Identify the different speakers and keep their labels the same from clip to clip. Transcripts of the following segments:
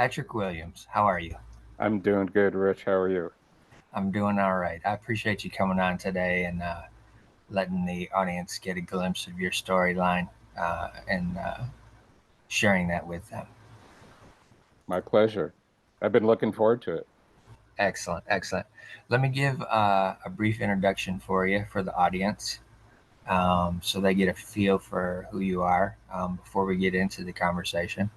Speaker 1: Patrick Williams. How are you?
Speaker 2: I'm doing good, Rich. How are you?
Speaker 1: I'm doing all right. I appreciate you coming on today and letting the audience get a glimpse of your storyline and sharing that with them.
Speaker 2: My pleasure. I've been looking forward to it.
Speaker 1: Excellent, excellent. Let me give a brief introduction for you for the audience so they get a feel for who you are before we get into the conversation.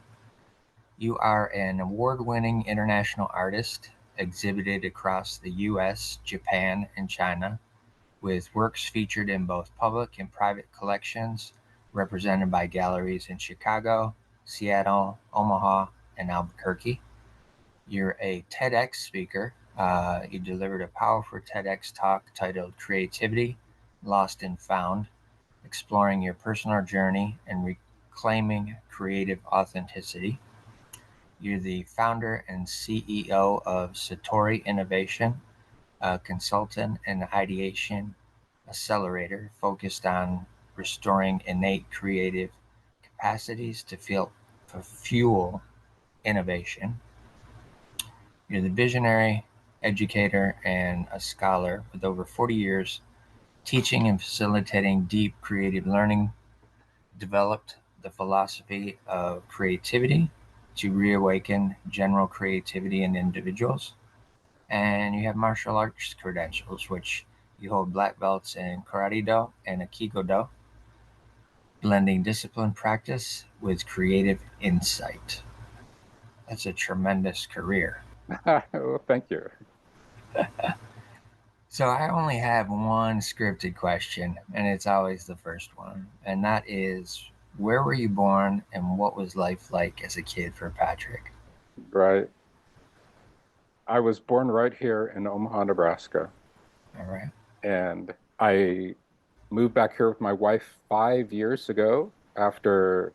Speaker 1: You are an award winning international artist exhibited across the US, Japan, and China with works featured in both public and private collections, represented by galleries in Chicago, Seattle, Omaha, and Albuquerque. You're a TEDx speaker. You delivered a powerful TEDx talk titled Creativity, Lost and Found, exploring your personal journey and reclaiming creative authenticity. You're the founder and CEO of Satori Innovation, a consultant and ideation accelerator focused on restoring innate creative capacities to fuel innovation. You're the visionary, educator, and a scholar with over 40 years teaching and facilitating deep creative learning, developed the philosophy of creativity to reawaken general creativity in individuals. And you have martial arts credentials, which you hold black belts in Karate Do and Aikido Do, blending discipline practice with creative insight. That's a tremendous career.
Speaker 2: Well, thank you.
Speaker 1: So I only have one scripted question, and it's always the first one, and that is, where were you born, and what was life like as a kid for Patrick?
Speaker 2: Right. I was born right here in Omaha, Nebraska,
Speaker 1: All right.
Speaker 2: and I moved back here with my wife 5 years ago after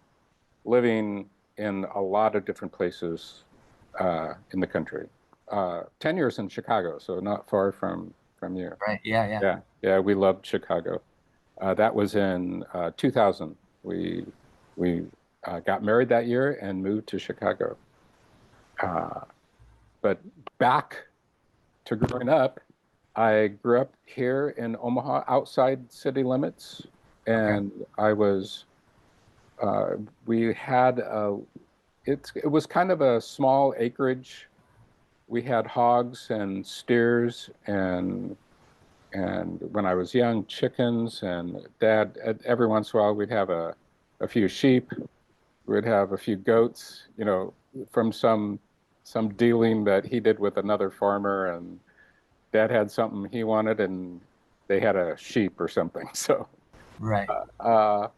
Speaker 2: living in a lot of different places in the country. 10 years in Chicago, so not far from you.
Speaker 1: Right. Yeah. Yeah.
Speaker 2: Yeah, we loved Chicago. That was in 2000. We got married that year and moved to Chicago. Uh, but back to growing up, I grew up here in Omaha, outside city limits,
Speaker 1: Okay.
Speaker 2: and I was. Uh, we had it was kind of a small acreage. We had hogs and steers and when I was young, chickens, and dad, every once in a while, we'd have a few sheep, we'd have a few goats, from some dealing that he did with another farmer, and dad had something he wanted, and they had a sheep or something. So,
Speaker 1: Right.
Speaker 2: uh,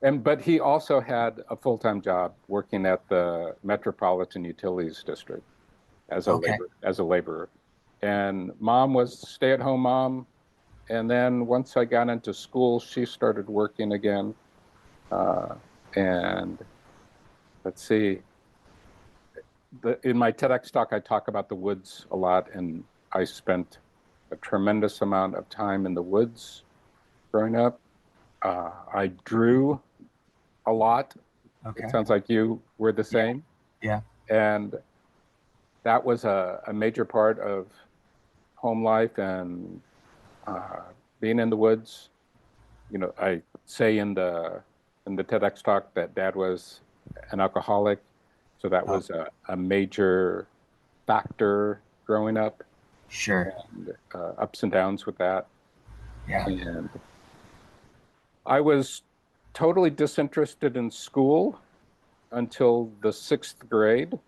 Speaker 2: but he also had a full-time job working at the Metropolitan Utilities District
Speaker 1: Okay.
Speaker 2: as a laborer. And mom was stay-at-home mom. And then once I got into school, she started working again. Uh, and let's see, in my TEDx talk, I talk about the woods a lot, and I spent a tremendous amount of time in the woods growing up. I drew a lot. It
Speaker 1: Okay.
Speaker 2: sounds like you were the
Speaker 1: Yeah.
Speaker 2: same.
Speaker 1: Yeah.
Speaker 2: And that was a major part of home life and uh, being in the woods. I say in the TEDx talk that dad was an alcoholic, so that
Speaker 1: Oh,
Speaker 2: was a major factor growing up,
Speaker 1: sure.
Speaker 2: and ups and downs with that.
Speaker 1: Yeah.
Speaker 2: And I was totally disinterested in school until the sixth grade.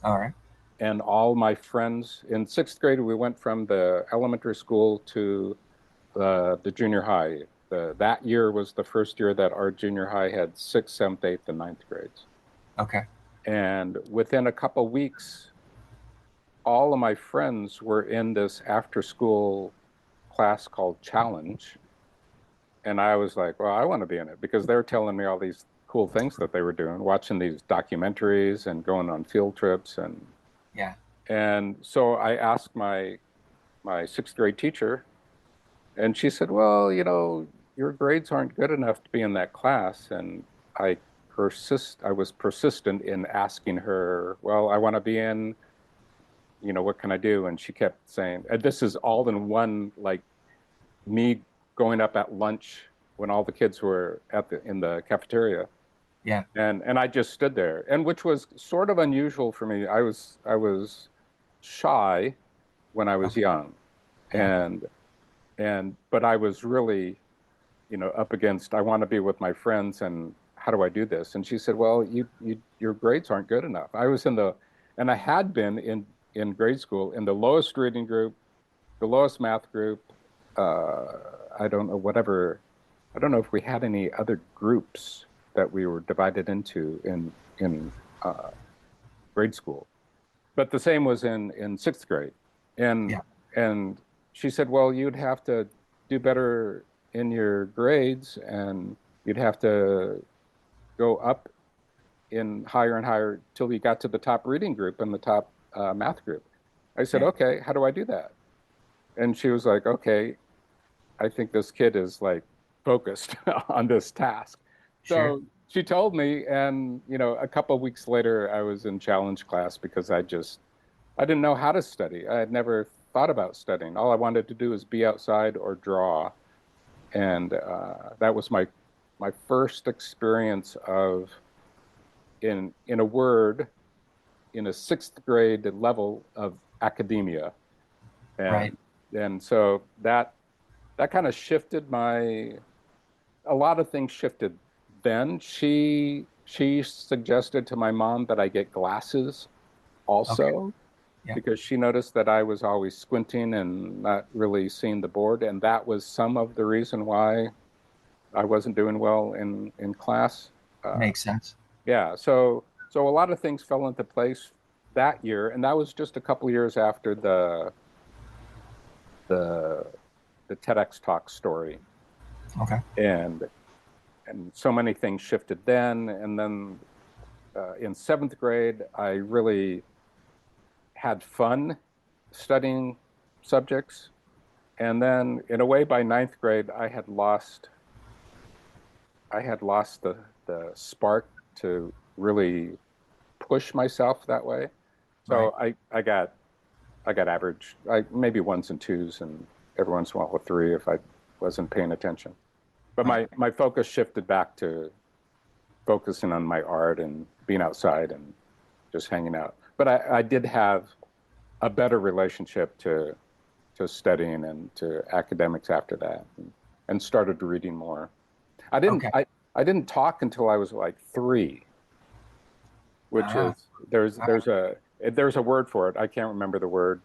Speaker 1: All right.
Speaker 2: And all my friends in sixth grade, we went from the elementary school to the junior high. That year was the first year that our junior high had sixth, seventh, eighth, and ninth grades.
Speaker 1: Okay.
Speaker 2: And within a couple weeks, all of my friends were in this after school class called Challenge. And I was like, well, I want to be in it because they were telling me all these cool things that they were doing, watching these documentaries and going on field trips.
Speaker 1: Yeah.
Speaker 2: And so I asked my sixth grade teacher, and she said, well, your grades aren't good enough to be in that class. And I I was persistent in asking her, well, I want to be in, what can I do? And she kept saying, and this is all in one, like me going up at lunch when all the kids were in the cafeteria.
Speaker 1: Yeah.
Speaker 2: And I just stood there, and which was sort of unusual for me. I was shy when I was
Speaker 1: Okay.
Speaker 2: young,
Speaker 1: Yeah.
Speaker 2: and but I was really, up against, I want to be with my friends, and how do I do this? And she said, well, your grades aren't good enough. And I had been in grade school in the lowest reading group, the lowest math group. I don't know, whatever. I don't know if we had any other groups that we were divided into in uh, grade school. But the same was in sixth grade, and
Speaker 1: Yeah.
Speaker 2: and she said, well, you'd have to do better in your grades, and you'd have to go up in higher and higher till you got to the top reading group and the top math group. I said,
Speaker 1: Yeah.
Speaker 2: okay, how do I do that? And she was like, okay, I think this kid is like focused on this task.
Speaker 1: Sure.
Speaker 2: So she told me, and a couple of weeks later, I was in challenge class because I didn't know how to study. I had never thought about studying. All I wanted to do was be outside or draw, and that was my first experience of in a word in a sixth grade level of academia,
Speaker 1: Right.
Speaker 2: and so that kind of shifted a lot of things shifted. Then she suggested to my mom that I get glasses
Speaker 1: Okay.
Speaker 2: also,
Speaker 1: Yeah.
Speaker 2: because she noticed that I was always squinting and not really seeing the board, and that was some of the reason why I wasn't doing well in class. Uh,
Speaker 1: Makes sense.
Speaker 2: yeah, so a lot of things fell into place that year, and that was just a couple of years after the the TEDx talk story,
Speaker 1: Okay.
Speaker 2: and so many things shifted then, and then in seventh grade, I really had fun studying subjects. And then in a way by ninth grade, I had lost the spark to really push myself that way.
Speaker 1: Right.
Speaker 2: So I got average, maybe ones and twos, and every once in a while a three if I wasn't paying attention. But
Speaker 1: Right.
Speaker 2: my focus shifted back to focusing on my art and being outside and just hanging out. But I did have a better relationship to studying and to academics after that, and started reading more. I didn't
Speaker 1: Okay.
Speaker 2: I, I didn't talk until I was like three, which
Speaker 1: Ah.
Speaker 2: is there's
Speaker 1: Ah.
Speaker 2: there's a word for it. I can't remember the word.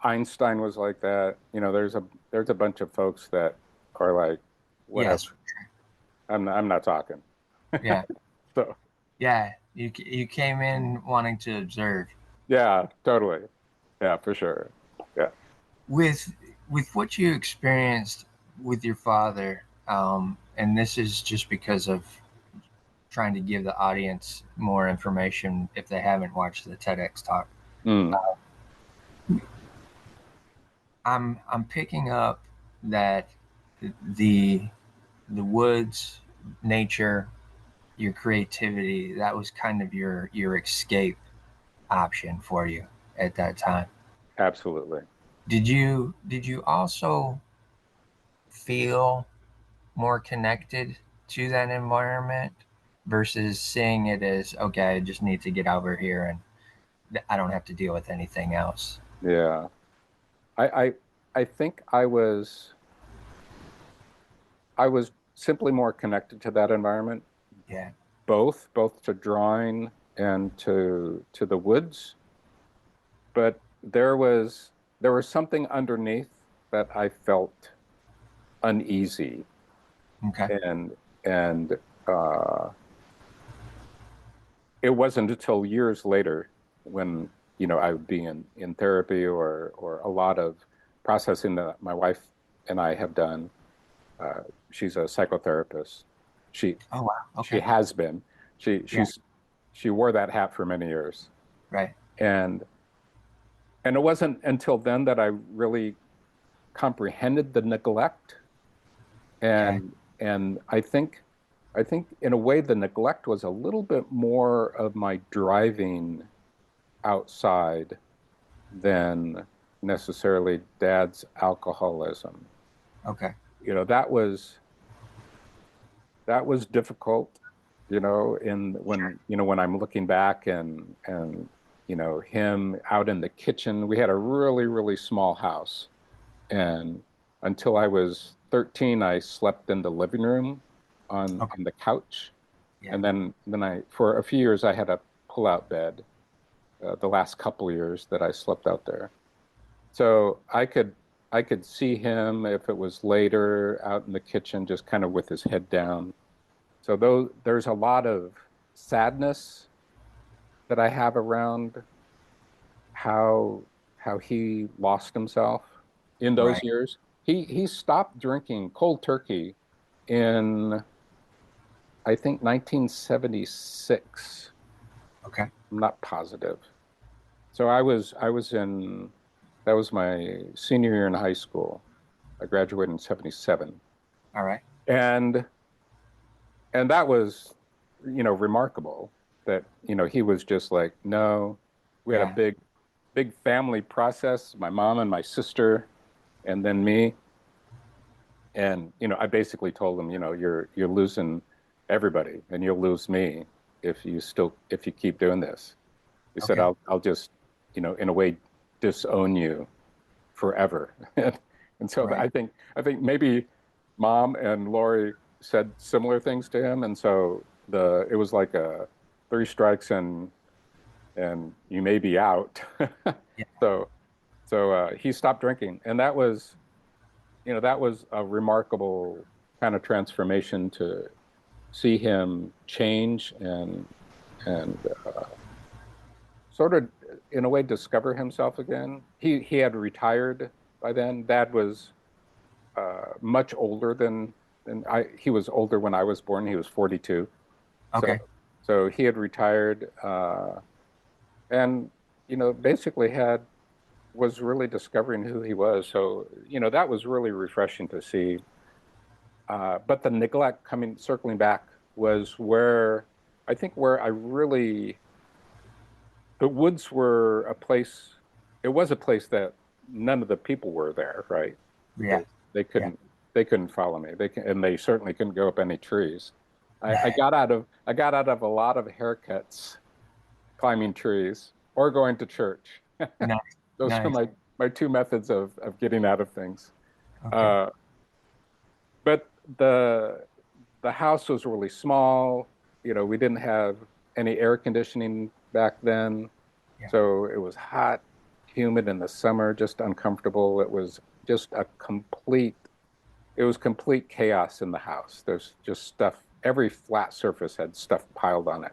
Speaker 2: Einstein was like that. There's a bunch of folks that are like, whatever.
Speaker 1: Yes.
Speaker 2: I'm not talking.
Speaker 1: Yeah.
Speaker 2: So
Speaker 1: Yeah. You came in wanting to observe.
Speaker 2: yeah, totally. Yeah, for sure. Yeah.
Speaker 1: with with what you experienced with your father, and this is just because of trying to give the audience more information if they haven't watched the TEDx talk.
Speaker 2: Mm,
Speaker 1: I'm picking up that the the woods, nature, your creativity, that was kind of your escape option for you at that time.
Speaker 2: absolutely.
Speaker 1: Did you also feel more connected to that environment versus seeing it as, okay, I just need to get over here and I don't have to deal with anything else?
Speaker 2: Yeah. I think I was simply more connected to that environment,
Speaker 1: Yeah.
Speaker 2: both to drawing and to the woods, but there was something underneath that I felt uneasy,
Speaker 1: Okay.
Speaker 2: and uh, it wasn't until years later when I would be in therapy, or a lot of processing that my wife and I have done. Uh, she's a psychotherapist. She
Speaker 1: Oh wow.
Speaker 2: she
Speaker 1: Okay.
Speaker 2: has been. She
Speaker 1: Yeah.
Speaker 2: she's she wore that hat for many years,
Speaker 1: Right.
Speaker 2: and it wasn't until then that I really comprehended the neglect,
Speaker 1: Okay.
Speaker 2: and I think I think in a way the neglect was a little bit more of my driving outside than necessarily dad's alcoholism.
Speaker 1: Okay.
Speaker 2: You know, that was difficult, you know, in
Speaker 1: Sure.
Speaker 2: when, you know, when I'm looking back and you know, him out in the kitchen. We had a really, really small house. And until I was 13, I slept in the living room
Speaker 1: Okay.
Speaker 2: on the couch.
Speaker 1: Yeah.
Speaker 2: And then I, for a few years, I had a pull-out bed, the last couple years that I slept out there. So I could see him if it was later out in the kitchen, just kind of with his head down. So though there's a lot of sadness that I have around how how he lost himself in those
Speaker 1: Right.
Speaker 2: years. He stopped drinking cold turkey in I think 1976.
Speaker 1: Okay.
Speaker 2: I'm not positive. So I was in that was my senior year in high school. I graduated in 77.
Speaker 1: All right.
Speaker 2: And and that was, you know, remarkable that, you know, he was just like, no, we had a
Speaker 1: Yeah.
Speaker 2: big family process, my mom and my sister, and then me. And, you know, I basically told him, you know, you're losing everybody and you'll lose me if you keep doing this. He said,
Speaker 1: Okay.
Speaker 2: I'll just, you know, in a way disown you forever. And so
Speaker 1: Right.
Speaker 2: I think maybe mom and Lori said similar things to him. And so it was like a three strikes and you may be out.
Speaker 1: Yeah.
Speaker 2: So he stopped drinking. And that was, you know, that was a remarkable kind of transformation to see him change and sort of in a way discover himself again. He had retired by then. Dad was much older than I. He was older when I was born. He was 42. So
Speaker 1: Okay.
Speaker 2: he had retired and you know basically had was really discovering who he was. So you know that was really refreshing to see. But the neglect circling back was where I think where I really the woods were a place. It was a place that none of the people were there, right?
Speaker 1: Yeah.
Speaker 2: Because they
Speaker 1: Yeah.
Speaker 2: couldn't they couldn't follow me. And they certainly couldn't go up any trees. I got out of a lot of haircuts climbing trees or going to church.
Speaker 1: Nice.
Speaker 2: Those are
Speaker 1: Nice.
Speaker 2: my two methods of getting out of things.
Speaker 1: Okay.
Speaker 2: Uh, but the house was really small. You know, we didn't have any air conditioning back then.
Speaker 1: Yeah.
Speaker 2: So it was hot, humid in the summer, just uncomfortable. It was just it was complete chaos in the house. There's just stuff, every flat surface had stuff piled on it.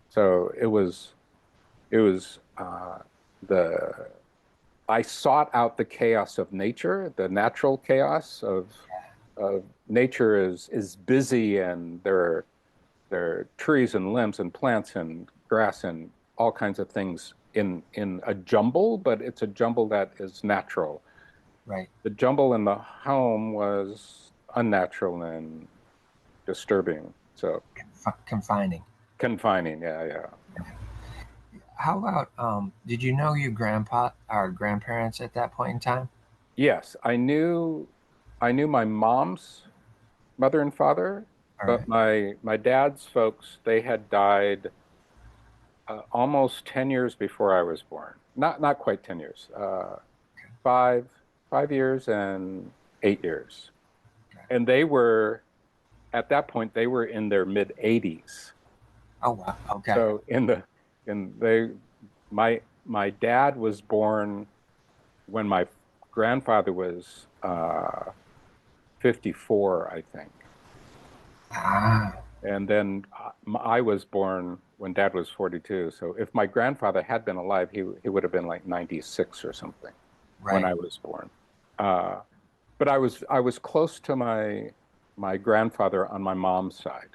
Speaker 2: So it was the, I sought out the chaos of nature, the natural chaos of nature is busy and there are trees and limbs and plants and grass and all kinds of things in a jumble, but it's a jumble that is natural.
Speaker 1: Right.
Speaker 2: The jumble in the home was unnatural and disturbing. So
Speaker 1: Confining.
Speaker 2: confining, yeah, yeah.
Speaker 1: How about did you know your grandpa or grandparents at that point in time?
Speaker 2: Yes, I knew my mom's mother and father,
Speaker 1: All
Speaker 2: but
Speaker 1: right.
Speaker 2: my dad's folks, they had died almost 10 years before I was born. Not quite 10 years. Five 5 years and 8 years.
Speaker 1: Okay.
Speaker 2: And they were at that point they were in their mid 80s.
Speaker 1: Oh wow. Okay.
Speaker 2: So in they my dad was born when my grandfather was 54, I think.
Speaker 1: Ah.
Speaker 2: And then I was born when dad was 42. So if my grandfather had been alive, he would have been like 96 or something when
Speaker 1: Right.
Speaker 2: I was born. Uh, but I was close to my grandfather on my mom's side,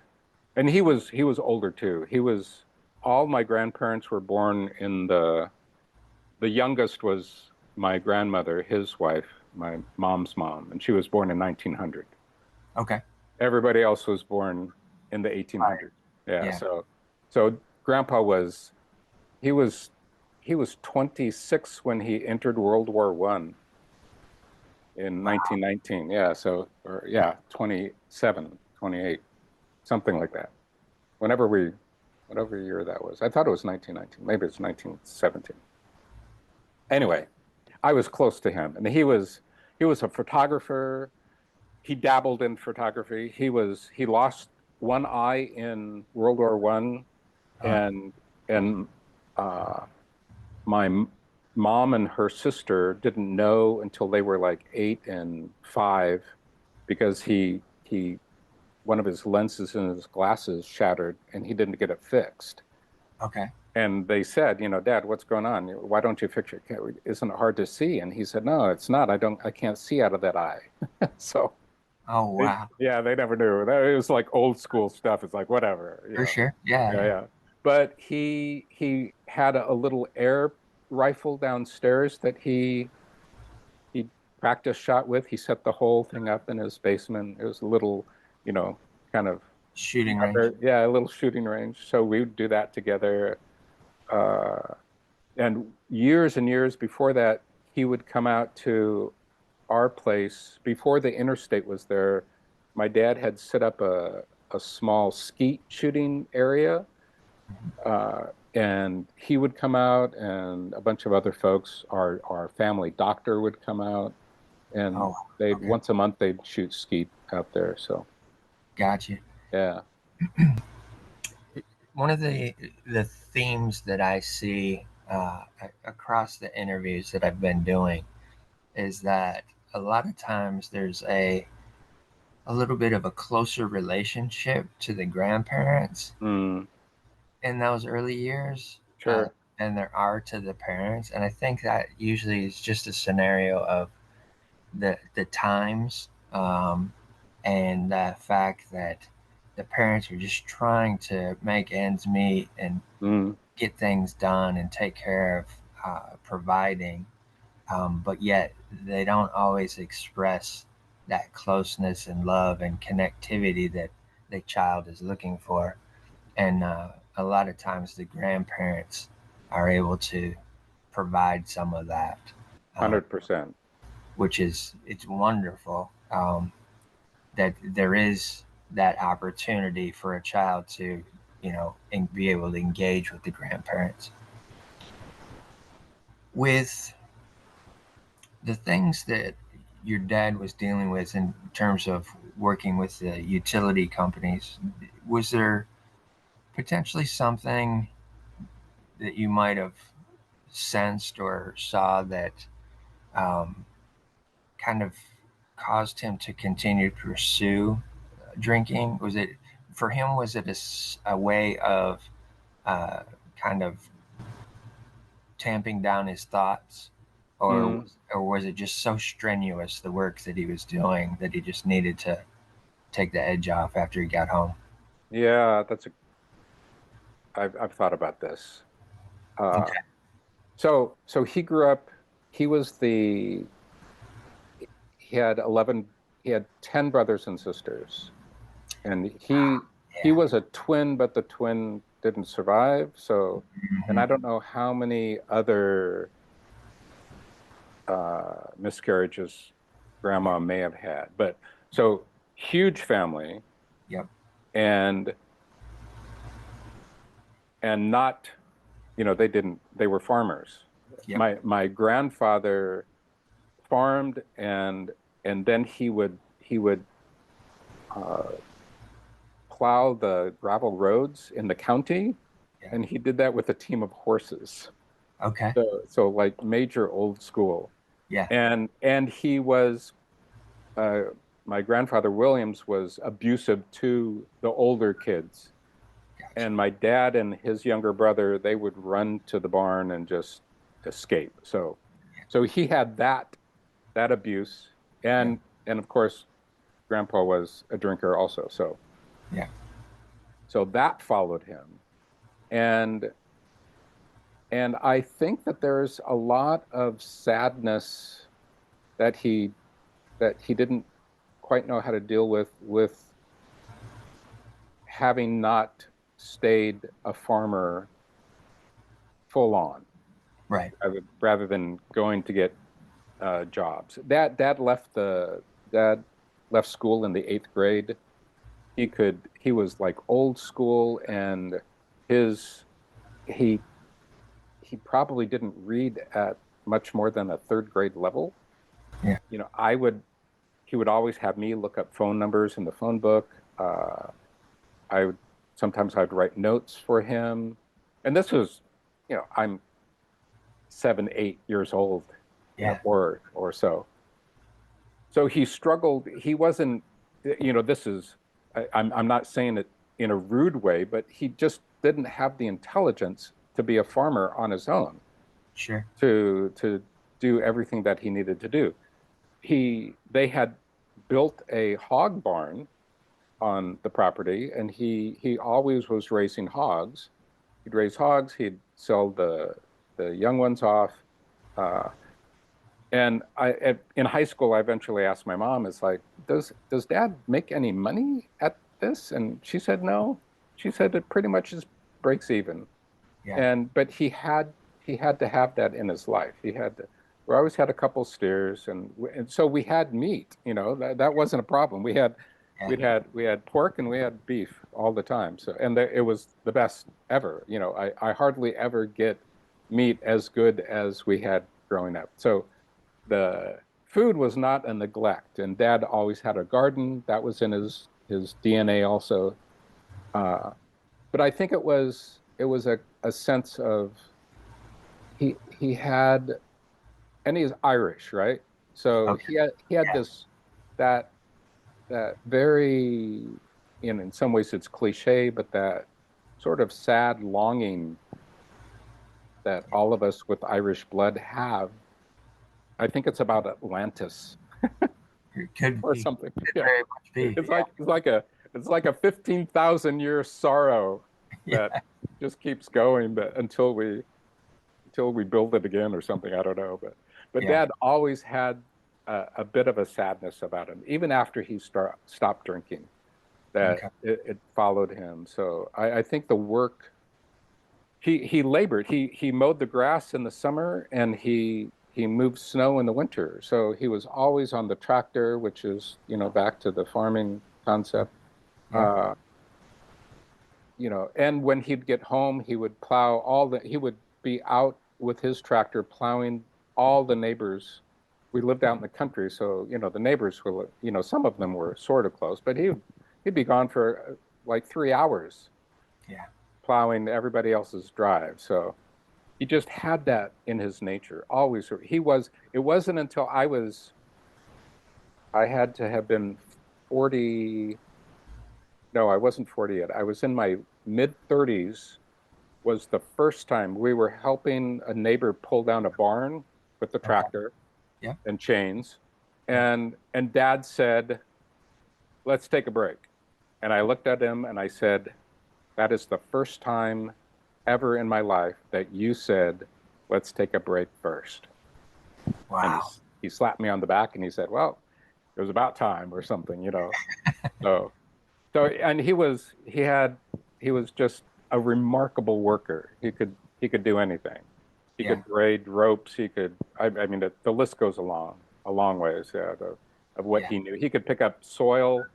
Speaker 2: and he was older too. He was all my grandparents were born in the youngest was my grandmother, his wife, my mom's mom, and she was born in 1900.
Speaker 1: Okay.
Speaker 2: Everybody else was born. in the
Speaker 1: Right.
Speaker 2: 1800s. Yeah.
Speaker 1: Yeah.
Speaker 2: So Grandpa was he was he was 26 when he entered World War One in
Speaker 1: Wow.
Speaker 2: 1919. Yeah. So or yeah, 27, 28, something like that. Whenever we whatever year that was. I thought it was 1919. Maybe it's 1917. Anyway, I was close to him, and he was a photographer. He dabbled in photography. He lost one eye in World War One,
Speaker 1: Oh,
Speaker 2: and uh, my mom and her sister didn't know until they were like 8 and 5 because he one of his lenses in his glasses shattered and he didn't get it fixed.
Speaker 1: okay.
Speaker 2: And they said, Dad, what's going on? Why don't you fix it? Isn't it hard to see? And he said, No, it's not. I can't see out of that eye. So
Speaker 1: Oh, wow.
Speaker 2: yeah, they never knew. It was like old school stuff. It's like whatever,
Speaker 1: For sure. Yeah.
Speaker 2: Yeah,
Speaker 1: Yeah.
Speaker 2: yeah. But he had a little air rifle downstairs that he practice shot with. He set the whole thing up in his basement. It was a little, you know, kind of
Speaker 1: Shooting range.
Speaker 2: yeah, a little shooting range. So we would do that together. Uh, and years and years before that, he would come out to our place before the interstate was there. My dad had set up a small skeet shooting area, and he would come out, and a bunch of other folks. Our family doctor would come out, and
Speaker 1: Oh,
Speaker 2: they'd
Speaker 1: okay.
Speaker 2: once a month they'd shoot skeet out there. So
Speaker 1: Gotcha.
Speaker 2: yeah.
Speaker 1: One of the themes that I see across the interviews that I've been doing is that a lot of times there's a little bit of a closer relationship to the grandparents
Speaker 2: Mm,
Speaker 1: in those early years
Speaker 2: sure.
Speaker 1: than there are to the parents, and I think that usually is just a scenario of the times, and the fact that the parents are just trying to make ends meet and
Speaker 2: Mm,
Speaker 1: get things done and take care of providing, but yet they don't always express that closeness and love and connectivity that the child is looking for. And a lot of times the grandparents are able to provide some of that, um,
Speaker 2: 100%.
Speaker 1: which is it's wonderful that there is that opportunity for a child to, be able to engage with the grandparents with the things that your dad was dealing with in terms of working with the utility companies. Was there potentially something that you might have sensed or saw that um, kind of caused him to continue to pursue drinking? Was it for him? Was it a way of uh, kind of tamping down his thoughts,
Speaker 2: Mm,
Speaker 1: or was it just so strenuous the work that he was doing that he just needed to take the edge off after he got home?
Speaker 2: yeah, I've thought about this. Uh,
Speaker 1: Okay.
Speaker 2: so he grew up, he was he had 11, he had 10 brothers and sisters. And he
Speaker 1: Yeah.
Speaker 2: was a twin, but the twin didn't survive. So, and
Speaker 1: Hmm.
Speaker 2: I don't know how many other miscarriages
Speaker 1: Yeah.
Speaker 2: grandma may have had, but so huge family
Speaker 1: Yep.
Speaker 2: and not, they were farmers.
Speaker 1: Yep.
Speaker 2: My grandfather farmed and then he would uh, plow the gravel roads in the county,
Speaker 1: Yeah.
Speaker 2: and he did that with a team of horses.
Speaker 1: Okay.
Speaker 2: So like major old school.
Speaker 1: Yeah.
Speaker 2: And he was uh, my grandfather Williams was abusive to the older kids.
Speaker 1: Gotcha.
Speaker 2: And my dad and his younger brother, they would run to the barn and just escape. So he had that abuse,
Speaker 1: Yeah.
Speaker 2: and of course, grandpa was a drinker also.
Speaker 1: Yeah.
Speaker 2: So that followed him. And and I think that there's a lot of sadness that he didn't quite know how to deal with having not stayed a farmer full on,
Speaker 1: Right.
Speaker 2: rather than going to get jobs. Dad left school in the 8th grade. He was like old school, and his he he probably didn't read at much more than a 3rd grade level.
Speaker 1: Yeah.
Speaker 2: You know, he would always have me look up phone numbers in the phone book. I would sometimes I'd write notes for him, and this was, I'm 7, 8 years old,
Speaker 1: Yeah.
Speaker 2: or so. So he struggled. He wasn't, this is, I'm not saying it in a rude way, but he just didn't have the intelligence to be a farmer on his own,
Speaker 1: Sure.
Speaker 2: to do everything that he needed to do. They had built a hog barn on the property, and he always was raising hogs. He'd raise hogs, he'd sell the young ones off. Uh, and in high school, I eventually asked my mom, "Is like, does Dad make any money at this?" And she said no. She said it pretty much just breaks even.
Speaker 1: Yeah.
Speaker 2: But he had to have that in his life. He had to. We always had a couple steers, and so we had meat. That wasn't a problem.
Speaker 1: Yeah.
Speaker 2: We had pork and we had beef all the time. So it was the best ever. I hardly ever get meat as good as we had growing up. So the food was not a neglect, and Dad always had a garden. That was in his DNA also. But I think it was a sense of he had, and he's Irish, right? So
Speaker 1: Okay.
Speaker 2: he had
Speaker 1: Yeah.
Speaker 2: that that very, in some ways it's cliche, but that sort of sad longing that all of us with Irish blood have. I think it's about Atlantis
Speaker 1: It could
Speaker 2: or
Speaker 1: be.
Speaker 2: something.
Speaker 1: Could
Speaker 2: Yeah.
Speaker 1: very much be.
Speaker 2: It's like a 15,000-year sorrow that
Speaker 1: Yeah.
Speaker 2: just keeps going, but until we build it again or something. I don't know, but
Speaker 1: Yeah.
Speaker 2: Dad always had a bit of a sadness about him, even after he stopped drinking. That
Speaker 1: Okay.
Speaker 2: it followed him. So I think the work he labored. He mowed the grass in the summer, and he moved snow in the winter. So he was always on the tractor, which is, back to the farming concept.
Speaker 1: Yeah.
Speaker 2: Uh, and when he'd get home, he would be out with his tractor plowing all the neighbors. We lived out in the country, so, the neighbors were, some of them were sort of close, but he'd be gone for like 3 hours
Speaker 1: Yeah.
Speaker 2: plowing everybody else's drive. So he just had that in his nature. Always. It wasn't until I had to have been 40. No, I wasn't 40 yet. I was in my mid 30s, was the first time we were helping a neighbor pull down a barn with the
Speaker 1: Okay.
Speaker 2: tractor
Speaker 1: Yeah.
Speaker 2: and chains.
Speaker 1: Yeah.
Speaker 2: And Dad said, "Let's take a break." And I looked at him and I said, "That is the first time ever in my life that you said, 'Let's take a break first.'" And
Speaker 1: Wow.
Speaker 2: he slapped me on the back and he said, "Well, it was about time," or something. So and he was just a remarkable worker. He could do anything. He
Speaker 1: Yeah.
Speaker 2: could braid ropes. I mean, the list goes a long ways, yeah, of what
Speaker 1: Yeah.
Speaker 2: he knew. He could pick up soil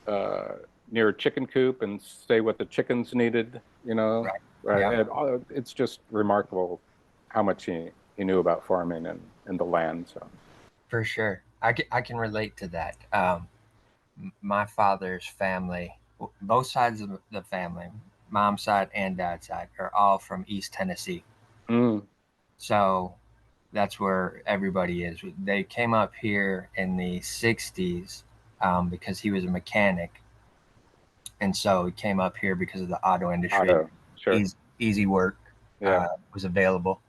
Speaker 2: uh, near a chicken coop and say what the chickens needed,
Speaker 1: Right.
Speaker 2: right?
Speaker 1: Yeah.
Speaker 2: And it's just remarkable how much he knew about farming and the land. So,
Speaker 1: For sure. I can relate to that. My father's family, both sides of the family, mom's side and dad's side, are all from East Tennessee.
Speaker 2: mm,
Speaker 1: So that's where everybody is. They came up here in the 60s because he was a mechanic. And so he came up here because of the auto industry.
Speaker 2: auto, sure,
Speaker 1: Easy work
Speaker 2: yeah,
Speaker 1: was available.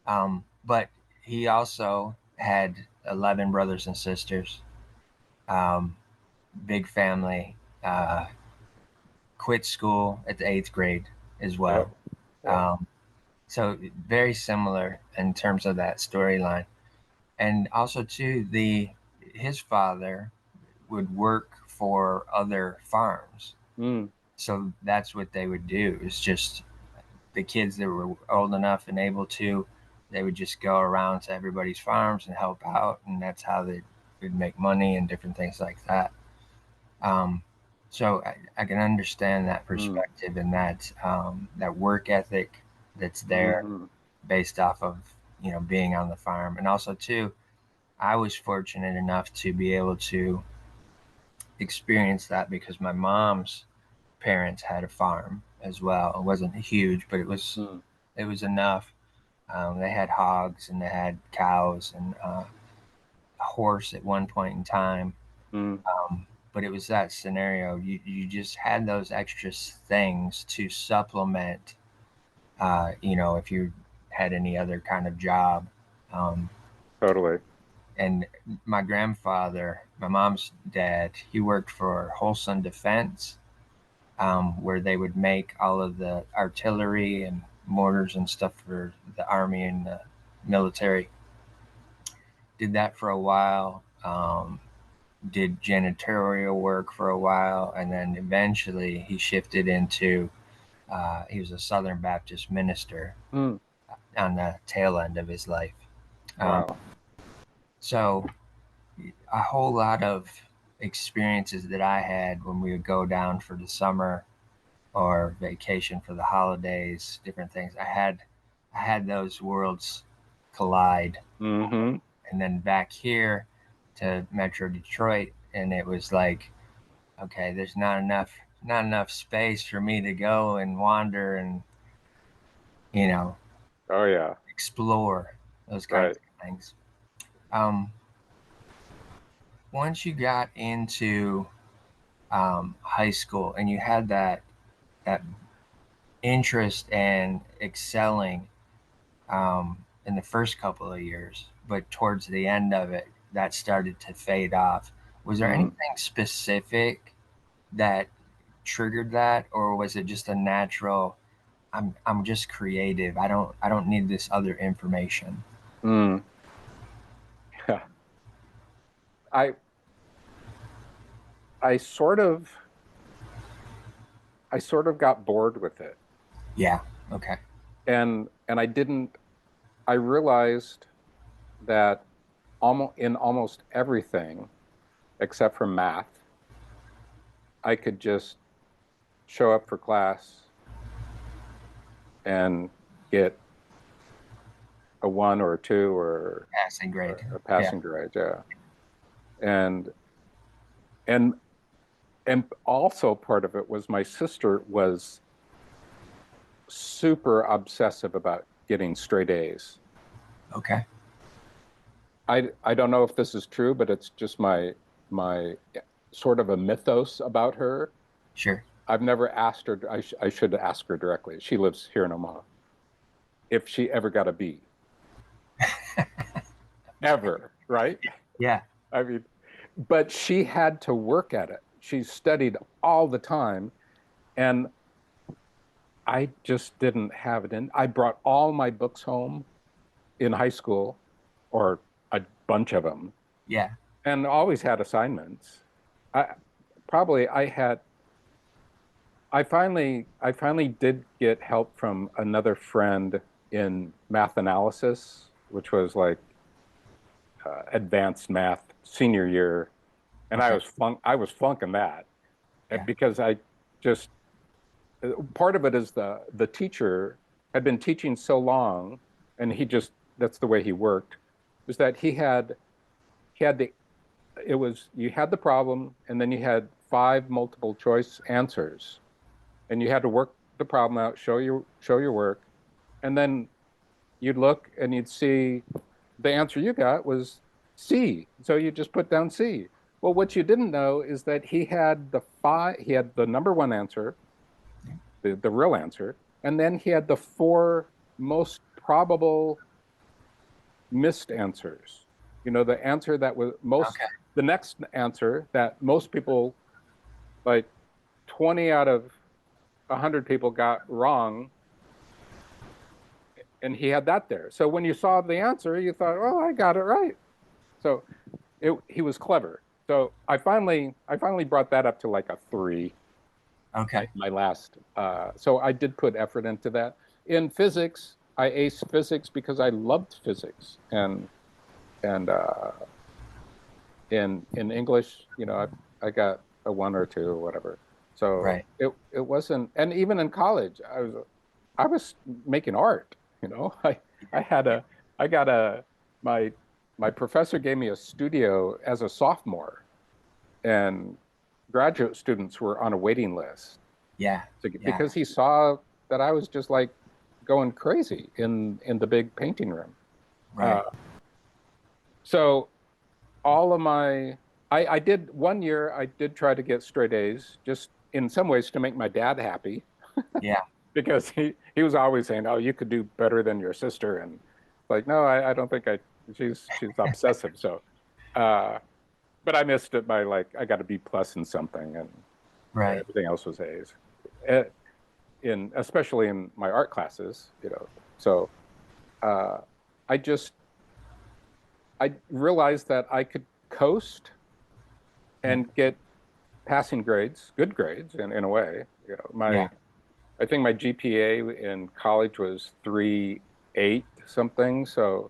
Speaker 1: But he also had 11 brothers and sisters, um, big family, uh, quit school at the 8th grade as
Speaker 2: yeah,
Speaker 1: well.
Speaker 2: yeah,
Speaker 1: Um, so very similar in terms of that storyline. And also too, the his father would work for other farms.
Speaker 2: mm,
Speaker 1: So that's what they would do. It's just the kids that were old enough and able to, they would just go around to everybody's farms and help out, and that's how they would make money and different things like that. Um, so I can understand that
Speaker 2: Mm.
Speaker 1: perspective and that work ethic that's there
Speaker 2: Mm-hmm.
Speaker 1: based off of being on the farm, and also too, I was fortunate enough to be able to experience that because my mom's parents had a farm as well. It wasn't huge, but
Speaker 2: Mm.
Speaker 1: it was enough. They had hogs and they had cows and a horse at one point in time.
Speaker 2: Mm.
Speaker 1: But it was that scenario. You just had those extra things to supplement. If you had any other kind of job. Um,
Speaker 2: Totally.
Speaker 1: and my grandfather, my mom's dad, he worked for Wholesome Defense, where they would make all of the artillery and mortars and stuff for the army and the military. Did that for a while. Did janitorial work for a while, and then eventually he shifted into. He was a Southern Baptist minister
Speaker 2: Mm.
Speaker 1: on the tail end of his life. Um,
Speaker 2: Wow.
Speaker 1: so a whole lot of experiences that I had when we would go down for the summer or vacation for the holidays, different things. I had those worlds collide,
Speaker 2: Mm-hmm.
Speaker 1: and then back here to Metro Detroit, and it was like, okay, there's not enough space for me to go and wander and you know
Speaker 2: Oh yeah.
Speaker 1: explore those kinds
Speaker 2: Right.
Speaker 1: of things. Um, Once you got into high school and you had that interest in excelling in the first couple of years, but towards the end of it, that started to fade off. Was there
Speaker 2: Mm.
Speaker 1: anything specific that triggered that, or was it just a natural? I'm just creative. I don't need this other information.
Speaker 2: Mm. Yeah. I I sort of I sort of got bored with it.
Speaker 1: Yeah. Okay.
Speaker 2: And I realized that almost everything except for math, I could just show up for class and get a one or a two
Speaker 1: Passing grade.
Speaker 2: or a
Speaker 1: Yeah.
Speaker 2: passing grade, yeah. And and and also part of it was my sister was super obsessive about getting straight A's.
Speaker 1: Okay.
Speaker 2: I don't know if this is true, but it's just my sort of a mythos about her.
Speaker 1: Sure.
Speaker 2: I've never asked her. I should ask her directly. She lives here in Omaha. If she ever got a B, ever, right?
Speaker 1: Yeah.
Speaker 2: I mean, but she had to work at it. She studied all the time, and I just didn't have it in. I brought all my books home in high school, or a bunch of them,
Speaker 1: Yeah.
Speaker 2: and always had assignments. I probably I had I finally did get help from another friend in math analysis, which was like advanced math senior year, and
Speaker 1: Okay.
Speaker 2: I was flunking that
Speaker 1: Yeah.
Speaker 2: because I just part of it is the teacher had been teaching so long, and he just that's the way he worked, was that he had the it was you had the problem, and then you had five multiple choice answers, and you had to work the problem out, show your work, and then you'd look and you'd see the answer you got was C. So you just put down C. Well, what you didn't know is that he had the number one answer, the real answer, and then he had the four most probable missed answers. You know, the answer that was most,
Speaker 1: Okay.
Speaker 2: the next answer that most people, like 20 out of 100 people got wrong, and he had that there. So when you saw the answer, you thought, "Oh, I got it right." So he was clever. So I finally brought that up to like a three.
Speaker 1: Okay.
Speaker 2: my last. So I did put effort into that. In physics, I aced physics because I loved physics, and in English, I got a 1 or 2 or whatever. So
Speaker 1: Right.
Speaker 2: it wasn't, and even in college, I was making art. I had a I got a my my professor gave me a studio as a sophomore, and graduate students were on a waiting list
Speaker 1: Yeah. Yeah.
Speaker 2: because he saw that I was just like going crazy in the big painting room. Uh,
Speaker 1: Right.
Speaker 2: so all of my I did 1 year. I did try to get straight A's, just in some ways to make my dad happy,
Speaker 1: Yeah.
Speaker 2: because he was always saying, "Oh, you could do better than your sister," and like, no, I don't think I. She's obsessive, so. Uh, but I missed it by like I got a B+ in something, and
Speaker 1: Right.
Speaker 2: everything else was A's. Eh, In especially in my art classes, So uh, I just I realized that I could coast
Speaker 1: Yeah.
Speaker 2: and get passing grades, good grades in a way.
Speaker 1: Yeah.
Speaker 2: I think my GPA in college was 3.8 something. So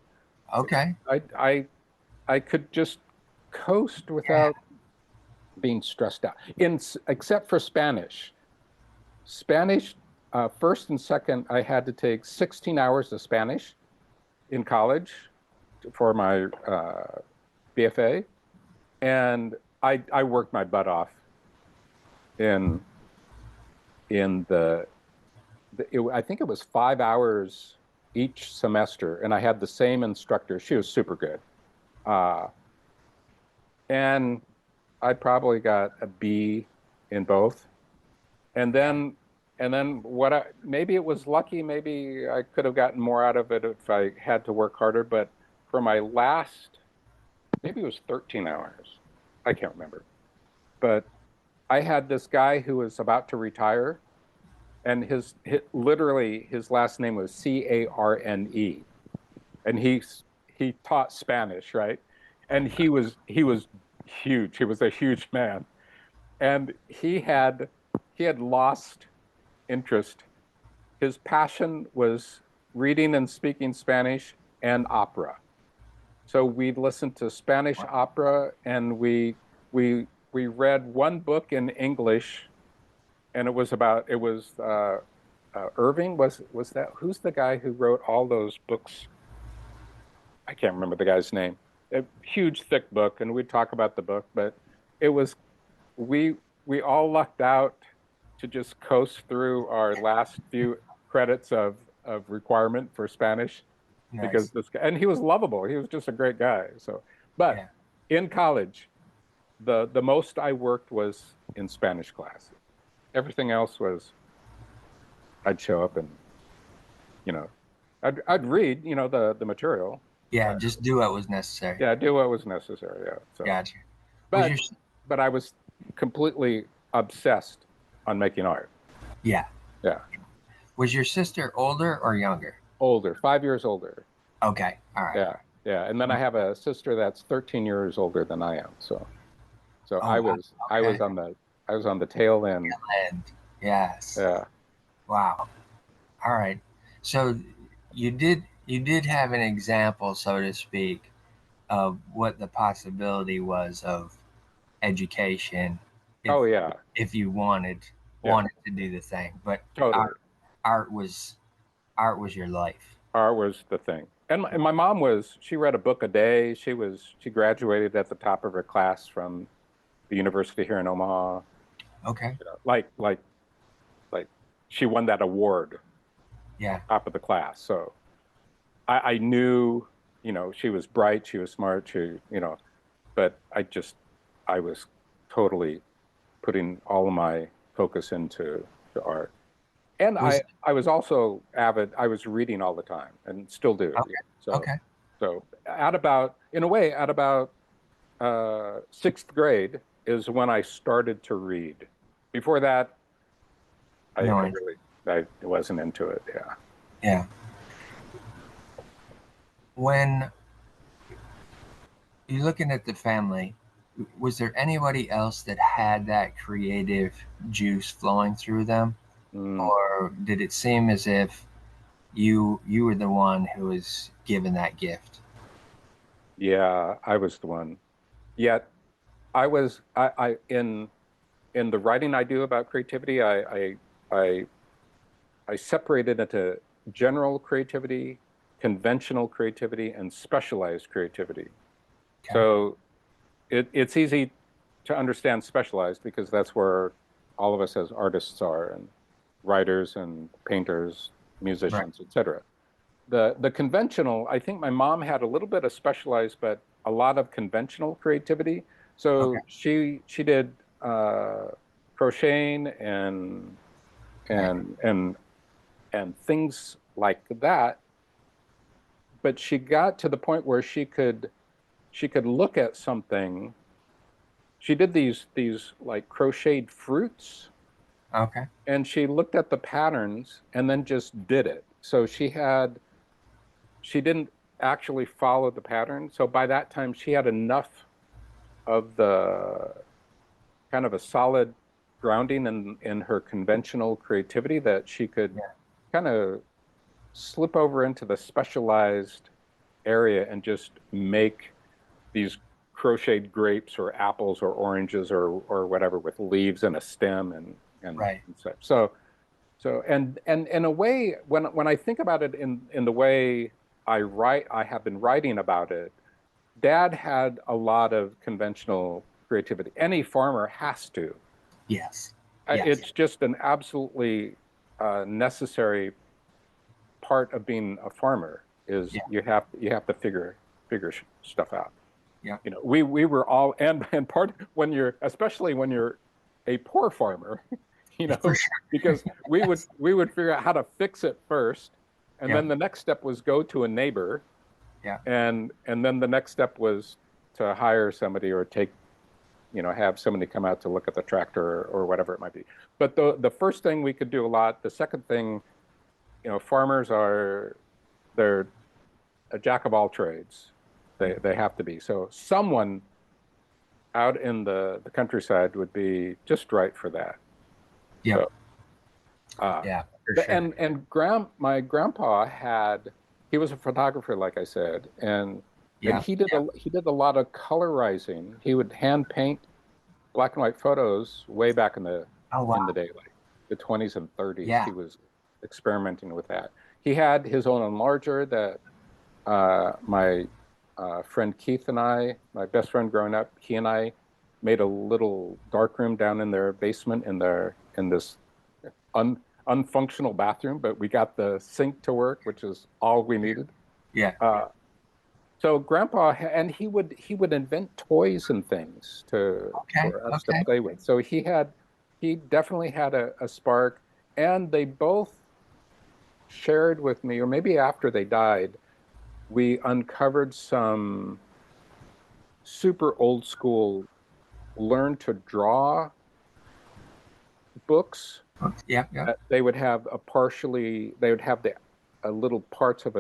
Speaker 1: Okay.
Speaker 2: I could just coast
Speaker 1: Yeah.
Speaker 2: without being stressed out. Except for Spanish. Spanish, first and second, I had to take 16 hours of Spanish in college for my BFA, and I worked my butt off in in I think it was 5 hours each semester, and I had the same instructor. She was super good, uh, and I probably got a B in both. And
Speaker 1: Yeah.
Speaker 2: then maybe it was lucky, maybe I could have gotten more out of it if I had to work harder. But for my last, maybe it was 13 hours, I can't remember. But I had this guy who was about to retire, and literally his last name was Carne, and he taught Spanish, right? And he was huge. He was a huge man, and he had lost interest. His passion was reading and speaking Spanish and opera. So we listened to Spanish
Speaker 1: Wow.
Speaker 2: opera, and we read one book in English, and it was Irving. Was that, who's the guy who wrote all those books? I can't remember the guy's name. A huge thick book, and we'd talk about the book, but it was we we all lucked out to just coast through our last few credits of requirement for Spanish, because
Speaker 1: Nice.
Speaker 2: this guy, and he was lovable. He was just a great guy. So, but
Speaker 1: Yeah.
Speaker 2: in college, the most I worked was in Spanish class. Everything else was I'd show up, and you know I'd read the material.
Speaker 1: Yeah. Just do what was necessary.
Speaker 2: Yeah, do what was necessary. Yeah. So,
Speaker 1: Gotcha. Was your
Speaker 2: but but I was completely obsessed on making art.
Speaker 1: Yeah.
Speaker 2: Yeah.
Speaker 1: Was your sister older or younger?
Speaker 2: Older, 5 years older.
Speaker 1: Okay. All right.
Speaker 2: Yeah, yeah. And then I have a sister that's 13 years older than I am. So
Speaker 1: Oh wow.
Speaker 2: I was
Speaker 1: Okay.
Speaker 2: on the tail end.
Speaker 1: And yes.
Speaker 2: Yeah.
Speaker 1: Wow. All right. So you did have an example, so to speak, of what the possibility was of education if
Speaker 2: Oh yeah.
Speaker 1: if you
Speaker 2: Yeah.
Speaker 1: wanted to do the thing. But
Speaker 2: Totally.
Speaker 1: art was art was your life.
Speaker 2: Art was the thing. And my mom she read a book a day. She graduated at the top of her class from the university here in Omaha.
Speaker 1: Okay.
Speaker 2: Like she won that award,
Speaker 1: Yeah.
Speaker 2: top of the class. So I knew, she was bright, she was smart, but I was totally putting all of my focus into the art. And
Speaker 1: Was
Speaker 2: I was also avid. I was reading all the time, and still do.
Speaker 1: okay.
Speaker 2: So
Speaker 1: Okay.
Speaker 2: so in a way, at about sixth grade is when I started to read. Before that,
Speaker 1: No.
Speaker 2: I wasn't into it. Yeah.
Speaker 1: Yeah. When you're looking at the family, Was there anybody else that had that creative juice flowing through them,
Speaker 2: Mm,
Speaker 1: or did it seem as if you were the one who was given that gift?
Speaker 2: yeah, I was the one. Yet I in the writing I do about creativity, I I separate it into general creativity, conventional creativity, and specialized creativity.
Speaker 1: Okay.
Speaker 2: So it's easy to understand specialized because that's where all of us as artists are, and writers and painters,
Speaker 1: Right.
Speaker 2: musicians, etc. The conventional, I think my mom had a little bit of specialized, but a lot of conventional creativity.
Speaker 1: Okay.
Speaker 2: So she did crocheting
Speaker 1: Right.
Speaker 2: and and and things like that. But she got to the point where she could look at something. She did these like crocheted fruits,
Speaker 1: Okay.
Speaker 2: and she looked at the patterns and then just did it. So she didn't actually follow the pattern. So by that time, she had enough of the kind of a solid grounding in her conventional creativity that she could
Speaker 1: Yeah.
Speaker 2: kind of slip over into the specialized area and just make these crocheted grapes or apples or oranges or whatever with leaves and a stem
Speaker 1: Right.
Speaker 2: and such. So and in a way, when I think about it in the way I write, I have been writing about it. Dad had a lot of conventional creativity. Any farmer has to.
Speaker 1: Yes. Yes.
Speaker 2: It's just an absolutely necessary part of being a farmer is
Speaker 1: Yeah.
Speaker 2: you have to figure stuff out.
Speaker 1: Yeah.
Speaker 2: We were all and part when you're especially when you're a poor farmer,
Speaker 1: For sure.
Speaker 2: because we would figure out how to fix it first, and
Speaker 1: Yeah.
Speaker 2: then the next step was go to a neighbor,
Speaker 1: Yeah.
Speaker 2: and then the next step was to hire somebody or have somebody come out to look at the tractor or whatever it might be. But the first thing we could do a lot. The second thing, farmers they're a jack of all trades. They have to be. So someone out in the countryside would be just right for that.
Speaker 1: Yep.
Speaker 2: So uh
Speaker 1: Yeah. For
Speaker 2: the,
Speaker 1: sure.
Speaker 2: my grandpa he was a photographer, like I said, and
Speaker 1: Yeah. Yeah.
Speaker 2: he did a lot of colorizing. He would hand paint black and white photos way back
Speaker 1: Oh
Speaker 2: in the
Speaker 1: wow.
Speaker 2: day, like the 20s and 30s.
Speaker 1: Yeah.
Speaker 2: He was experimenting with that. He had his own enlarger that my friend Keith and I, my best friend growing up, he and I made a little dark room down in their basement in this unfunctional bathroom, but we got the sink to work, which is all we needed.
Speaker 1: Yeah.
Speaker 2: Uh, so Grandpa, and he would invent toys and things
Speaker 1: Okay.
Speaker 2: for us to
Speaker 1: Okay.
Speaker 2: play with. So he definitely had a spark, and they both shared with me, or maybe after they died, we uncovered some super old school learn to draw books.
Speaker 1: Yeah. Yeah.
Speaker 2: They would have a little parts of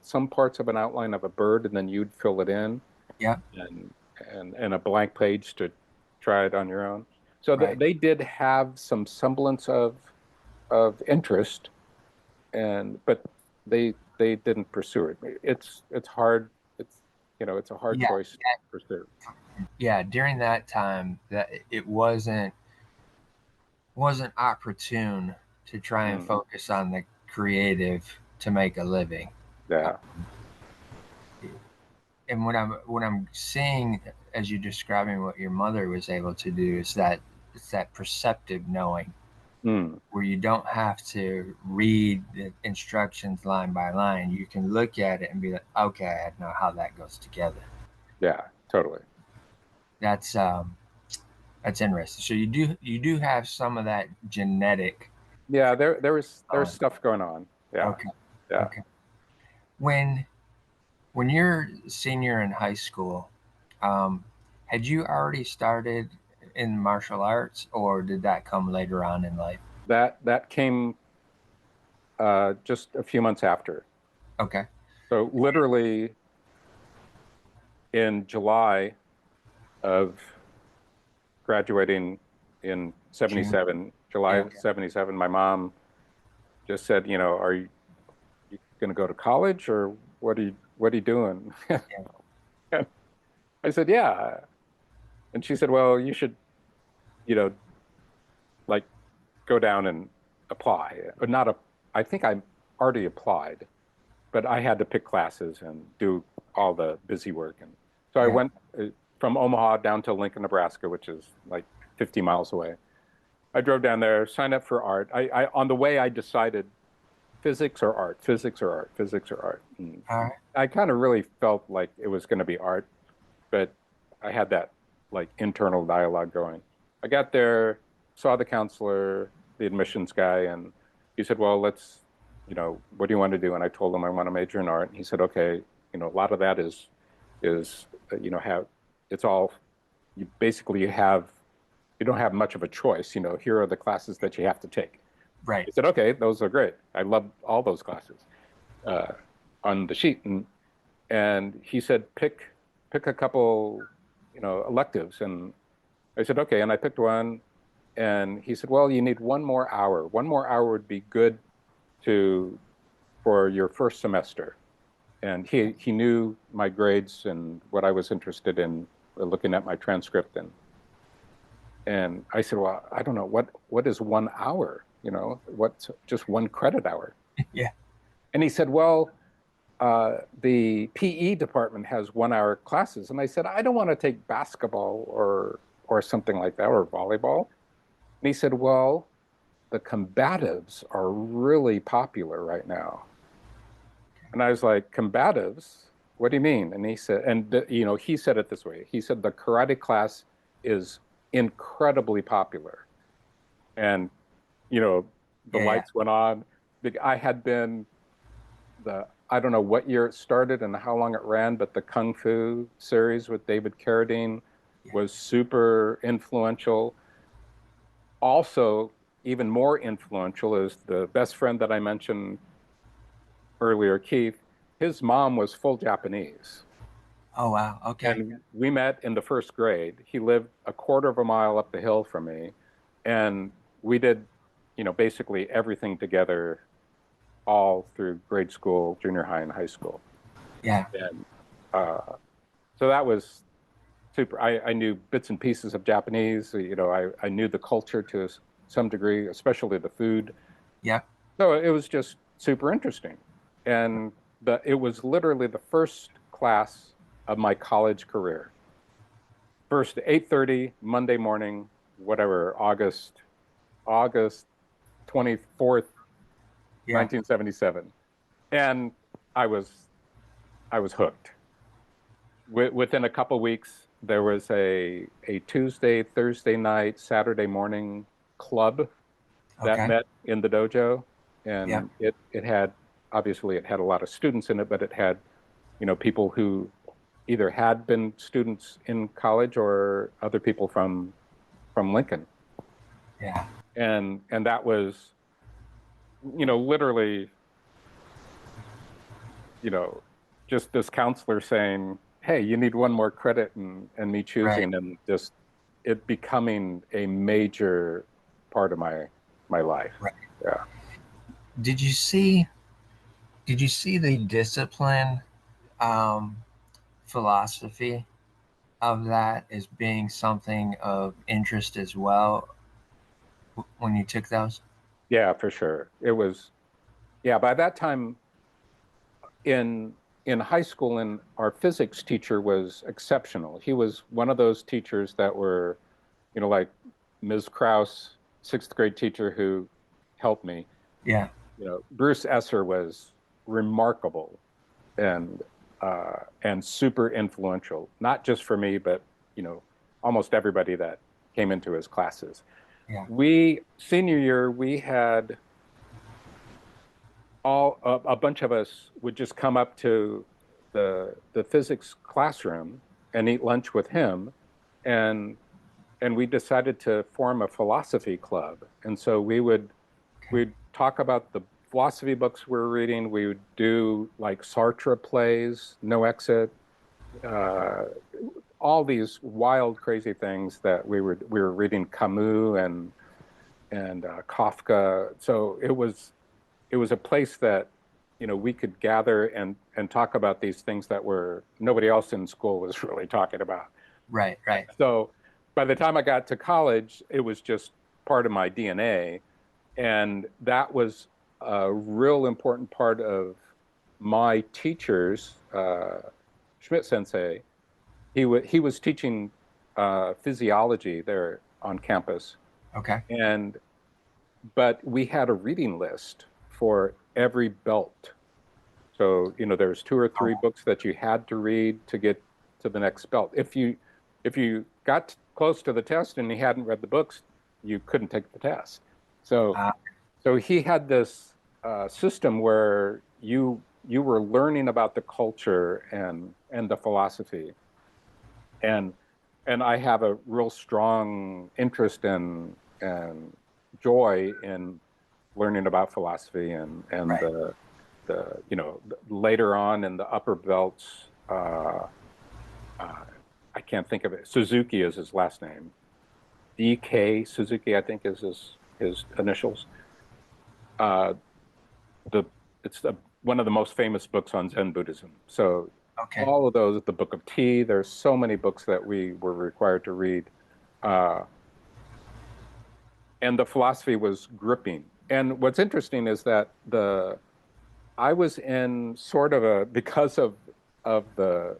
Speaker 2: some parts of an outline of a bird, and then you'd fill it in,
Speaker 1: Yeah.
Speaker 2: and and a blank page to try it on your own. So
Speaker 1: Right.
Speaker 2: they did have some semblance of interest, but they didn't pursue it. It's hard. It's a hard
Speaker 1: Yeah.
Speaker 2: choice to pursue.
Speaker 1: Yeah. During that time, that it wasn't opportune to try and
Speaker 2: Mm,
Speaker 1: focus on the creative to make a living.
Speaker 2: yeah.
Speaker 1: And what I'm seeing as you're describing what your mother was able to do is that it's that perceptive knowing
Speaker 2: Mm,
Speaker 1: where you don't have to read the instructions line by line. You can look at it and be like, okay, I know how that goes together.
Speaker 2: yeah. Totally.
Speaker 1: That's um that's interesting. So you do have some of that genetic
Speaker 2: Yeah. There's
Speaker 1: going.
Speaker 2: stuff going on. Yeah.
Speaker 1: Okay.
Speaker 2: Yeah.
Speaker 1: Okay. When when you're senior in high school, um, had you already started in martial arts, or did that come later on in life?
Speaker 2: That came just a few months after.
Speaker 1: Okay.
Speaker 2: So literally in July of graduating in 77, July
Speaker 1: Yeah.
Speaker 2: of 77, my mom just said, are you going to go to college, or what are you doing?
Speaker 1: Yeah.
Speaker 2: I said, yeah. And she said, well, you should, you know, like go down and apply. Or not a, I think I already applied, but I had to pick classes and do all the busy work. And so I
Speaker 1: Yeah.
Speaker 2: went from Omaha down to Lincoln, Nebraska, which is like 50 miles away. I drove down there, signed up for art. On the way, I decided physics or art, physics or art, physics or art. And
Speaker 1: All right.
Speaker 2: I kind of really felt like it was going to be art, but I had that like internal dialogue going. I got there, saw the counselor, the admissions guy, and he said, well, what do you want to do? And I told him I want to major in art. And he said, okay, a lot of that is, have, it's all, you don't have much of a choice. Here are the classes that you have to take.
Speaker 1: Right.
Speaker 2: He said, okay, those are great. I love all those classes uh, on the sheet. And he said, pick a couple, electives. And I said, okay. And I picked one. And he said, well, you need one more hour. One more hour would be good for your first semester. And he knew my grades and what I was interested in, looking at my transcript. And I said, well, I don't know, what is 1 hour? What's just one credit hour?
Speaker 1: Yeah.
Speaker 2: And he said, well, the PE department has 1 hour classes. And I said, I don't want to take basketball or something like that, or volleyball. And he said, well, the combatives are really popular right now. And I was like, combatives? What do you mean? And he said, he said it this way. He said, the karate class is incredibly popular. And, the
Speaker 1: Yeah.
Speaker 2: lights went on. I had been I don't know what year it started and how long it ran, but the Kung Fu series with David Carradine
Speaker 1: Yeah.
Speaker 2: was super influential. Also, even more influential is the best friend that I mentioned earlier, Keith. His mom was full Japanese.
Speaker 1: Oh wow. Okay.
Speaker 2: And we met in the first grade. He lived a quarter of a mile up the hill from me. And we did, basically everything together all through grade school, junior high, and high school.
Speaker 1: Yeah.
Speaker 2: And so that was super. I knew bits and pieces of Japanese. I knew the culture to some degree, especially the food.
Speaker 1: Yeah.
Speaker 2: So it was just super interesting. And it was literally the first class of my college career. First 8:30 Monday morning, whatever, August 24th,
Speaker 1: Yeah.
Speaker 2: 1977. And I was hooked. Within a couple weeks, there was a Tuesday, Thursday night, Saturday morning club that
Speaker 1: Okay.
Speaker 2: met in the dojo,
Speaker 1: Yeah.
Speaker 2: and it had, obviously it had a lot of students in it, but it had, people who either had been students in college or other people from Lincoln.
Speaker 1: Yeah.
Speaker 2: And that was, literally, just this counselor saying, hey, you need one more credit, and me
Speaker 1: Right.
Speaker 2: choosing, and just it becoming a major part of my life.
Speaker 1: Right.
Speaker 2: Yeah.
Speaker 1: Did you see? Did you see the discipline um, philosophy of that as being something of interest as well when you took those?
Speaker 2: Yeah, for sure. It was, yeah, by that time in high school, and our physics teacher was exceptional. He was one of those teachers that were, like Ms. Krause, sixth grade teacher who helped me.
Speaker 1: Yeah.
Speaker 2: Bruce Esser was remarkable and super influential, not just for me, but almost everybody that came into his classes.
Speaker 1: Yeah.
Speaker 2: Senior year, we had a bunch of us would just come up to the physics classroom and eat lunch with him, and we decided to form a philosophy club. And so
Speaker 1: Okay.
Speaker 2: we'd talk about the philosophy books we were reading. We would do like Sartre plays, No Exit, uh, all these wild, crazy things that we were reading Camus and Kafka. So it was a place that, you know, we could gather and talk about these things that were nobody else in school was really talking about.
Speaker 1: Right, right.
Speaker 2: So by the time I got to college, it was just part of my DNA. And that was a real important part of my teachers, Schmidt Sensei. He was teaching physiology there on campus.
Speaker 1: Okay.
Speaker 2: And but we had a reading list for every belt. So, you know, there's two or three
Speaker 1: Oh,
Speaker 2: books that you had to read to get to the next belt. If you got close to the test and you hadn't read the books, you couldn't take the test. So
Speaker 1: uh,
Speaker 2: so he had this system where you were learning about the culture and the philosophy, and and I have a real strong interest in and joy in learning about philosophy and
Speaker 1: right.
Speaker 2: the you know later on in the upper belts. Uh, I can't think of it. Suzuki is his last name. DK Suzuki, I think, is his initials. Uh, the it's one of the most famous books on Zen Buddhism. So
Speaker 1: Okay.
Speaker 2: all of those, the Book of Tea. There's so many books that we were required to read, uh, and the philosophy was gripping. And what's interesting is that the I was in sort of a because of the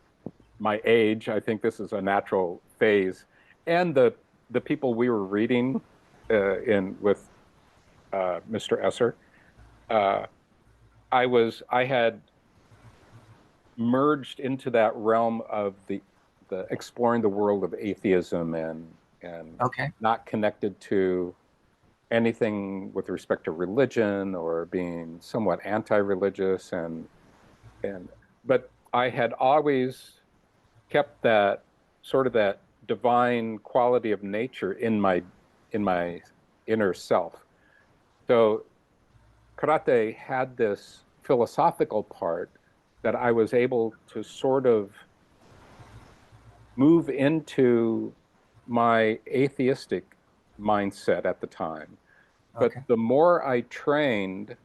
Speaker 2: my age. I think this is a natural phase, and the people we were reading in with Mr. Esser. Uh, I had merged into that realm of the exploring the world of atheism and
Speaker 1: Okay.
Speaker 2: not connected to anything with respect to religion or being somewhat anti-religious and but I had always kept that sort of that divine quality of nature in my inner self. So karate had this philosophical part that I was able to sort of move into my atheistic mindset at the time. But
Speaker 1: Okay.
Speaker 2: the more I trained,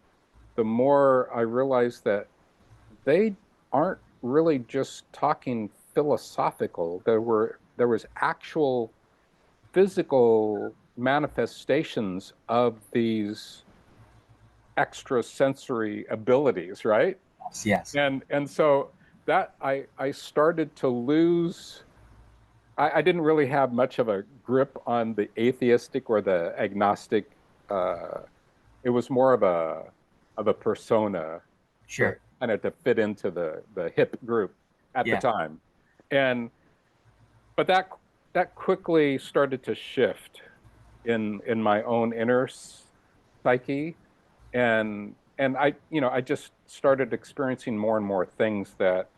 Speaker 2: the more I realized that they aren't really just talking philosophical. There was actual physical manifestations of these extrasensory abilities, right?
Speaker 1: Yes. Yes.
Speaker 2: And so that I started to lose. I didn't really have much of a grip on the atheistic or the agnostic. Uh, it was more of a persona to
Speaker 1: Sure.
Speaker 2: kind of to fit into the hip group at the
Speaker 1: Yeah.
Speaker 2: time, and but that quickly started to shift in my own inner psyche, and I you know I just started experiencing more and more things that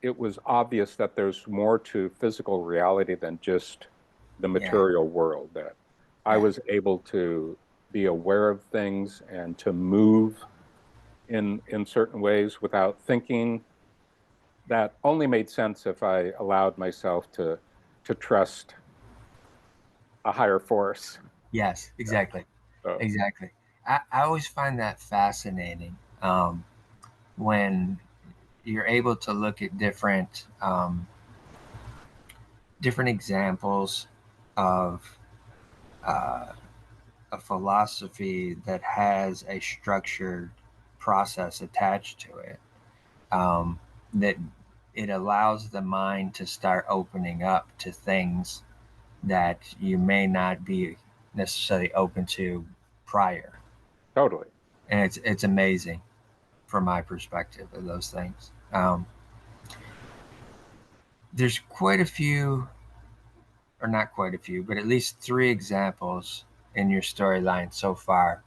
Speaker 2: it was obvious that there's more to physical reality than just the
Speaker 1: Yeah.
Speaker 2: material world, that I
Speaker 1: Yeah.
Speaker 2: was able to be aware of things and to move in certain ways without thinking. That only made sense if I allowed myself to trust a higher force.
Speaker 1: Yes.
Speaker 2: Yeah.
Speaker 1: Exactly.
Speaker 2: So
Speaker 1: Exactly. I always find that fascinating when you're able to look at different examples of uh, a philosophy that has a structured process attached to it, that it allows the mind to start opening up to things that you may not be necessarily open to prior.
Speaker 2: totally.
Speaker 1: And it's amazing from my perspective of those things. There's quite a few, or not quite a few, but at least three examples in your storyline so far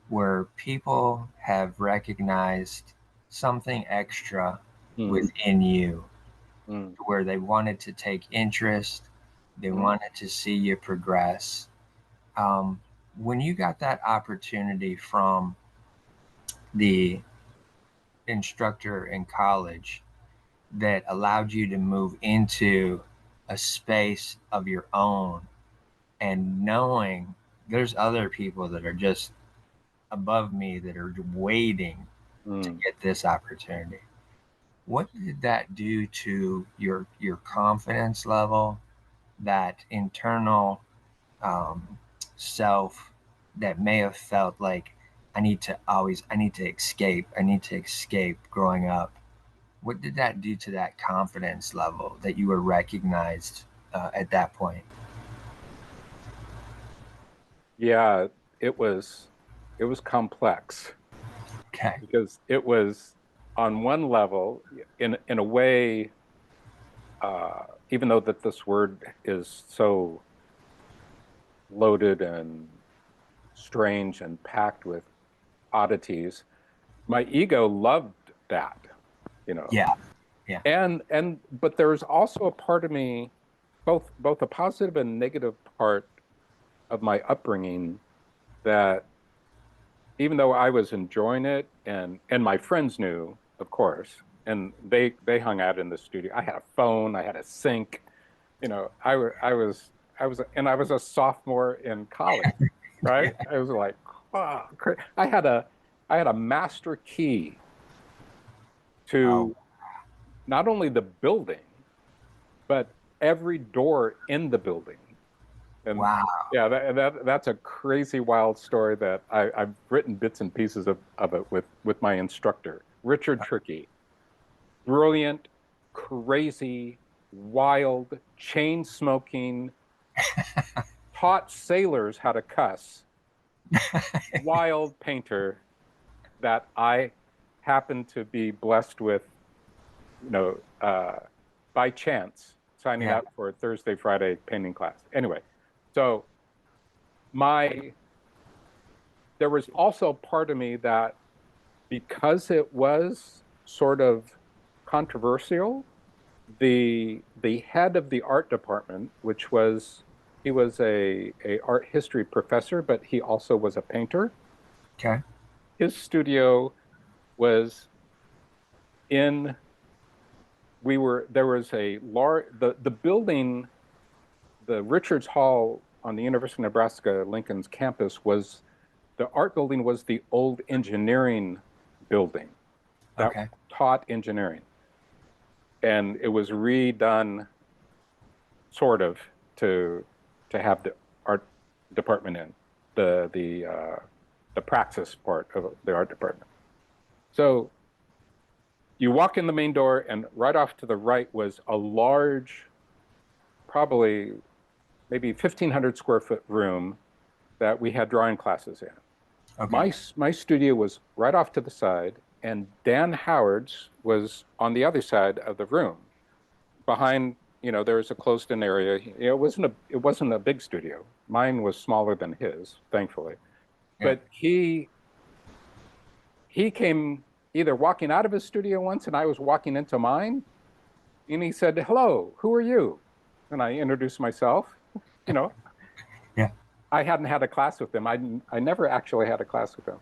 Speaker 1: where people have recognized something extra
Speaker 2: Mm,
Speaker 1: within you,
Speaker 2: mm,
Speaker 1: where they wanted to take interest, they
Speaker 2: mm.
Speaker 1: wanted to see you progress. Um, when you got that opportunity from the instructor in college, that allowed you to move into a space of your own and knowing there's other people that are just above me that are waiting to
Speaker 2: Mm.
Speaker 1: get this opportunity. What did that do to your confidence level, that internal um, self that may have felt like I need to escape, I need to escape growing up? What did that do to that confidence level that you were recognized at that point?
Speaker 2: Yeah, it was it was complex
Speaker 1: Okay.
Speaker 2: because it was on one level, in a way, even though that this word is so loaded and strange and packed with oddities, my ego loved that, you know.
Speaker 1: Yeah. Yeah.
Speaker 2: And but there's also a part of me, both a positive and negative part of my upbringing, that even though I was enjoying it, and my friends knew, of course, and they hung out in the studio. I had a phone, I had a sink, you know. I was a sophomore in college, right? I was like, oh, I had a master key
Speaker 1: Oh,
Speaker 2: to not only the building, but every door in the building. And
Speaker 1: wow.
Speaker 2: yeah, that's a crazy, wild story that I've written bits and pieces of it with my instructor, Richard Tricky. Brilliant, crazy, wild, chain smoking, taught sailors how to cuss, wild painter that I happened to be blessed with, you know, by chance signing
Speaker 1: Yeah.
Speaker 2: up for a Thursday, Friday painting class. Anyway, so my there was also part of me that, because it was sort of controversial, the head of the art department, which was he was a art history professor, but he also was a painter.
Speaker 1: Okay.
Speaker 2: His studio was in we were there was a large the building, the Richards Hall on the University of Nebraska Lincoln's campus, was the art building was the old engineering building that
Speaker 1: Okay.
Speaker 2: taught engineering, and it was redone sort of to have the art department in the praxis part of the art department. So you walk in the main door, and right off to the right was a large, probably maybe 1,500 square foot room that we had drawing classes in.
Speaker 1: Okay.
Speaker 2: My studio was right off to the side, and Dan Howard's was on the other side of the room. Behind, there was a closed-in area. It wasn't a big studio. Mine was smaller than his, thankfully.
Speaker 1: Yeah.
Speaker 2: But he came either walking out of his studio once, and I was walking into mine, and he said, "Hello, who are you?" And I introduced myself. You know,
Speaker 1: Yeah.
Speaker 2: I hadn't had a class with him. I never actually had a class with him.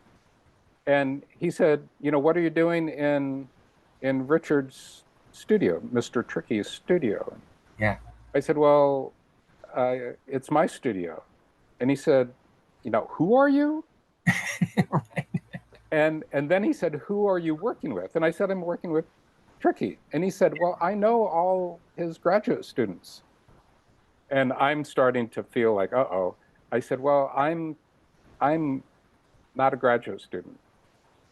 Speaker 2: And he said, "What are you doing in Richard's studio, Mr. Tricky's studio?" And
Speaker 1: Yeah.
Speaker 2: I said, "Well, it's my studio." And he said, "Who are you?"
Speaker 1: Right.
Speaker 2: And then he said, "Who are you working with?" And I said, "I'm working with Tricky." And he said, "Well, I know all his graduate students." And I'm starting to feel like, uh-oh. I said, "Well, I'm not a graduate student."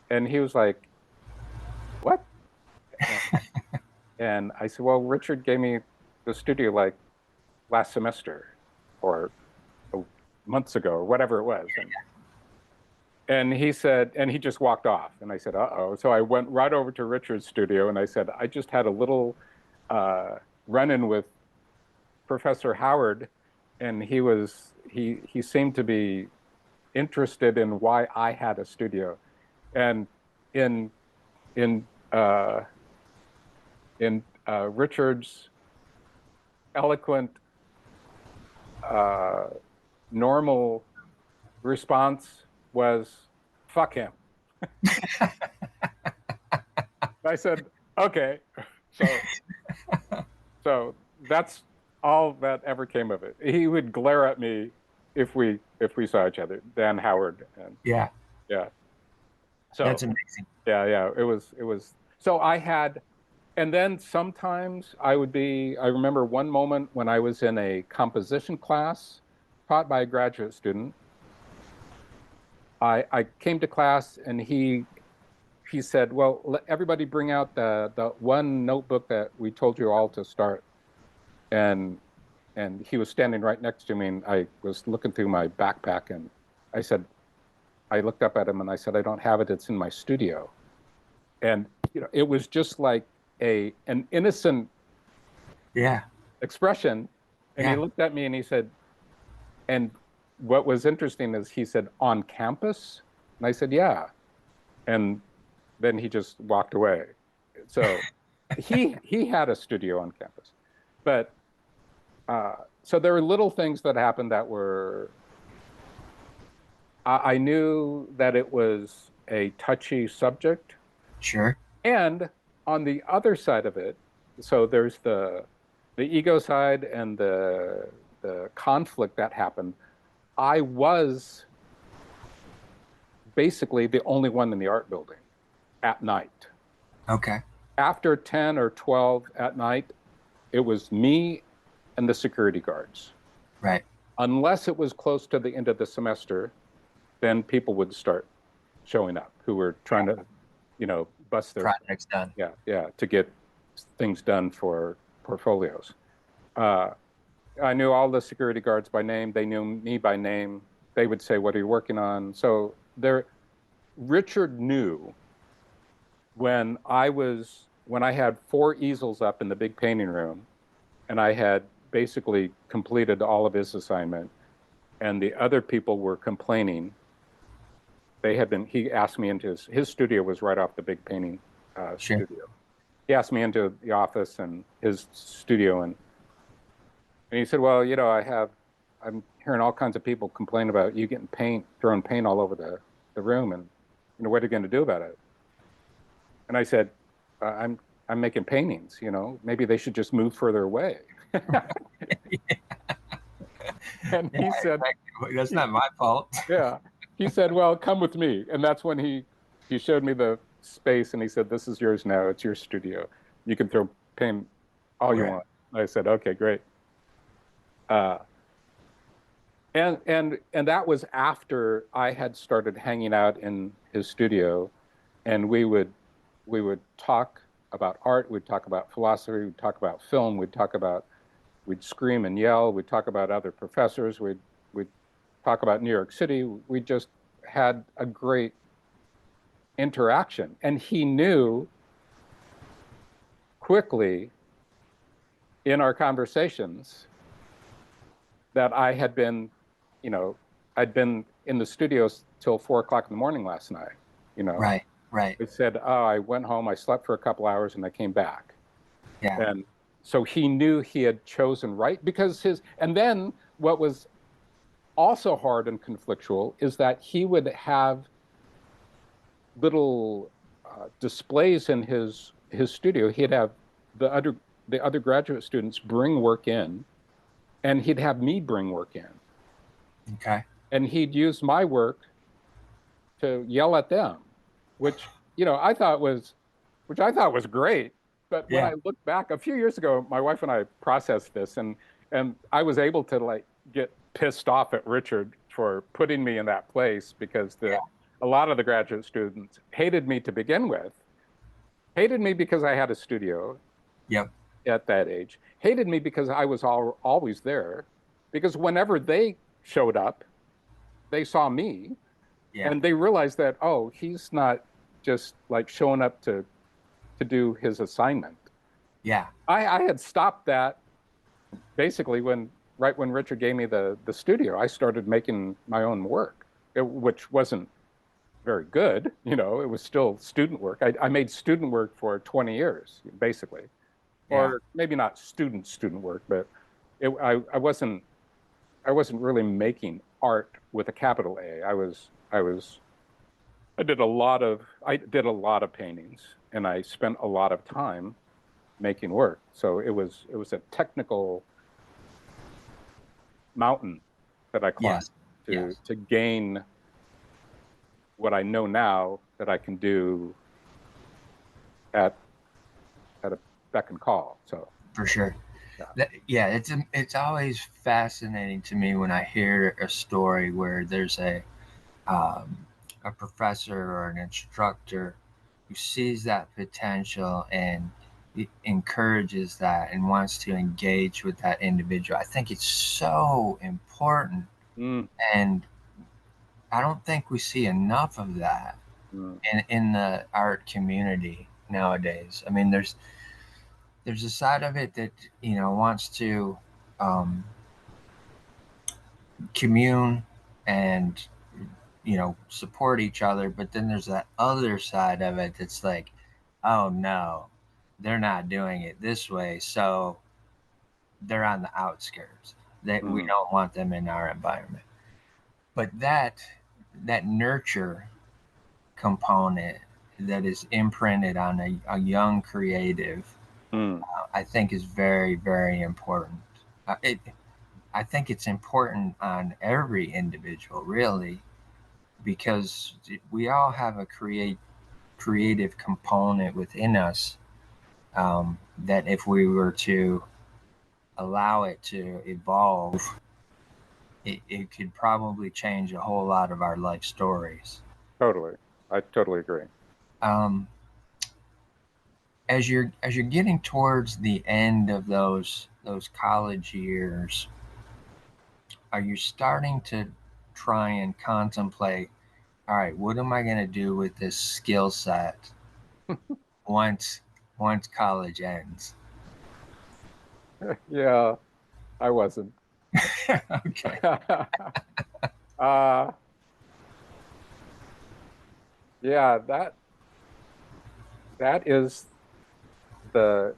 Speaker 2: And he was like, "What?" And, and I said, "Well, Richard gave me the studio like last semester or months ago or whatever it was." And he said, and he just walked off. And I said, uh-oh. So I went right over to Richard's studio and I said, "I just had a little run-in with Professor Howard, and he seemed to be interested in why I had a studio." And in in uh, Richard's eloquent, uh, normal response was, "Fuck him." I said, "Okay." So that's all that ever came of it. He would glare at me if we saw each other, Dan Howard, and
Speaker 1: Yeah,
Speaker 2: yeah.
Speaker 1: that's
Speaker 2: So
Speaker 1: amazing.
Speaker 2: yeah, it was. So I had, and then sometimes I remember one moment when I was in a composition class taught by a graduate student. I came to class and he said, "Well, let everybody bring out the one notebook that we told you all to start." And he was standing right next to me, and I was looking through my backpack, and I said, I looked up at him and I said, "I don't have it. It's in my studio." And it was just like an innocent
Speaker 1: Yeah,
Speaker 2: expression. And he
Speaker 1: yeah.
Speaker 2: looked at me and he said, and what was interesting is he said, "On campus?" And I said, "Yeah." And then he just walked away. So he had a studio on campus. But so there were little things that happened that were, I knew that it was a touchy subject.
Speaker 1: Sure.
Speaker 2: And on the other side of it, so there's the ego side and the conflict that happened. I was basically the only one in the art building at night.
Speaker 1: Okay.
Speaker 2: After 10 or 12 at night, it was me and the security guards.
Speaker 1: Right.
Speaker 2: Unless it was close to the end of the semester, then people would start showing up who were trying to, bust their,
Speaker 1: Project's done.
Speaker 2: yeah, to get things done for portfolios. Uh, I knew all the security guards by name. They knew me by name. They would say, "What are you working on?" So Richard knew when I had 4 easels up in the big painting room, and I had basically completed all of his assignment, and the other people were complaining. He asked me into his studio was right off the big painting
Speaker 1: Sure.
Speaker 2: studio. He asked me into the office and his studio, and he said, "Well, I'm hearing all kinds of people complain about you getting throwing paint all over the room, and what are you going to do about it?" And I said, I'm making paintings, maybe they should just move further away." And
Speaker 1: Yeah,
Speaker 2: he said,
Speaker 1: exactly. That's not my fault.
Speaker 2: yeah, he said, "Well, come with me." And that's when he showed me the space and he said, "This is yours now. It's your studio. You can throw paint all you
Speaker 1: Right.
Speaker 2: want." I said, "Okay, great." Uh, and that was after I had started hanging out in his studio, and we would talk about art, we'd talk about philosophy, we'd talk about film, we'd scream and yell, we'd talk about other professors, we'd talk about New York City. We just had a great interaction, and he knew quickly in our conversations that you know, I'd been in the studios till 4 o'clock in the morning last night.
Speaker 1: Right. Right.
Speaker 2: It said, "Oh, I went home, I slept for a couple hours, and I came back."
Speaker 1: Yeah.
Speaker 2: And so he knew he had chosen right and then what was also hard and conflictual is that he would have little displays in his studio. He'd have the other graduate students bring work in, and he'd have me bring work in,
Speaker 1: Okay.
Speaker 2: and he'd use my work to yell at them, which I thought was great. But when
Speaker 1: Yeah.
Speaker 2: I look back a few years ago, my wife and I processed this, and I was able to like get pissed off at Richard for putting me in that place because
Speaker 1: Yeah.
Speaker 2: a lot of the graduate students hated me to begin with, hated me because I had a studio
Speaker 1: Yep.
Speaker 2: at that age, hated me because I was always there, because whenever they showed up, they saw me
Speaker 1: Yeah.
Speaker 2: and they realized that, oh, he's not just like showing up to do his assignment.
Speaker 1: Yeah.
Speaker 2: I had stopped that basically right when Richard gave me the studio. I started making my own work, which wasn't very good. It was still student work. I made student work for 20 years, basically,
Speaker 1: Yeah.
Speaker 2: or maybe not student work, but I wasn't really making art with a capital A. I did a lot of paintings, and I spent a lot of time making work. So it was a technical mountain that I climbed
Speaker 1: Yes. Yes.
Speaker 2: to gain what I know now that I can do at a beck and call. So
Speaker 1: For sure.
Speaker 2: yeah.
Speaker 1: Yeah, it's always fascinating to me when I hear a story where there's um, a professor or an instructor who sees that potential and encourages that and wants to engage with that individual. I think it's so important,
Speaker 2: Mm,
Speaker 1: and I don't think we see enough of that
Speaker 2: mm,
Speaker 1: in the art community nowadays. I mean, there's a side of it that wants to um, commune and support each other, but then there's that other side of it that's like, oh no, they're not doing it this way, so they're on the outskirts, that we
Speaker 2: mm,
Speaker 1: don't want them in our environment. But that nurture component that is imprinted on a young creative,
Speaker 2: mm,
Speaker 1: I think is very, very important. I think it's important on every individual, really, because we all have a creative component within us, that if we were to allow it to evolve, it could probably change a whole lot of our life stories.
Speaker 2: totally. I totally agree.
Speaker 1: Um, as you're getting towards the end of those college years, are you starting to try and contemplate, all right, what am I going to do with this skill set once once college ends?
Speaker 2: Yeah, I wasn't.
Speaker 1: Okay.
Speaker 2: uh, yeah, that is the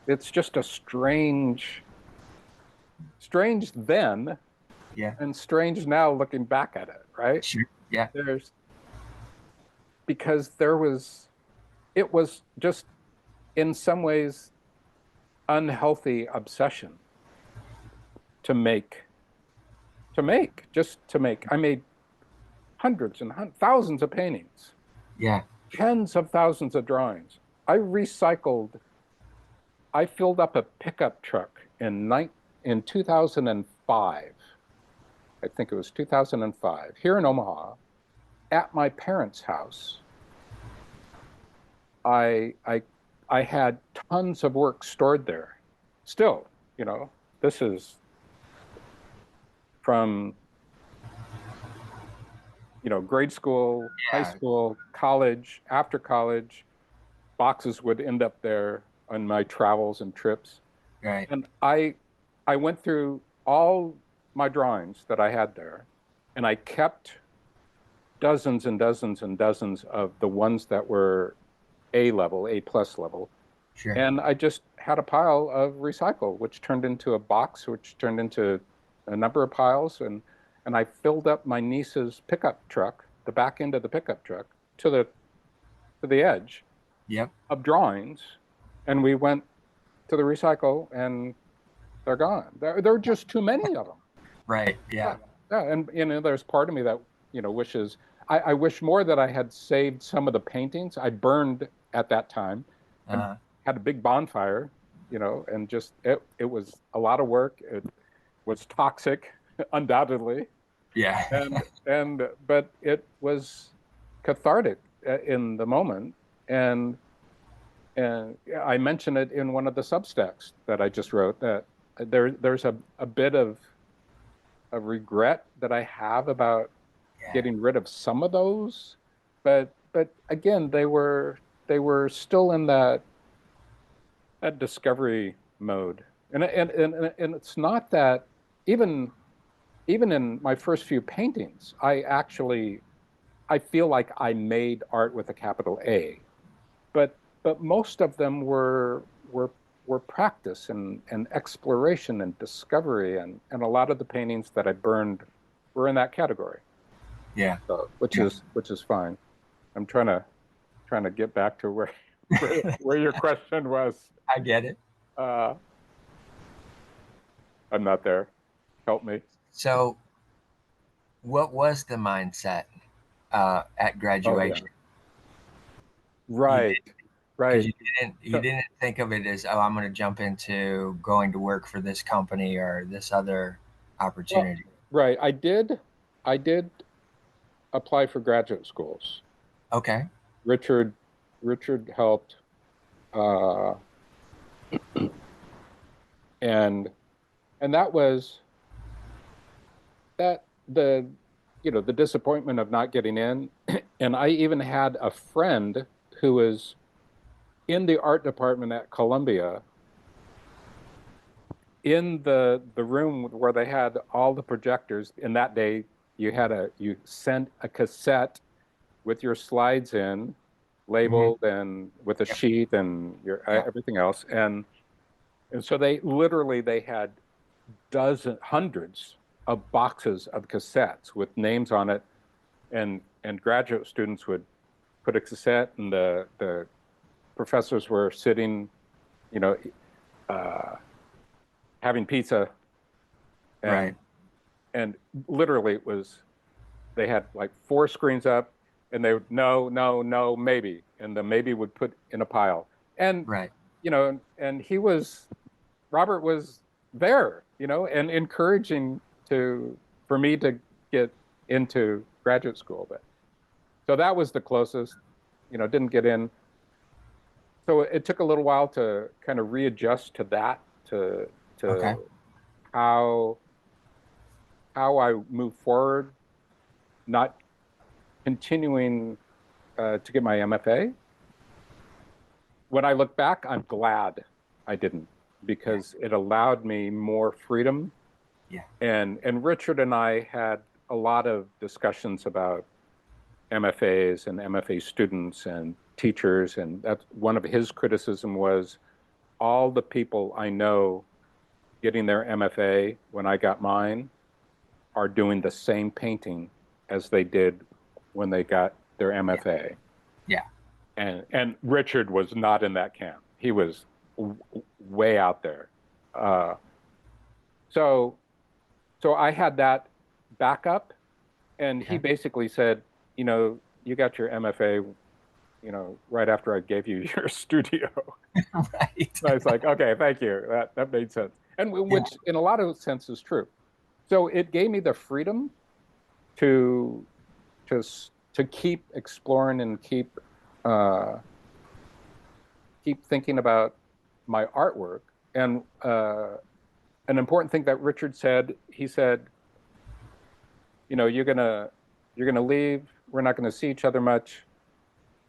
Speaker 2: it's just a strange then
Speaker 1: Yeah.
Speaker 2: and strange now looking back at it, right?
Speaker 1: Sure. Yeah.
Speaker 2: There's because it was just in some ways unhealthy obsession to make just to make. I made hundreds and thousands of paintings,
Speaker 1: Yeah.
Speaker 2: tens of thousands of drawings. I recycled. I filled up a pickup truck in 2005. I think it was 2005 here in Omaha at my parents' house. I I I had tons of work stored there. Still, this is from, grade school, high
Speaker 1: Yeah.
Speaker 2: school, college, after college. Boxes would end up there on my travels and trips.
Speaker 1: Right.
Speaker 2: And I went through all my drawings that I had there, and I kept dozens and dozens and dozens of the ones that were A level, A plus level.
Speaker 1: Sure.
Speaker 2: And I just had a pile of recycle, which turned into a box, which turned into a number of piles. And I filled up my niece's pickup truck, the back end of the pickup truck, to the edge
Speaker 1: Yep.
Speaker 2: of drawings. And we went to the recycle and they're gone. There are just too many of them.
Speaker 1: Right.
Speaker 2: Yeah.
Speaker 1: Yeah.
Speaker 2: Yeah. And, there's part of me that, wishes, I wish more that I had saved some of the paintings I burned at that time and
Speaker 1: Uh,
Speaker 2: had a big bonfire, and just, it was a lot of work. It was toxic, undoubtedly.
Speaker 1: yeah.
Speaker 2: But it was cathartic in the moment. And, and I mentioned it in one of the substacks that I just wrote that there's a bit of a regret that I have about
Speaker 1: Yeah.
Speaker 2: getting rid of some of those, but again, they were still in that discovery mode, and it's not that even in my first few paintings, I feel like I made art with a capital A, but most of them were practice and exploration and discovery, and a lot of the paintings that I burned were in that category.
Speaker 1: Yeah.
Speaker 2: So, which
Speaker 1: Yeah.
Speaker 2: is fine. I'm trying to get back to where where your question was.
Speaker 1: I get it.
Speaker 2: Uh, I'm not there. Help me.
Speaker 1: So, what was the mindset at
Speaker 2: Oh yeah.
Speaker 1: graduation? You
Speaker 2: Right.
Speaker 1: because
Speaker 2: Right.
Speaker 1: you
Speaker 2: So,
Speaker 1: didn't think of it as, oh, I'm going to jump into going to work for this company or this other
Speaker 2: well,
Speaker 1: opportunity.
Speaker 2: right. I did apply for graduate schools.
Speaker 1: Okay.
Speaker 2: Richard Richard helped, uh, and that was that the the disappointment of not getting in. And I even had a friend who was in the art department at Columbia, in the room where they had all the projectors. In that day, you sent a cassette with your slides in,
Speaker 1: Hmm.
Speaker 2: labeled and with a
Speaker 1: Yep.
Speaker 2: sheet and your
Speaker 1: Yep.
Speaker 2: everything else. And so they had hundreds of boxes of cassettes with names on it, and graduate students would put a cassette, and the professors were sitting, you know, uh, having pizza, and
Speaker 1: Right.
Speaker 2: and literally it was, they had like four screens up, and they would no, no, no, maybe, and the maybe would put in a pile. And
Speaker 1: Right.
Speaker 2: and Robert was there, and encouraging to for me to get into graduate school. But so that was the closest, didn't get in. So it took a little while to kind of readjust to that, to
Speaker 1: Okay.
Speaker 2: how I move forward, not continuing to get my MFA. When I look back, I'm glad I didn't,
Speaker 1: Yeah.
Speaker 2: because it allowed me more freedom.
Speaker 1: Yeah.
Speaker 2: And Richard and I had a lot of discussions about MFAs and MFA students and teachers, and that's one of his criticism was all the people I know getting their MFA when I got mine are doing the same painting as they did when they got their
Speaker 1: Yeah.
Speaker 2: MFA.
Speaker 1: Yeah.
Speaker 2: And Richard was not in that camp. He was way out there. Uh, so I had that backup, and he
Speaker 1: Okay.
Speaker 2: basically said, you got your MFA, right after I gave you your studio.
Speaker 1: Right.
Speaker 2: I was like, okay, thank you. That made sense, and
Speaker 1: Yeah.
Speaker 2: which in a lot of sense is true. So it gave me the freedom to to to keep exploring and uh, keep thinking about my artwork. And an important thing that Richard said, he said, you're gonna leave. We're not gonna see each other much.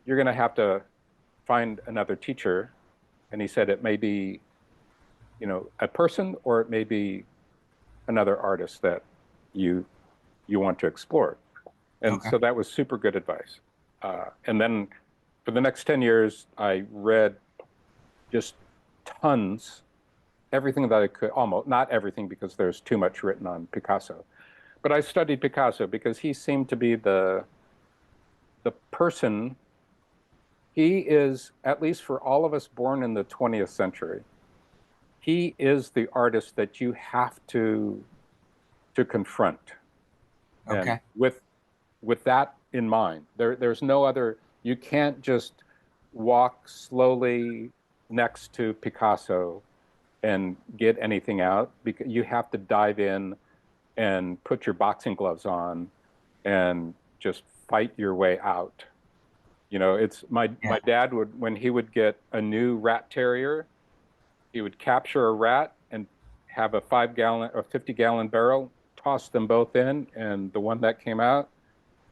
Speaker 2: You're gonna have to find another teacher. And he said it may be, a person, or it may be another artist that you want to explore. And
Speaker 1: Okay.
Speaker 2: so that was super good advice. And then for the next 10 years, I read just tons, everything that I could, almost, not everything because there's too much written on Picasso, but I studied Picasso because he seemed to be the person. He is, at least for all of us born in the 20th century, he is the artist that you have to confront. And
Speaker 1: Okay.
Speaker 2: with that in mind, there's no other, you can't just walk slowly next to Picasso and get anything out, because you have to dive in and put your boxing gloves on and just fight your way out. It's
Speaker 1: Yeah.
Speaker 2: my dad would, when he would get a new rat terrier, he would capture a rat and have a 5 gallon or 50-gallon barrel, toss them both in, and the one that came out,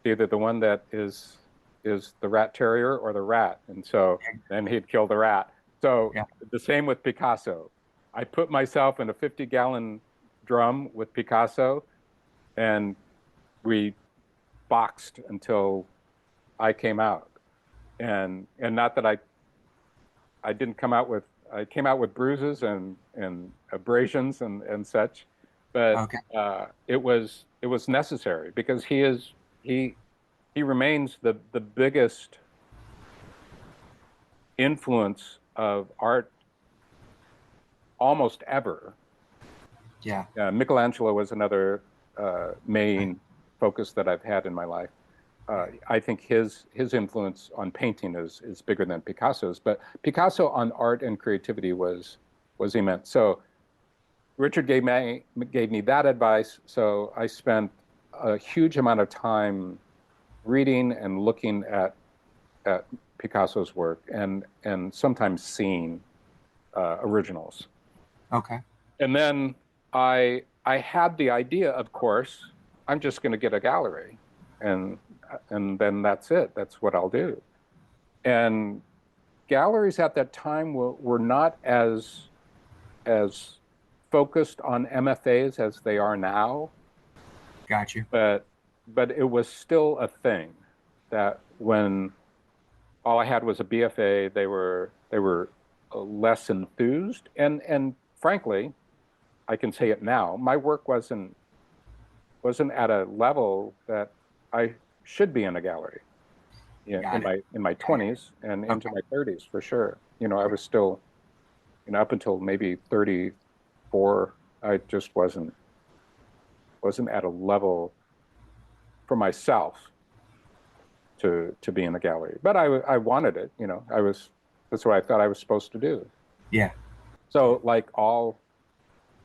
Speaker 2: either the one that is the rat terrier or the rat. And so then he'd kill the rat. So
Speaker 1: Yeah.
Speaker 2: the same with Picasso. I put myself in a 50-gallon drum with Picasso, and we boxed until I came out. And not that I didn't come out with, I came out with bruises and abrasions and such, but
Speaker 1: Okay.
Speaker 2: it was necessary, because he he remains the biggest influence of art almost ever.
Speaker 1: Yeah.
Speaker 2: Michelangelo was another main focus that I've had in my life. I think his influence on painting is bigger than Picasso's, but Picasso on art and creativity was immense. So Richard gave me that advice. So I spent a huge amount of time reading and looking at Picasso's work and sometimes seeing originals.
Speaker 1: Okay.
Speaker 2: And then I had the idea, of course, I'm just going to get a gallery, and then that's it. That's what I'll do. And galleries at that time were not as focused on MFAs as they are now,
Speaker 1: Got you.
Speaker 2: but it was still a thing that when all I had was a BFA, they were less enthused, and frankly, I can say it now, my work wasn't at a level that I should be in a gallery.
Speaker 1: Got it.
Speaker 2: In my 20s and into
Speaker 1: Okay.
Speaker 2: my 30s for sure. I was still, up until maybe 34, I just wasn't at a level for myself to be in a gallery. But I wanted it, that's what I thought I was supposed to do.
Speaker 1: Yeah.
Speaker 2: So like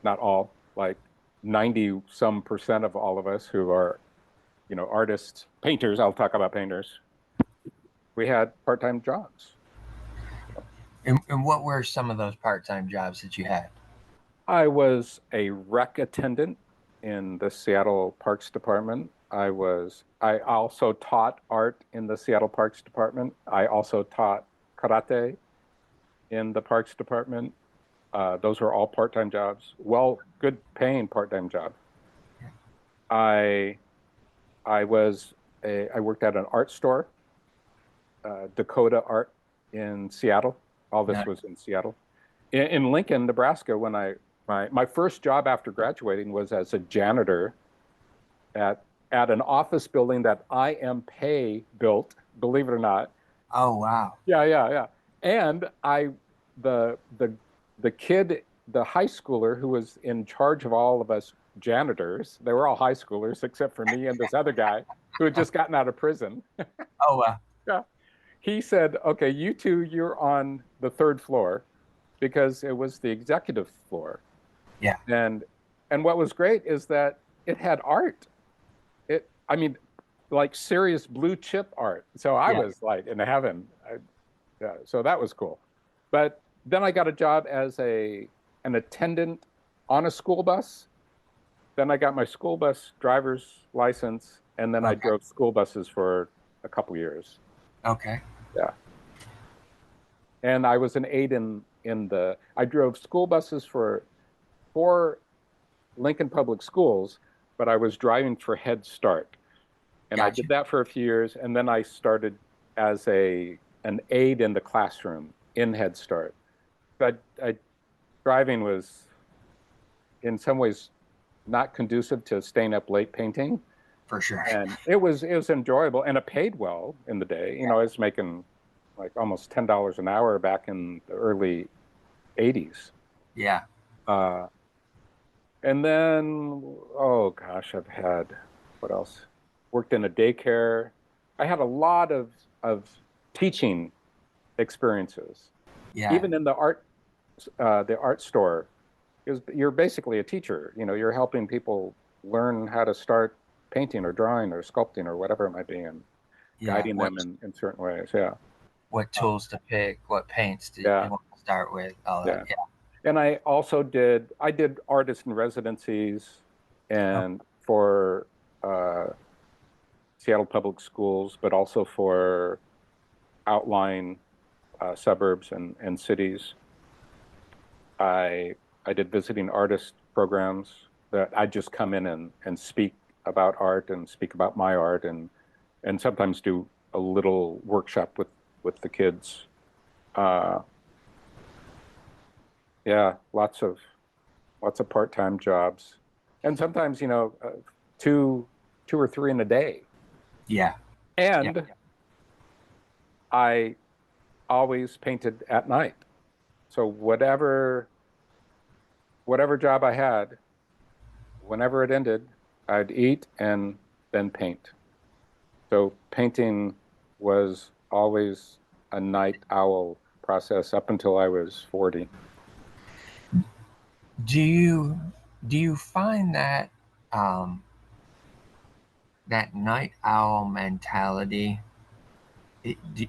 Speaker 2: not all, like 90 some percent of all of us who are, artists, painters, I'll talk about painters, we had part-time jobs.
Speaker 1: And what were some of those part-time jobs that you had?
Speaker 2: I was a rec attendant in the Seattle Parks Department. I also taught art in the Seattle Parks Department. I also taught karate in the Parks Department. Those were all part-time jobs. Well, good paying part-time jobs.
Speaker 1: Yeah.
Speaker 2: I worked at an art store, Dakota Art in Seattle. All this
Speaker 1: Nice.
Speaker 2: was in Seattle. In Lincoln, Nebraska, when my first job after graduating was as a janitor at an office building that IMPay built, believe it or not.
Speaker 1: Oh, wow.
Speaker 2: Yeah. And the kid, the high schooler who was in charge of all of us janitors, they were all high schoolers except for me and this other guy who had just gotten out of prison.
Speaker 1: Oh, wow.
Speaker 2: Yeah. He said, okay, you two, you're on the third floor because it was the executive floor.
Speaker 1: Yeah.
Speaker 2: And what was great is that it had art. I mean, like serious blue chip art. So I
Speaker 1: Yeah.
Speaker 2: was like in heaven. Yeah, so that was cool. But then I got a job as an attendant on a school bus. Then I got my school bus driver's license, and then I
Speaker 1: Okay.
Speaker 2: drove school buses for a couple years.
Speaker 1: Okay.
Speaker 2: Yeah. And I was an aide I drove school buses for 4 Lincoln Public Schools, but I was driving for Head Start. And I
Speaker 1: Gotcha.
Speaker 2: did that for a few years, and then I started as an aide in the classroom in Head Start. But driving was, in some ways, not conducive to staying up late painting.
Speaker 1: For sure.
Speaker 2: And it was enjoyable, and it paid well in the day. I was making like almost $10 an hour back in the early 80s.
Speaker 1: Yeah.
Speaker 2: And then, oh gosh, I've had, what else? Worked in a daycare. I had a lot of teaching experiences.
Speaker 1: Yeah.
Speaker 2: Even in the art store, you're basically a teacher. You're helping people learn how to start painting or drawing or sculpting or whatever it might be, and
Speaker 1: Yeah.
Speaker 2: guiding them in certain ways. Yeah.
Speaker 1: What tools to pick, what paints to
Speaker 2: Yeah.
Speaker 1: start with, all that.
Speaker 2: Yeah. And I also did artist in residencies and for Seattle Public Schools, but also for outlying suburbs and cities. I did visiting artist programs that I'd just come in and speak about art and speak about my art and sometimes do a little workshop with the kids. Yeah, lots of part-time jobs, and sometimes 2 or 3 in a day.
Speaker 1: Yeah.
Speaker 2: And I always painted at night. So whatever job I had, whenever it ended, I'd eat and then paint. So painting was always a night owl process up until I was 40.
Speaker 1: Do you find that um, that night owl mentality?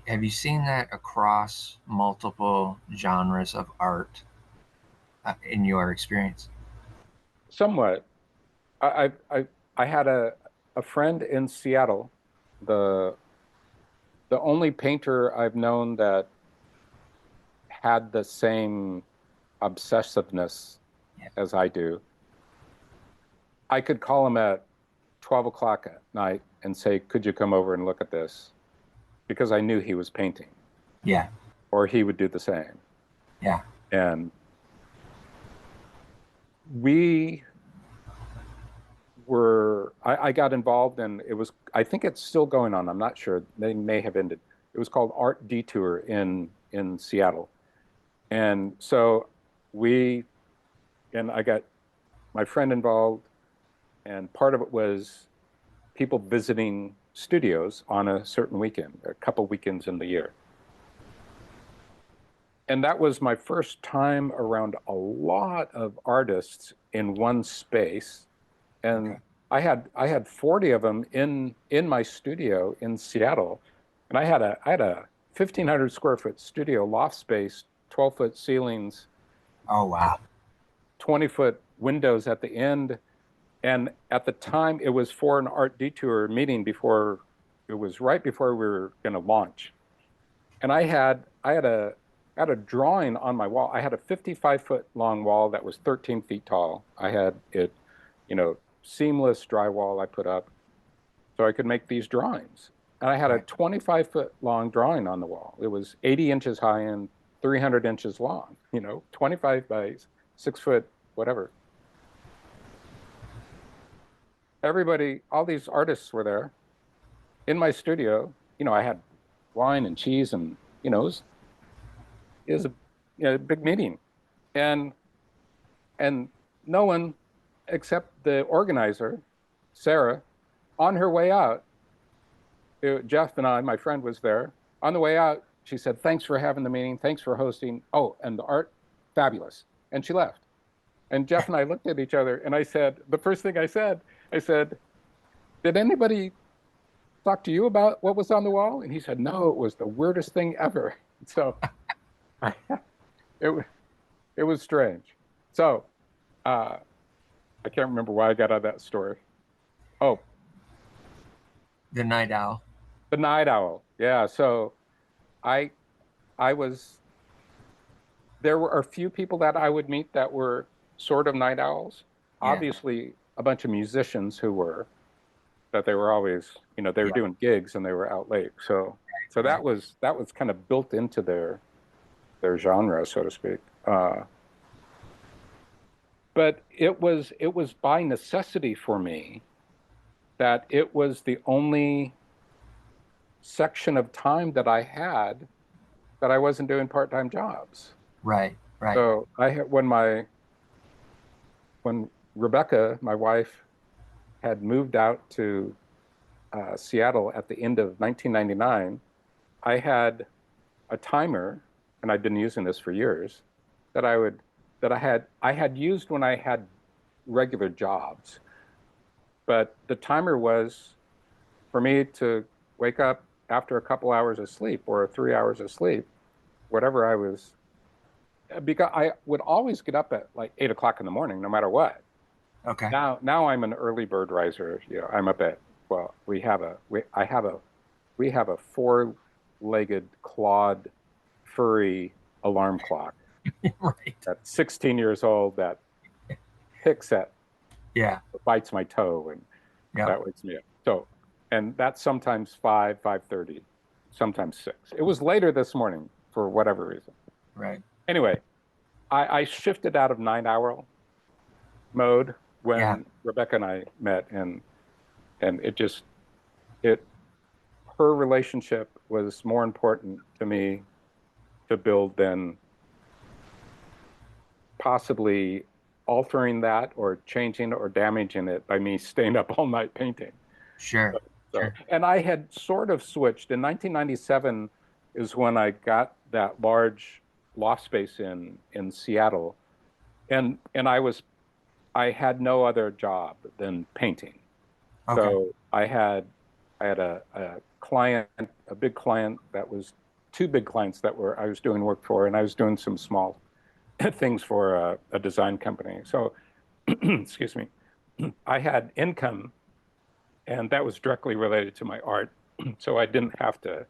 Speaker 1: Have you seen that across multiple genres of art in your experience?
Speaker 2: Somewhat. I had a friend in Seattle, the the only painter I've known that had the same obsessiveness
Speaker 1: Yeah.
Speaker 2: as I do. I could call him at 12 o'clock at night and say, could you come over and look at this? Because I knew he was painting,
Speaker 1: Yeah.
Speaker 2: or he would do the same.
Speaker 1: Yeah.
Speaker 2: And we I got involved, and I think it's still going on. I'm not sure. They may have ended. It was called Art Detour in Seattle. And so we, and I got my friend involved, and part of it was people visiting studios on a certain weekend, a couple weekends in the year. And that was my first time around a lot of artists in one space. And
Speaker 1: Okay.
Speaker 2: I had 40 of them in my studio in Seattle. And I had a 1,500 square foot studio loft space, 12-foot ceilings,
Speaker 1: Oh wow.
Speaker 2: 20-foot windows at the end. And at the time, it was for an art detour meeting before, it was right before we were going to launch. And I had a drawing on my wall. I had a 55-foot long wall that was 13 feet tall. I had it, seamless drywall I put up so I could make these drawings. And I had a
Speaker 1: Right.
Speaker 2: 25-foot long drawing on the wall. It was 80 inches high and 300 inches long, 25 by 6 foot, whatever. Everybody, all these artists were there in my studio. I had wine and cheese, and it was a big meeting, and and no one except the organizer, Sarah, on her way out. Jeff and I, my friend, was there. On the way out, she said, "Thanks for having the meeting. Thanks for hosting. Oh, and the art, fabulous." And she left. And Jeff and I looked at each other, and the first thing I said, "Did anybody talk to you about what was on the wall?" And he said, "No, it was the weirdest thing ever." So I, it it was strange. So uh, I can't remember why I got out of that story. Oh,
Speaker 1: The night owl.
Speaker 2: the night owl. Yeah. So I I was there were a few people that I would meet that were sort of night owls.
Speaker 1: Yeah.
Speaker 2: Obviously, a bunch of musicians who were that they were always, they were
Speaker 1: Yeah.
Speaker 2: doing gigs and they were out late. So
Speaker 1: Right.
Speaker 2: that was kind of built into their genre, so to speak. But it was by necessity for me that it was the only section of time that I had that I wasn't doing part-time jobs.
Speaker 1: Right. Right.
Speaker 2: So I had when Rebecca, my wife, had moved out to Seattle at the end of 1999, I had a timer, and I'd been using this for years, that I had used when I had regular jobs. But the timer was for me to wake up after a couple hours of sleep or 3 hours of sleep, whatever I was, because I would always get up at like 8 o'clock in the morning, no matter what.
Speaker 1: Okay.
Speaker 2: Now I'm an early bird riser. I'm up at, well, we have a four-legged clawed furry alarm clock
Speaker 1: Right.
Speaker 2: that's 16 years old that picks at
Speaker 1: Yeah.
Speaker 2: bites my toe, and
Speaker 1: Yep.
Speaker 2: that wakes me up. So, and that's sometimes 5:30, sometimes 6. It was later this morning for whatever reason.
Speaker 1: Right.
Speaker 2: Anyway, I shifted out of night owl mode
Speaker 1: Yeah.
Speaker 2: when Rebecca and I met, and it her relationship was more important to me to build than possibly altering that or changing or damaging it by me staying up all night painting.
Speaker 1: Sure.
Speaker 2: So,
Speaker 1: Sure.
Speaker 2: and I had sort of switched. In 1997 is when I got that large loft space in Seattle, and I had no other job than painting.
Speaker 1: Okay.
Speaker 2: So I had a client, a big client that was two big clients that were I was doing work for, and I was doing some small things for a design company. So, excuse me, I had income, and that was directly related to my art. So I didn't have to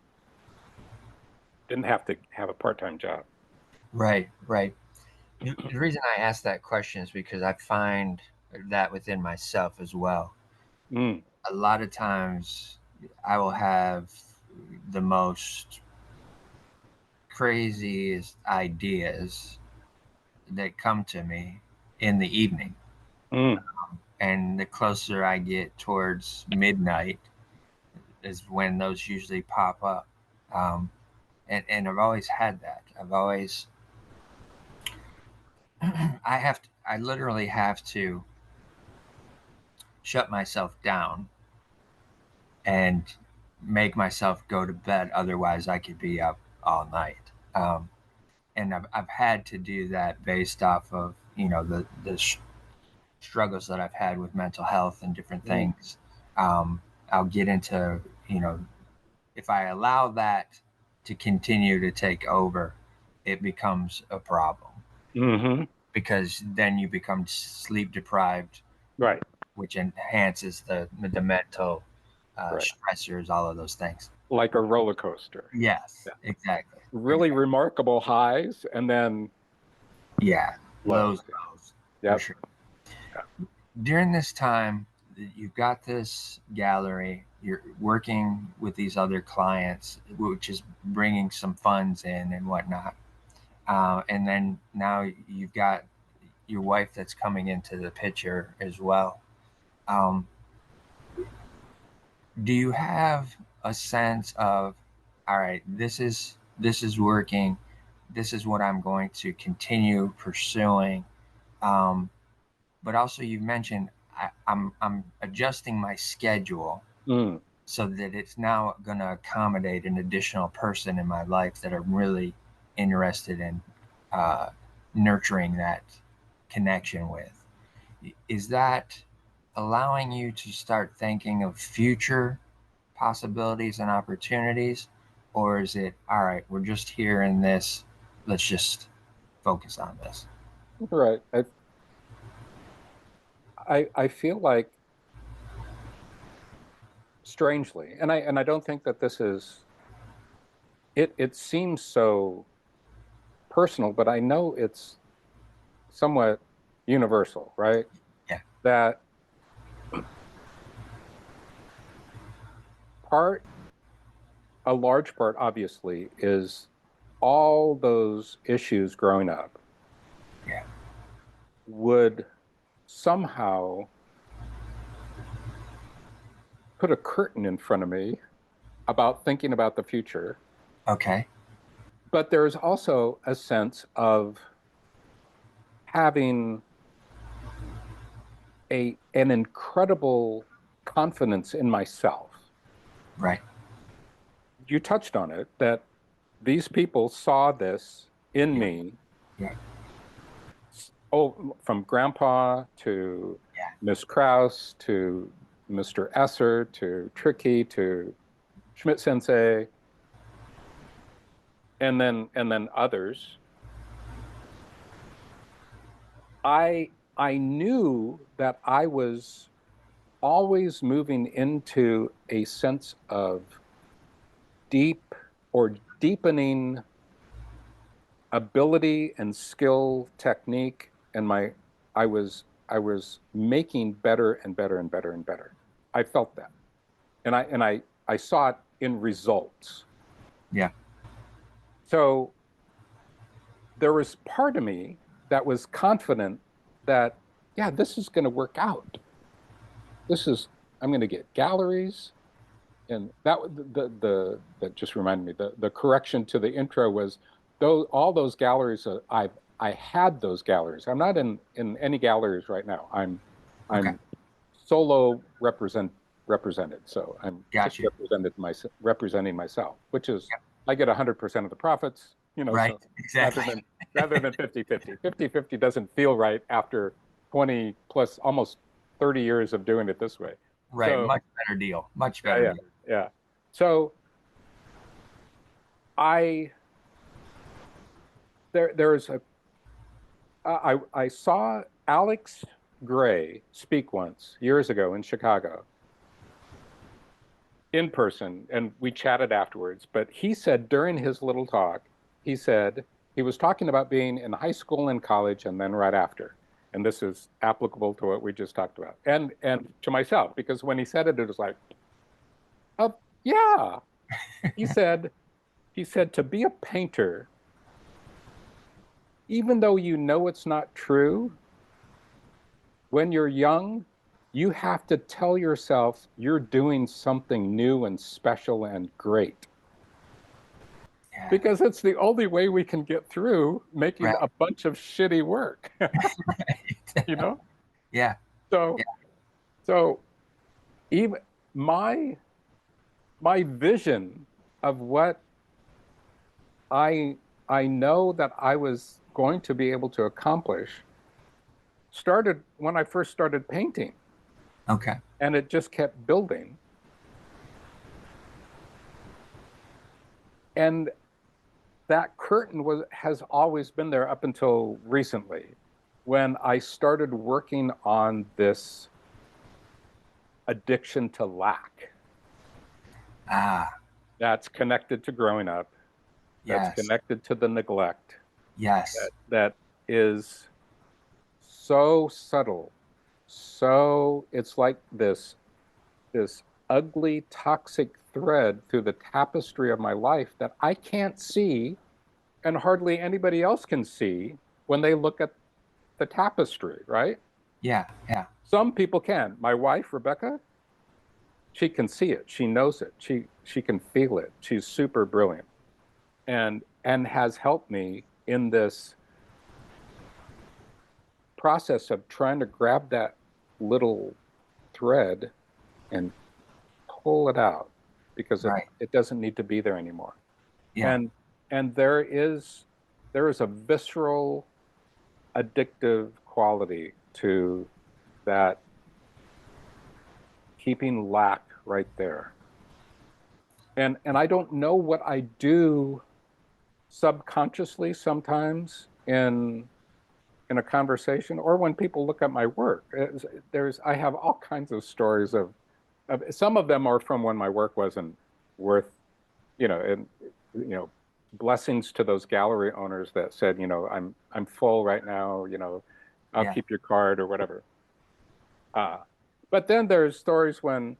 Speaker 2: have a part-time job.
Speaker 1: Right. Right. The reason I ask that question is because I find that within myself as well.
Speaker 2: Mm,
Speaker 1: A lot of times I will have the most craziest ideas that come to me in the evening.
Speaker 2: mm,
Speaker 1: And the closer I get towards midnight is when those usually pop up. Um, and I've always had that. I've always, I literally have to shut myself down and make myself go to bed. Otherwise, I could be up all night. And I've had to do that based off of, the struggles that I've had with mental health and different
Speaker 2: mm,
Speaker 1: things. I'll get into, if I allow that to continue to take over, it becomes a problem
Speaker 2: hmm.
Speaker 1: because then you become sleep deprived,
Speaker 2: Right,
Speaker 1: which enhances the mental
Speaker 2: right.
Speaker 1: stressors, all of those things.
Speaker 2: Like a roller coaster.
Speaker 1: Yes,
Speaker 2: Yeah.
Speaker 1: exactly.
Speaker 2: Really
Speaker 1: Exactly.
Speaker 2: remarkable highs and then
Speaker 1: Yeah,
Speaker 2: lows.
Speaker 1: lows for
Speaker 2: Yep.
Speaker 1: sure. During this time, you've got this gallery, you're working with these other clients, which is bringing some funds in and whatnot. And then now you've got your wife that's coming into the picture as well. Um, do you have a sense of, all right, this is working, this is what I'm going to continue pursuing? Um, but also, you mentioned I'm adjusting my schedule
Speaker 2: Mm,
Speaker 1: so that it's now going to accommodate an additional person in my life that I'm really interested in uh, nurturing that connection with. Is that allowing you to start thinking of future possibilities and opportunities? Or is it, all right, we're just here in this, let's just focus on this?
Speaker 2: right. I feel like strangely, and I don't think that this is it seems so personal, but I know it's somewhat universal, right?
Speaker 1: Yeah.
Speaker 2: That part, a large part, obviously, is all those issues growing up
Speaker 1: Yeah.
Speaker 2: would somehow put a curtain in front of me about thinking about the future.
Speaker 1: Okay.
Speaker 2: But there's also a sense of having an incredible confidence in myself.
Speaker 1: Right.
Speaker 2: You touched on it that these people saw this in
Speaker 1: Yeah.
Speaker 2: me.
Speaker 1: Yeah.
Speaker 2: Oh, from grandpa to
Speaker 1: Yeah.
Speaker 2: Miss Krause to Mr. Esser to Tricky to Schmidt Sensei, and then others. I knew that I was always moving into a sense of deep or deepening ability and skill technique, and I was making better and better and better and better. I felt that, and I saw it in results.
Speaker 1: Yeah.
Speaker 2: So there was part of me that was confident that, yeah, this is going to work out. This is I'm going to get galleries. And that just reminded me, the correction to the intro was all those galleries, I had those galleries. I'm not in any galleries right now.
Speaker 1: Okay.
Speaker 2: I'm solo represented. So I'm
Speaker 1: Got
Speaker 2: just
Speaker 1: you.
Speaker 2: representing myself, which is,
Speaker 1: Yep.
Speaker 2: I get 100% of the profits,
Speaker 1: Right.
Speaker 2: so rather
Speaker 1: Exactly.
Speaker 2: than 50-50. 50-50 doesn't feel right after 20 plus almost 30 years of doing it this way.
Speaker 1: Right.
Speaker 2: So
Speaker 1: Much better deal. Much
Speaker 2: yeah,
Speaker 1: better
Speaker 2: yeah,
Speaker 1: deal.
Speaker 2: yeah. So I there's a I saw Alex Gray speak once years ago in Chicago in person, and we chatted afterwards. But he said during his little talk, he said he was talking about being in high school and college and then right after. And this is applicable to what we just talked about. And to myself, because when he said it, it was like, oh yeah. He said, to be a painter, even though you know it's not true, when you're young, you have to tell yourself you're doing something new and special and great,
Speaker 1: Yeah.
Speaker 2: because it's the only way we can get through making
Speaker 1: Right.
Speaker 2: a bunch of shitty work,
Speaker 1: Right.
Speaker 2: you know?
Speaker 1: Yeah.
Speaker 2: So,
Speaker 1: Yeah.
Speaker 2: so even my vision of what I I know that I was going to be able to accomplish started when I first started painting,
Speaker 1: Okay.
Speaker 2: and it just kept building. And that curtain has always been there up until recently, when I started working on this addiction to lack
Speaker 1: Ah,
Speaker 2: that's connected to growing up, that's
Speaker 1: yes.
Speaker 2: connected to the neglect,
Speaker 1: Yes.
Speaker 2: that is so subtle. So it's like this ugly, toxic thread through the tapestry of my life that I can't see, and hardly anybody else can see when they look at the tapestry, right?
Speaker 1: Yeah. Yeah.
Speaker 2: Some people can. My wife, Rebecca, she can see it. She knows it. She can feel it. She's super brilliant, and has helped me in this process of trying to grab that little thread and pull it out, because
Speaker 1: Right.
Speaker 2: it doesn't need to be there anymore.
Speaker 1: Yeah.
Speaker 2: And there is a visceral addictive quality to that, keeping lack right there. And I don't know what I do subconsciously sometimes in a conversation, or when people look at my work. I have all kinds of stories of some of them are from when my work wasn't worth, and blessings to those gallery owners that said, I'm full right now, I'll
Speaker 1: Yeah.
Speaker 2: keep your card or whatever. Uh, but then there's stories when,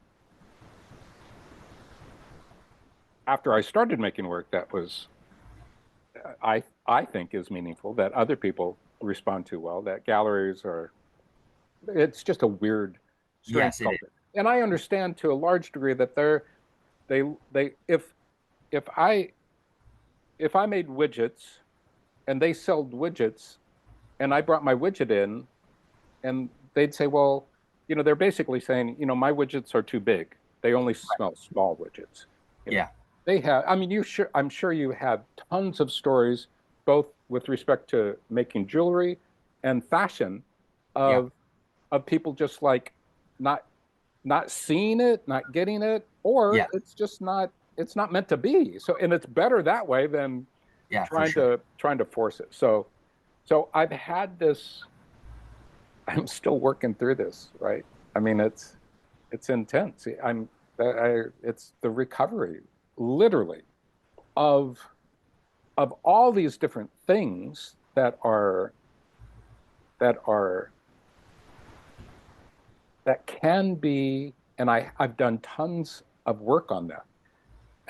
Speaker 2: after I started making work that was, I think is meaningful, that other people respond to well, that galleries are, it's just a weird, strange
Speaker 1: Yes, it is.
Speaker 2: culture. And I understand to a large degree that they if I if I made widgets and they sold widgets, and I brought my widget in, and they'd say, well, they're basically saying, my widgets are too big. They only smell small widgets. You know,
Speaker 1: Yeah.
Speaker 2: they have, I mean, I'm sure you have tons of stories, both with respect to making jewelry and fashion,
Speaker 1: Yeah.
Speaker 2: of people just like not seeing it, not getting it,
Speaker 1: Yeah.
Speaker 2: or it's not meant to be. So, and it's better that way than
Speaker 1: Yeah. For sure.
Speaker 2: trying to force it. So I've had this, I'm still working through this, right? I mean, it's intense. It's the recovery, literally, of all these different things that are that can be, and I've done tons of work on that,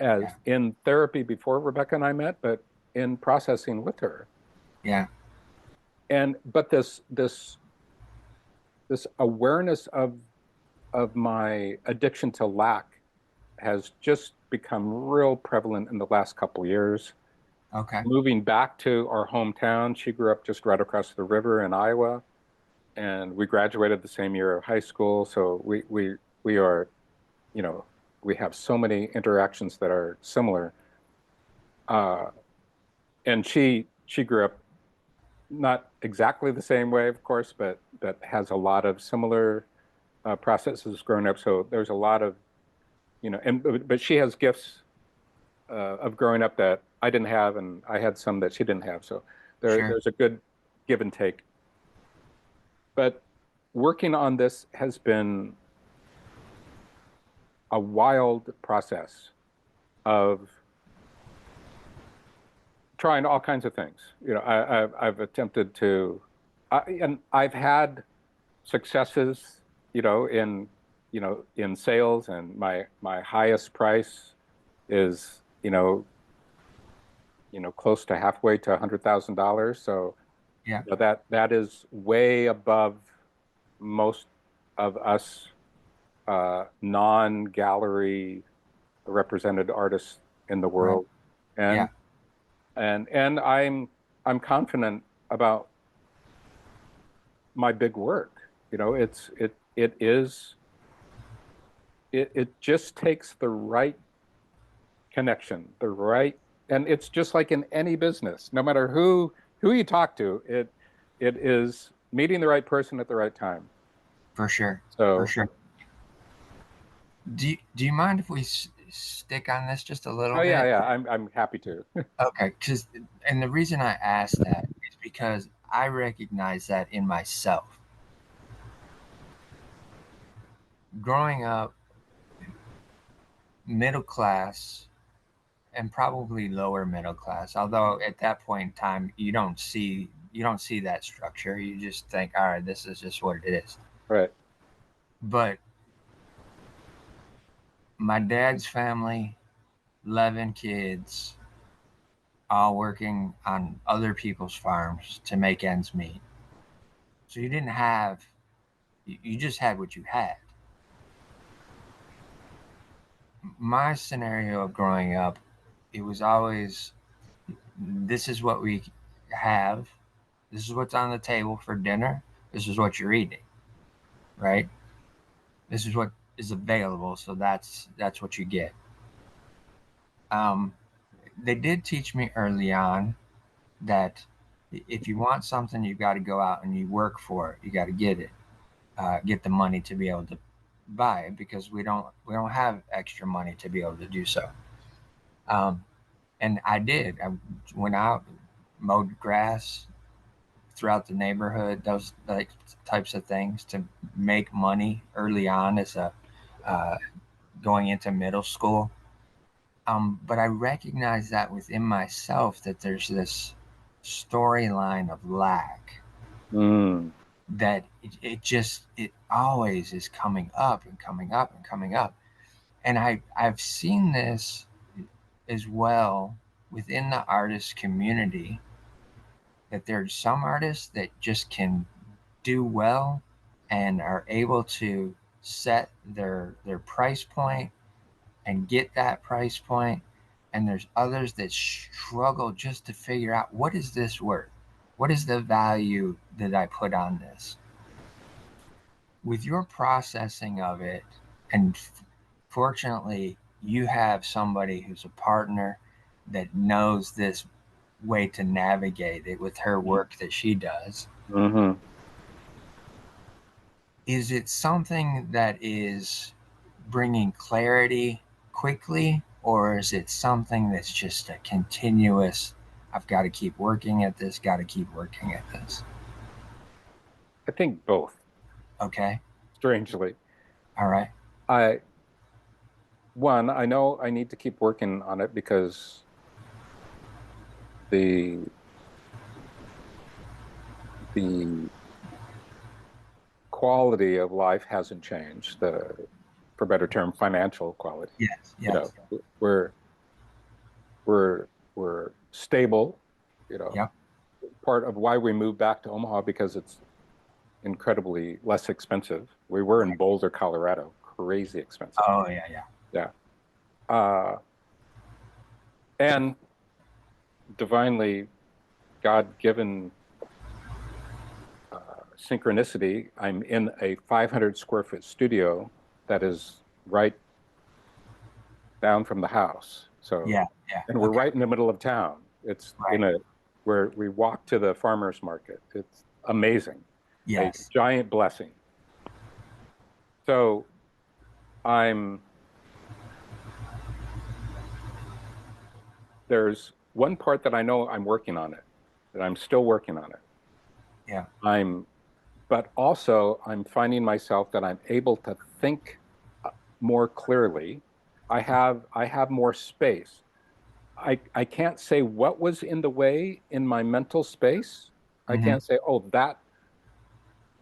Speaker 1: Yeah.
Speaker 2: as in therapy before Rebecca and I met, but in processing with her.
Speaker 1: Yeah.
Speaker 2: And but this awareness of my addiction to lack has just become real prevalent in the last couple of years.
Speaker 1: Okay.
Speaker 2: Moving back to our hometown, she grew up just right across the river in Iowa, and we graduated the same year of high school. So we are, you know, we have so many interactions that are similar. Uh, and she grew up not exactly the same way, of course, but has a lot of similar processes growing up. So there's a lot of, and but she has gifts of growing up that I didn't have, and I had some that she didn't have. So
Speaker 1: Sure.
Speaker 2: there's a good give and take. But working on this has been a wild process of trying all kinds of things. I've attempted to, and I've had successes, in sales, and my highest price is, close to halfway to $100,000. So
Speaker 1: Yeah.
Speaker 2: that is way above most of us non-gallery represented artists in the
Speaker 1: Right.
Speaker 2: world, and
Speaker 1: Yeah.
Speaker 2: and I'm confident about my big work. It just takes the right connection, and it's just like in any business, no matter who you talk to, it is meeting the right person at the right time.
Speaker 1: For sure. For
Speaker 2: So,
Speaker 1: sure. Do you mind if we stick on this just a little
Speaker 2: oh yeah,
Speaker 1: bit?
Speaker 2: yeah, I'm happy to.
Speaker 1: Okay. Because and the reason I asked that is because I recognize that in myself. Growing up middle class and probably lower middle class, although at that point in time you don't see that structure. You just think, all right, this is just what it is.
Speaker 2: Right.
Speaker 1: But my dad's family, 11 kids, all working on other people's farms to make ends meet. So you didn't have, you just had what you had. My scenario of growing up, it was always, this is what we have. This is what's on the table for dinner. This is what you're eating, right? This is what is available. So that's what you get. Um, they did teach me early on that if you want something, you've got to go out and you work for it. You got to get it, get the money to be able to buy it because we don't have extra money to be able to do so. Um, and I did. I went out, mowed grass throughout the neighborhood, those like types of things to make money early on as a uh, going into middle school. But I recognize that within myself that there's this storyline of lack
Speaker 2: Mm.
Speaker 1: that it always is coming up and coming up and coming up. And I've seen this as well within the artist community that there's some artists that just can do well and are able to set their price point and get that price point, and there's others that struggle just to figure out what is this worth, what is the value that I put on this. With your processing of it, and fortunately you have somebody who's a partner that knows this way to navigate it with her work that she does.
Speaker 2: Hmm.
Speaker 1: Is it something that is bringing clarity quickly, or is it something that's just a continuous, I've got to keep working at this, got to keep working at this?
Speaker 2: I think both,
Speaker 1: Okay.
Speaker 2: strangely.
Speaker 1: All right.
Speaker 2: I One, I know I need to keep working on it because the the quality of life hasn't changed. For better term, financial quality.
Speaker 1: Yes.
Speaker 2: You know,
Speaker 1: Yes.
Speaker 2: we're we're stable. You know,
Speaker 1: Yep.
Speaker 2: part of why we moved back to Omaha because it's incredibly less expensive. We were in Boulder, Colorado, crazy expensive.
Speaker 1: Oh, yeah. Yeah.
Speaker 2: Yeah. Uh, and divinely God-given synchronicity. I'm in a 500 square foot studio that is right down from the house. So,
Speaker 1: Yeah. Yeah.
Speaker 2: and we're
Speaker 1: Okay.
Speaker 2: right in the middle of town. It's
Speaker 1: Right.
Speaker 2: where we walk to the farmer's market. It's amazing, a
Speaker 1: Yes.
Speaker 2: giant blessing. So I'm, there's one part that I know I'm working on it, that I'm still working on it.
Speaker 1: Yeah.
Speaker 2: I'm, but also I'm finding myself that I'm able to think more clearly. I have more space. I can't say what was in the way in my mental space. I
Speaker 1: Hmm.
Speaker 2: can't say, oh,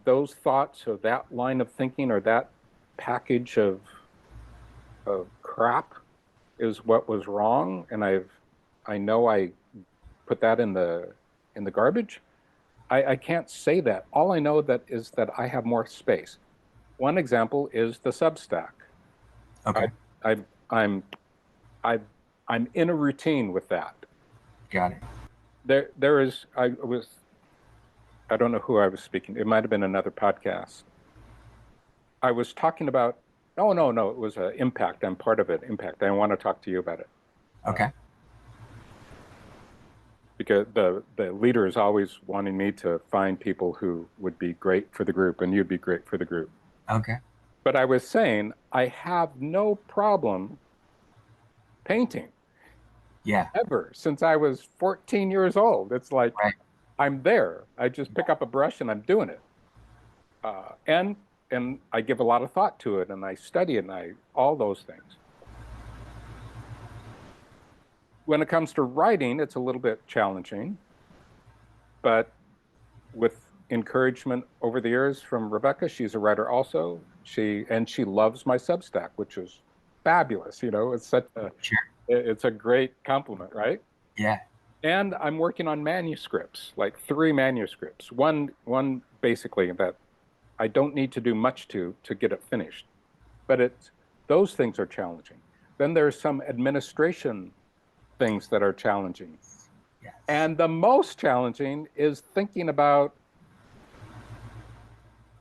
Speaker 2: those thoughts or that line of thinking or that package of crap is what was wrong, and I know I put that in the garbage. I can't say that. All I know that is that I have more space. One example is the Substack. I,
Speaker 1: Okay.
Speaker 2: I, I'm, I, I'm in a routine with that.
Speaker 1: Got it.
Speaker 2: There is. I don't know who I was speaking. It might have been another podcast. I was talking about. Oh no, it was Impact. I'm part of it. Impact. I want to talk to you about it
Speaker 1: Okay.
Speaker 2: because the leader is always wanting me to find people who would be great for the group, and you'd be great for the group.
Speaker 1: Okay.
Speaker 2: But I was saying I have no problem painting
Speaker 1: Yeah.
Speaker 2: ever since I was 14 years old. It's like
Speaker 1: Right.
Speaker 2: I'm there. I just pick up a brush and I'm doing it. And I give a lot of thought to it, and I study it, and I all those things. When it comes to writing, it's a little bit challenging, but with encouragement over the years from Rebecca, she's a writer also. She loves my Substack, which is fabulous.
Speaker 1: Sure.
Speaker 2: It's a great compliment, right?
Speaker 1: Yeah.
Speaker 2: And I'm working on manuscripts, like 3 manuscripts. One basically that I don't need to do much to get it finished. But those things are challenging. Then there's some administration things that are challenging.
Speaker 1: Yes.
Speaker 2: And the most challenging is thinking about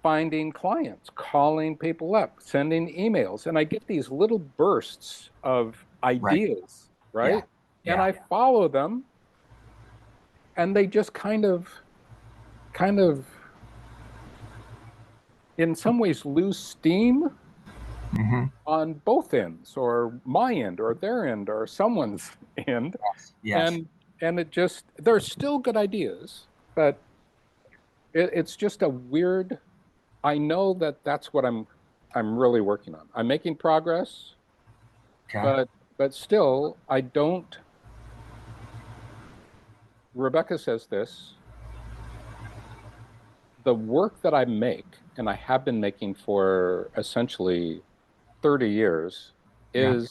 Speaker 2: finding clients, calling people up, sending emails. And I get these little bursts of
Speaker 1: Right.
Speaker 2: ideas,
Speaker 1: Yeah.
Speaker 2: right? And
Speaker 1: Yeah.
Speaker 2: I follow them, and they just kind of in some ways lose steam
Speaker 1: Hmm.
Speaker 2: on both ends, or my end or their end or someone's end.
Speaker 1: Yes. Yes.
Speaker 2: And it just, they're still good ideas, but it's just a weird, I know that that's what I'm really working on. I'm making progress,
Speaker 1: Okay.
Speaker 2: but still I don't. Rebecca says this, the work that I make, and I have been making for essentially 30 years,
Speaker 1: Yeah.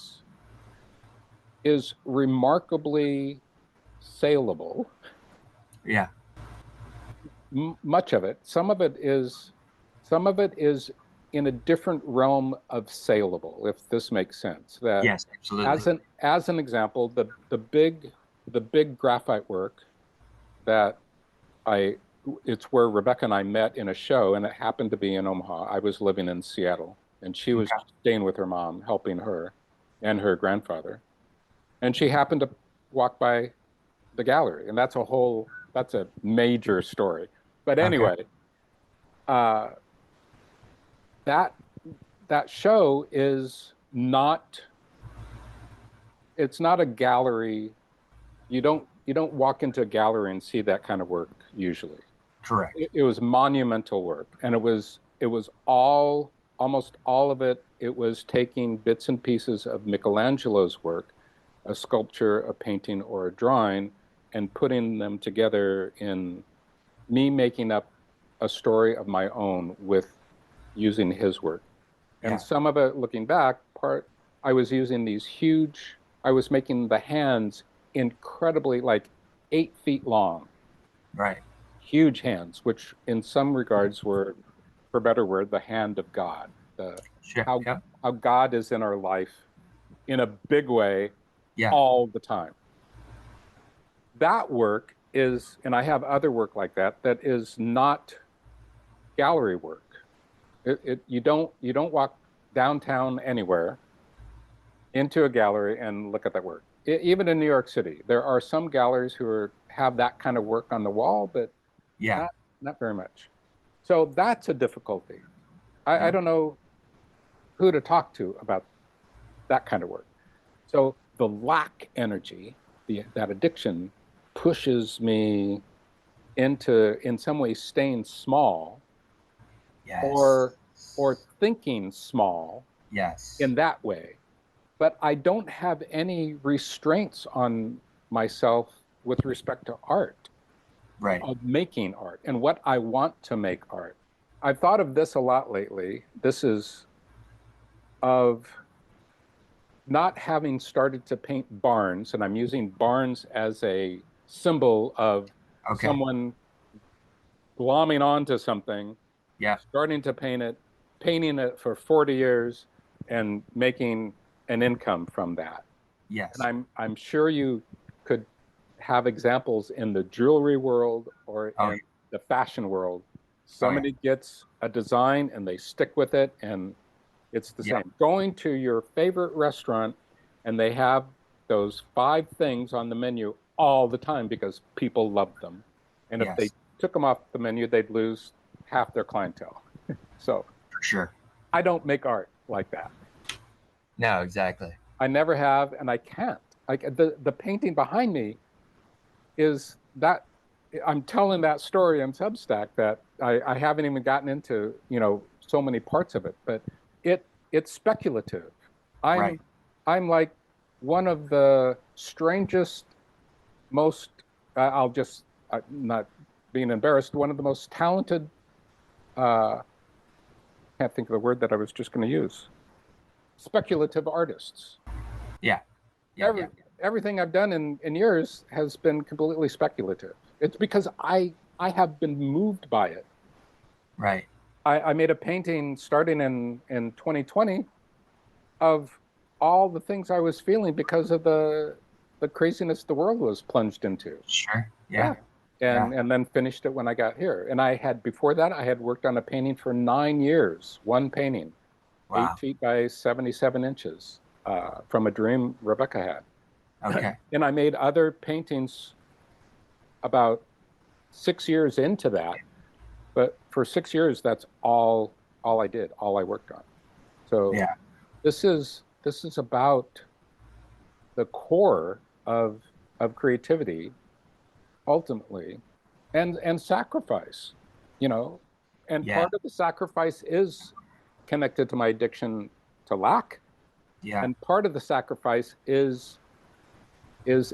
Speaker 2: is remarkably saleable.
Speaker 1: Yeah.
Speaker 2: Much of it. Some of it is in a different realm of saleable, if this makes sense. That
Speaker 1: Yes. Absolutely.
Speaker 2: as an example, the big graphite work that I it's where Rebecca and I met in a show, and it happened to be in Omaha. I was living in Seattle, and she was
Speaker 1: Okay.
Speaker 2: staying with her mom, helping her and her grandfather. And she happened to walk by the gallery, and that's a major story. But
Speaker 1: Okay.
Speaker 2: anyway, uh, that that show is not, it's not a gallery. You don't walk into a gallery and see that kind of work usually.
Speaker 1: Correct.
Speaker 2: It was monumental work, and it was almost all of it. It was taking bits and pieces of Michelangelo's work, a sculpture, a painting, or a drawing, and putting them together in me making up a story of my own with using his work. And
Speaker 1: Yeah.
Speaker 2: some of it, looking back, I was using these huge, I was making the hands incredibly, like 8 feet long,
Speaker 1: Right.
Speaker 2: huge hands, which in some regards were, for better word, the hand of God. The
Speaker 1: Sure.
Speaker 2: how
Speaker 1: Yep.
Speaker 2: how God is in our life in a big way
Speaker 1: Yeah.
Speaker 2: all the time. that work is, and I have other work like that, that is not gallery work. You don't walk downtown anywhere into a gallery and look at that work. Even in New York City, there are some galleries who have that kind of work on the wall, but
Speaker 1: Yeah.
Speaker 2: not very much. So that's a difficulty. I
Speaker 1: Yeah.
Speaker 2: don't know who to talk to about that kind of work. So the lack energy, that addiction, pushes me into, in some ways, staying small
Speaker 1: Yes.
Speaker 2: or thinking small
Speaker 1: Yes.
Speaker 2: in that way. But I don't have any restraints on myself with respect to art,
Speaker 1: Right.
Speaker 2: of making art and what I want to make art. I've thought of this a lot lately. This is of not having started to paint barns, and I'm using barns as a symbol of
Speaker 1: Okay.
Speaker 2: someone glomming onto something,
Speaker 1: Yeah.
Speaker 2: starting to paint it, painting it for 40 years, and making an income from that. And
Speaker 1: Yes.
Speaker 2: I'm sure you could have examples in the jewelry world or
Speaker 1: Oh,
Speaker 2: in the fashion world.
Speaker 1: oh yeah.
Speaker 2: Somebody gets a design and they stick with it, and it's the
Speaker 1: Yep.
Speaker 2: same. Going to your favorite restaurant and they have those five things on the menu all the time because people love them. And if they
Speaker 1: Yes.
Speaker 2: took them off the menu, they'd lose half their clientele. So
Speaker 1: For sure.
Speaker 2: I don't make art like that.
Speaker 1: No, exactly.
Speaker 2: I never have, and I can't. Like the painting behind me is that I'm telling that story in Substack that I haven't even gotten into, so many parts of it, but it's speculative.
Speaker 1: Right.
Speaker 2: I'm like one of the strangest, most I'll just not being embarrassed, one of the most talented. Uh, can't think of the word that I was just going to use. Speculative artists.
Speaker 1: Yeah. Yeah.
Speaker 2: Every
Speaker 1: Yeah.
Speaker 2: everything I've done in years has been completely speculative. It's because I have been moved by it.
Speaker 1: Right.
Speaker 2: I made a painting starting in 2020 of all the things I was feeling because of the craziness the world was plunged into.
Speaker 1: Sure.
Speaker 2: Yeah.
Speaker 1: Yeah. Yeah.
Speaker 2: And then finished it when I got here. And I had before that I had worked on a painting for 9 years, one painting, eight
Speaker 1: Wow.
Speaker 2: feet by 77 inches, from a dream Rebecca had.
Speaker 1: Okay.
Speaker 2: And I made other paintings about 6 years into that. But for 6 years, that's all I did, all I worked on. So
Speaker 1: Yeah.
Speaker 2: this is about the core of creativity ultimately, and sacrifice, you know. And
Speaker 1: Yeah.
Speaker 2: part of the sacrifice is connected to my addiction to lack,
Speaker 1: Yeah.
Speaker 2: and part of the sacrifice is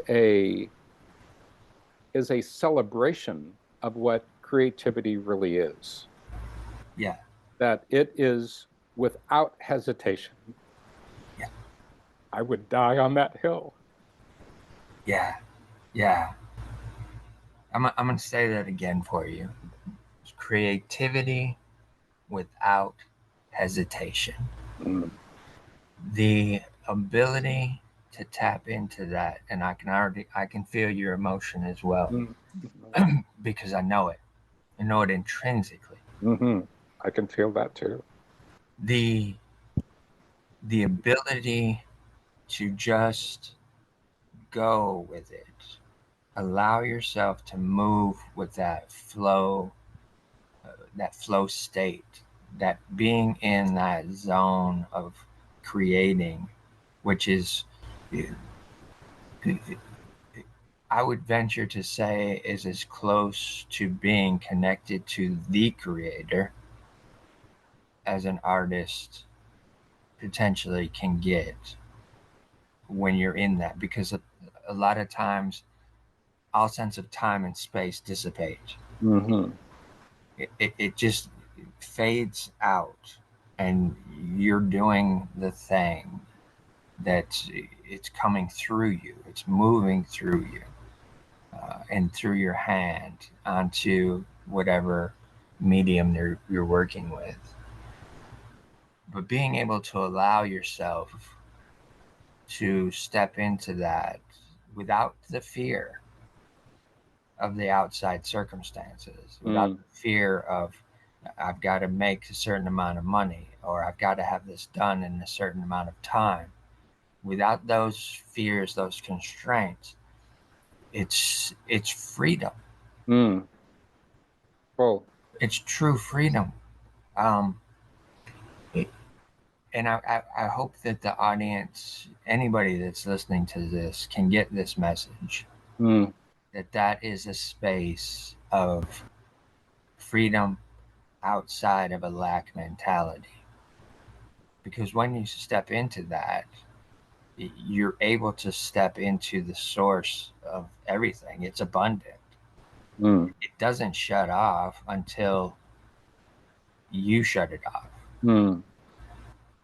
Speaker 2: a is a celebration of what creativity really is.
Speaker 1: Yeah.
Speaker 2: That it is without hesitation.
Speaker 1: Yeah.
Speaker 2: I would die on that hill.
Speaker 1: Yeah. Yeah. I'm going to say that again for you. Creativity without hesitation.
Speaker 2: Mm.
Speaker 1: The ability to tap into that, and I can feel your emotion as well
Speaker 2: Mm.
Speaker 1: because I know it. I know it intrinsically.
Speaker 2: Hmm. I can feel that too.
Speaker 1: The the ability to just go with it. Allow yourself to move with that flow state, that being in that zone of creating, which is, I would venture to say, is as close to being connected to the creator as an artist potentially can get when you're in that, because a lot of times all sense of time and space dissipate.
Speaker 2: Hmm.
Speaker 1: It just fades out, and you're doing the thing that it's coming through you, it's moving through you, and through your hand onto whatever medium you're working with. But being able to allow yourself to step into that without the fear, of the outside circumstances, without
Speaker 2: Mm.
Speaker 1: the fear of I've got to make a certain amount of money or I've got to have this done in a certain amount of time. Without those fears, those constraints, it's freedom.
Speaker 2: Mm. Full.
Speaker 1: It's true freedom. Um, and I hope that the audience, anybody that's listening to this, can get this message
Speaker 2: Mm.
Speaker 1: that that is a space of freedom outside of a lack mentality. Because when you step into that, you're able to step into the source of everything. It's abundant.
Speaker 2: Mm.
Speaker 1: It doesn't shut off until you shut it off.
Speaker 2: Mm.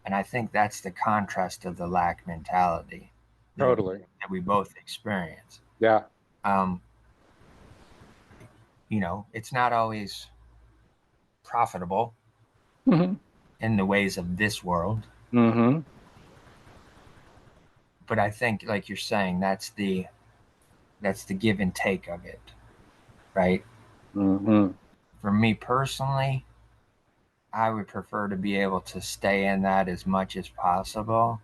Speaker 1: And I think that's the contrast of the lack mentality that
Speaker 2: Totally.
Speaker 1: that we both experience.
Speaker 2: Yeah.
Speaker 1: Um, it's not always profitable
Speaker 2: Mm-hmm.
Speaker 1: in the ways of this world,
Speaker 2: Mm-hmm.
Speaker 1: but I think, like you're saying, that's the give and take of it, right?
Speaker 2: Mm-hmm.
Speaker 1: For me personally, I would prefer to be able to stay in that as much as possible,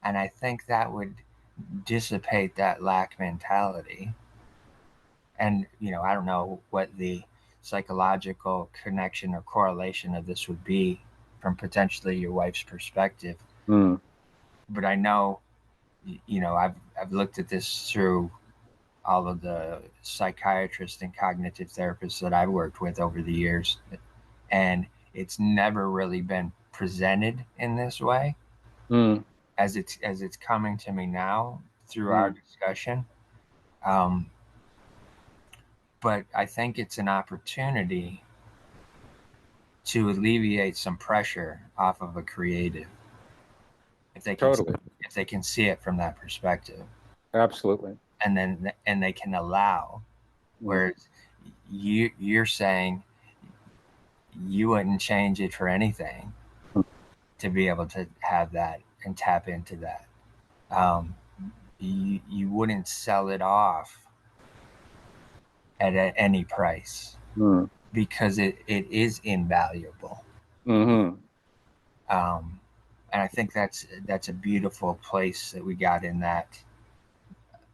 Speaker 1: and I think that would dissipate that lack mentality. And I don't know what the psychological connection or correlation of this would be from potentially your wife's perspective,
Speaker 2: Mm.
Speaker 1: but I know, I've looked at this through all of the psychiatrists and cognitive therapists that I've worked with over the years, and it's never really been presented in this way
Speaker 2: Mm.
Speaker 1: as it's coming to me now through our
Speaker 2: Mm.
Speaker 1: discussion. Um, but I think it's an opportunity to alleviate some pressure off of a creative if they can
Speaker 2: Totally.
Speaker 1: if they can see it from that perspective,
Speaker 2: Absolutely.
Speaker 1: and they can allow.
Speaker 2: Mm.
Speaker 1: Whereas you're saying you wouldn't change it for anything to be able to have that and tap into that. Um, you wouldn't sell it off at any price
Speaker 2: Mm.
Speaker 1: because it is invaluable.
Speaker 2: Mm-hmm.
Speaker 1: Um, and I think that's a beautiful place that we got in that,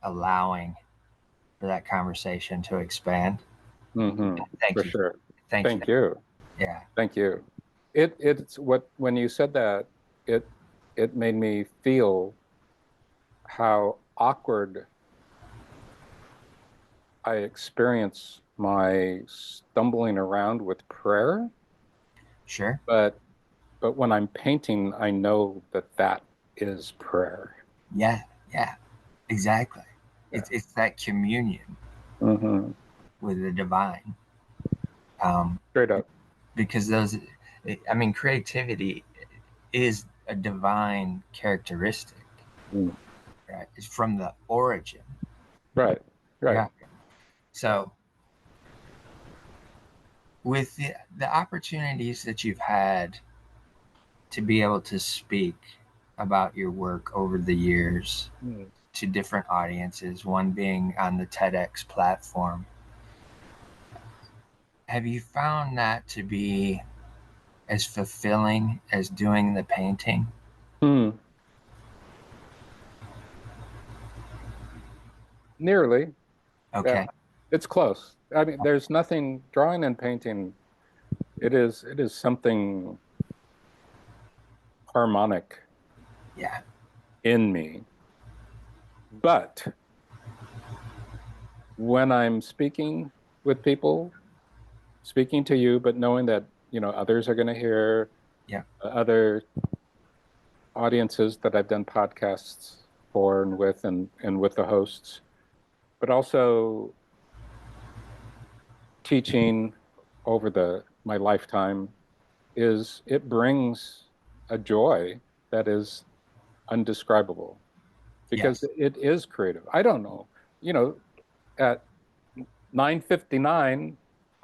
Speaker 1: allowing for that conversation to expand.
Speaker 2: Mm-hmm.
Speaker 1: Thank
Speaker 2: For
Speaker 1: you.
Speaker 2: sure.
Speaker 1: Thank you.
Speaker 2: Thank you.
Speaker 1: Yeah.
Speaker 2: Thank you. It's what when you said that, it it made me feel how awkward I experience my stumbling around with prayer,
Speaker 1: Sure.
Speaker 2: but when I'm painting, I know that that is prayer.
Speaker 1: Yeah. Yeah. Exactly.
Speaker 2: Yeah.
Speaker 1: It's that communion
Speaker 2: Mm-hmm.
Speaker 1: with the divine. Um,
Speaker 2: Straight up.
Speaker 1: because creativity is a divine characteristic,
Speaker 2: Mm.
Speaker 1: right? It's from the origin.
Speaker 2: Right. Right.
Speaker 1: Yeah. So with the opportunities that you've had to be able to speak about your work over the years
Speaker 2: Mm.
Speaker 1: to different audiences, one being on the TEDx platform, have you found that to be as fulfilling as doing the painting?
Speaker 2: Mm. Nearly. Yeah.
Speaker 1: Okay.
Speaker 2: It's close. I mean, there's nothing drawing and painting. It is something harmonic
Speaker 1: Yeah.
Speaker 2: in me. But when I'm speaking with people, speaking to you, but knowing that, others are going to hear,
Speaker 1: Yeah.
Speaker 2: other audiences that I've done podcasts for and with the hosts, but also teaching over the my lifetime, it brings a joy that is undescribable because
Speaker 1: Yes.
Speaker 2: it is creative. I don't know, at 9:59,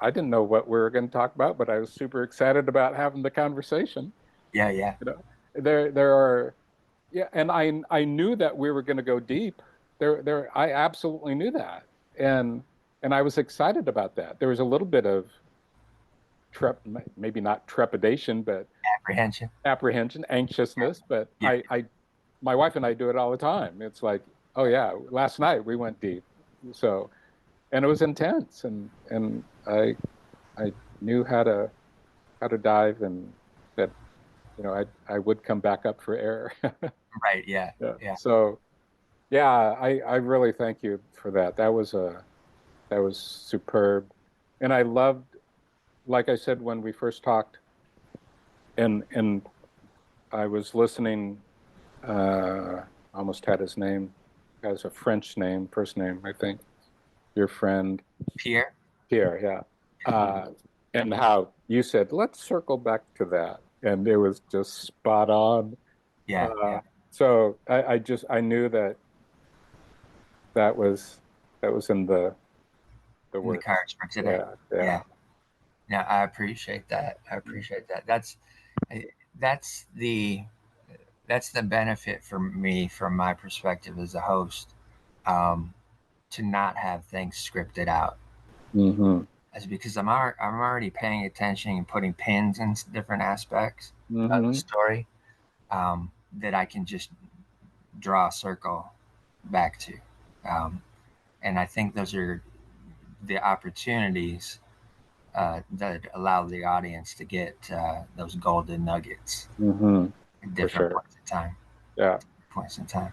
Speaker 2: I didn't know what we were going to talk about, but I was super excited about having the conversation.
Speaker 1: Yeah. Yeah.
Speaker 2: You know, there are, yeah, and I knew that we were going to go deep. I absolutely knew that, and And I was excited about that. There was a little bit of maybe not trepidation, but
Speaker 1: Apprehension.
Speaker 2: apprehension, anxiousness. But
Speaker 1: Yeah.
Speaker 2: my wife and I do it all the time. It's like, oh yeah, last night we went deep. So, and it was intense, and I knew how to dive, and that, you know, I would come back up for air.
Speaker 1: Right. Yeah.
Speaker 2: Yeah.
Speaker 1: Yeah.
Speaker 2: So yeah, I really thank you for that. That was superb. And I loved, like I said when we first talked, and I was listening, almost had his name, has a French name, first name, I think, your friend
Speaker 1: Pierre.
Speaker 2: Pierre, yeah. And how you said, let's circle back to that. And it was just spot on.
Speaker 1: Yeah.
Speaker 2: Uh,
Speaker 1: Yeah.
Speaker 2: so I knew that that was that was in the
Speaker 1: In the
Speaker 2: works.
Speaker 1: cards for today.
Speaker 2: Yeah, yeah.
Speaker 1: Yeah. Yeah. I appreciate that. I appreciate that. That's the that's the benefit for me from my perspective as a host, um, to not have things scripted out.
Speaker 2: Mm-hmm.
Speaker 1: Is because I'm already paying attention and putting pins in different aspects of the
Speaker 2: Mm-hmm.
Speaker 1: story, that I can just draw a circle back to. Um, and I think those are the opportunities that allow the audience to get those golden nuggets
Speaker 2: Mm-hmm.
Speaker 1: at
Speaker 2: For
Speaker 1: different
Speaker 2: sure.
Speaker 1: points in time.
Speaker 2: Yeah.
Speaker 1: Points in time.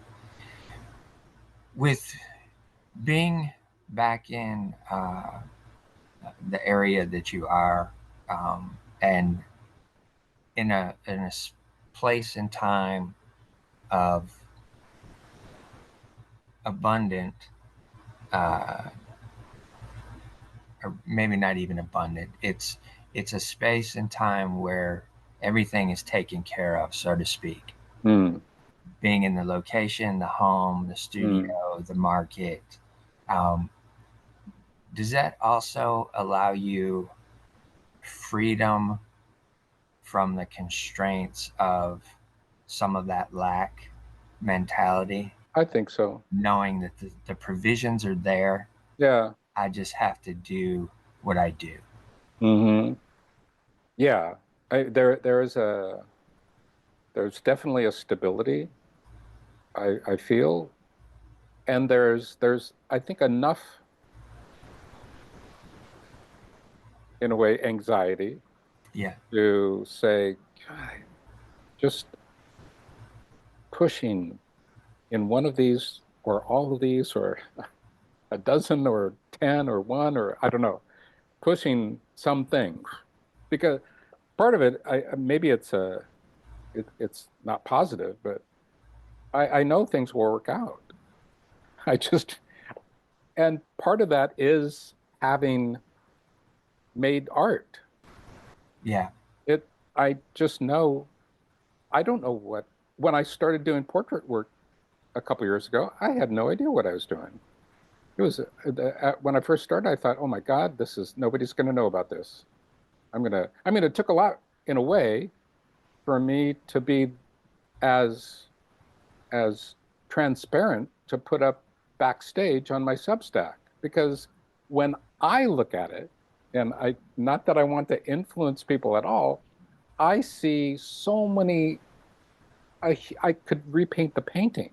Speaker 1: With being back in the area that you are, and in a place and time of abundant, uh, or maybe not even abundant. It's a space and time where everything is taken care of, so to speak.
Speaker 2: Mm.
Speaker 1: Being in the location, the home, the
Speaker 2: Mm.
Speaker 1: studio, the market. Um, does that also allow you freedom from the constraints of some of that lack mentality,
Speaker 2: I think so.
Speaker 1: knowing that the provisions are there?
Speaker 2: Yeah.
Speaker 1: I just have to do what I do.
Speaker 2: Mm-hmm. Yeah. There's definitely a stability I feel, and there's I think enough, in a way, anxiety
Speaker 1: Yeah,
Speaker 2: to say, God, just pushing in one of these or all of these or a dozen or 10 or one, or I don't know, pushing some things, because part of it, maybe it's not positive, but I know things will work out. I just, and part of that is having made art.
Speaker 1: yeah,
Speaker 2: I just know, I don't know what, when I started doing portrait work a couple years ago, I had no idea what I was doing. It was when I first started, I thought, oh my God, nobody's going to know about this. I mean, it took a lot in a way for me to be as as transparent to put up backstage on my Substack, because when I look at it, and not that I want to influence people at all, I see so many. I could repaint the painting,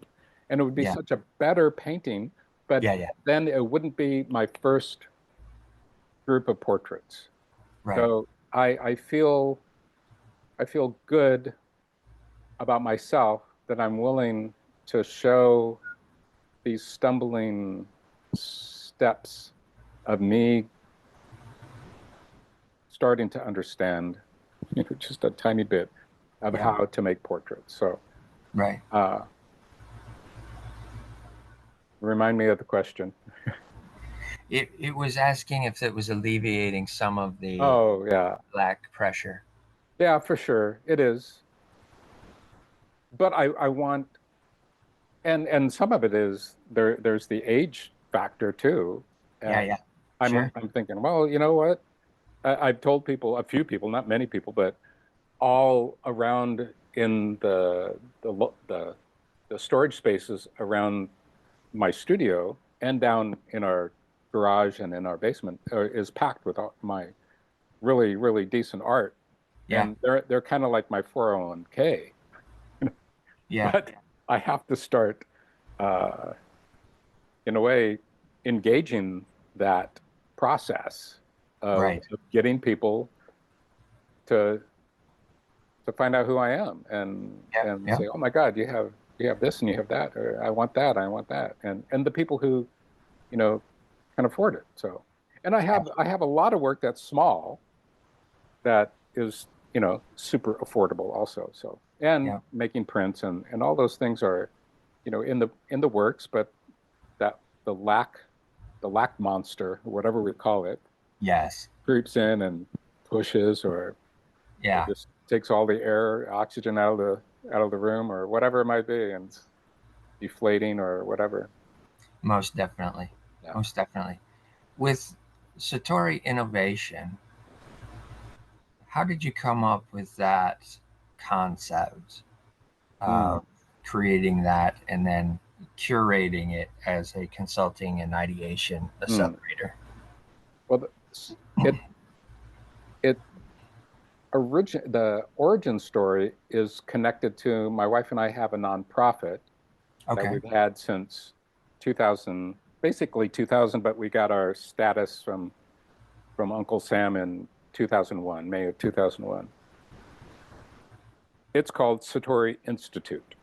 Speaker 2: and it would be
Speaker 1: yeah,
Speaker 2: such a better painting, but
Speaker 1: yeah, yeah.
Speaker 2: then it wouldn't be my first group of portraits.
Speaker 1: Right.
Speaker 2: So I feel good about myself that I'm willing to show these stumbling steps of me starting to understand, just a tiny bit of
Speaker 1: Yeah.
Speaker 2: how to make portraits. So,
Speaker 1: Right.
Speaker 2: uh, remind me of the question.
Speaker 1: It was asking if it was alleviating some of the
Speaker 2: Oh, yeah.
Speaker 1: lack pressure.
Speaker 2: Yeah, for sure. It is. But I want, and some of it is there's the age factor too.
Speaker 1: Yeah,
Speaker 2: And
Speaker 1: yeah. Sure.
Speaker 2: I'm thinking, well, you know what? I've told people, a few people, not many people, but all around in the storage spaces around my studio and down in our garage and in our basement is packed with my really, really decent art.
Speaker 1: Yeah.
Speaker 2: And they're kind of like my 401k,
Speaker 1: Yeah.
Speaker 2: but I have to start, uh, in a way, engaging that process
Speaker 1: Right.
Speaker 2: of getting people to find out who I am
Speaker 1: Yeah.
Speaker 2: and
Speaker 1: Yeah.
Speaker 2: say, oh my God, you have this and you have that, or I want that, I want that, and the people who can afford it. So, and I have a lot of work that's small that is super affordable also. So, and
Speaker 1: Yeah.
Speaker 2: making prints and all those things are in the works, but that the lack monster, whatever we call it,
Speaker 1: Yes.
Speaker 2: creeps in and pushes or
Speaker 1: Yeah.
Speaker 2: just takes all the air, oxygen out of the room or whatever it might be, and it's deflating or whatever.
Speaker 1: Most definitely.
Speaker 2: Yeah.
Speaker 1: Most definitely. With Satori Innovation, how did you come up with that concept
Speaker 2: Mm.
Speaker 1: of creating that and then curating it as a consulting and ideation
Speaker 2: Mm.
Speaker 1: accelerator?
Speaker 2: Well, it it the origin story is connected to my wife and I have a nonprofit that
Speaker 1: Okay.
Speaker 2: we've had since 2000, basically 2000, but we got our status from Uncle Sam in 2001, May of 2001. It's called Satori Institute.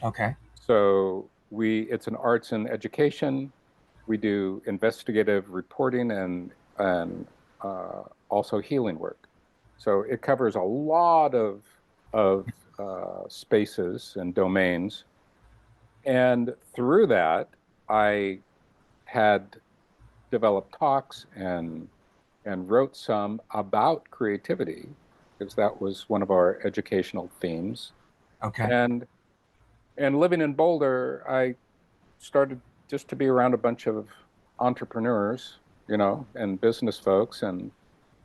Speaker 1: Okay.
Speaker 2: So it's an arts and education. We do investigative reporting and also healing work. So it covers a lot of spaces and domains. And through that, I had developed talks and wrote some about creativity because that was one of our educational themes.
Speaker 1: Okay.
Speaker 2: And living in Boulder, I started just to be around a bunch of entrepreneurs, and business folks,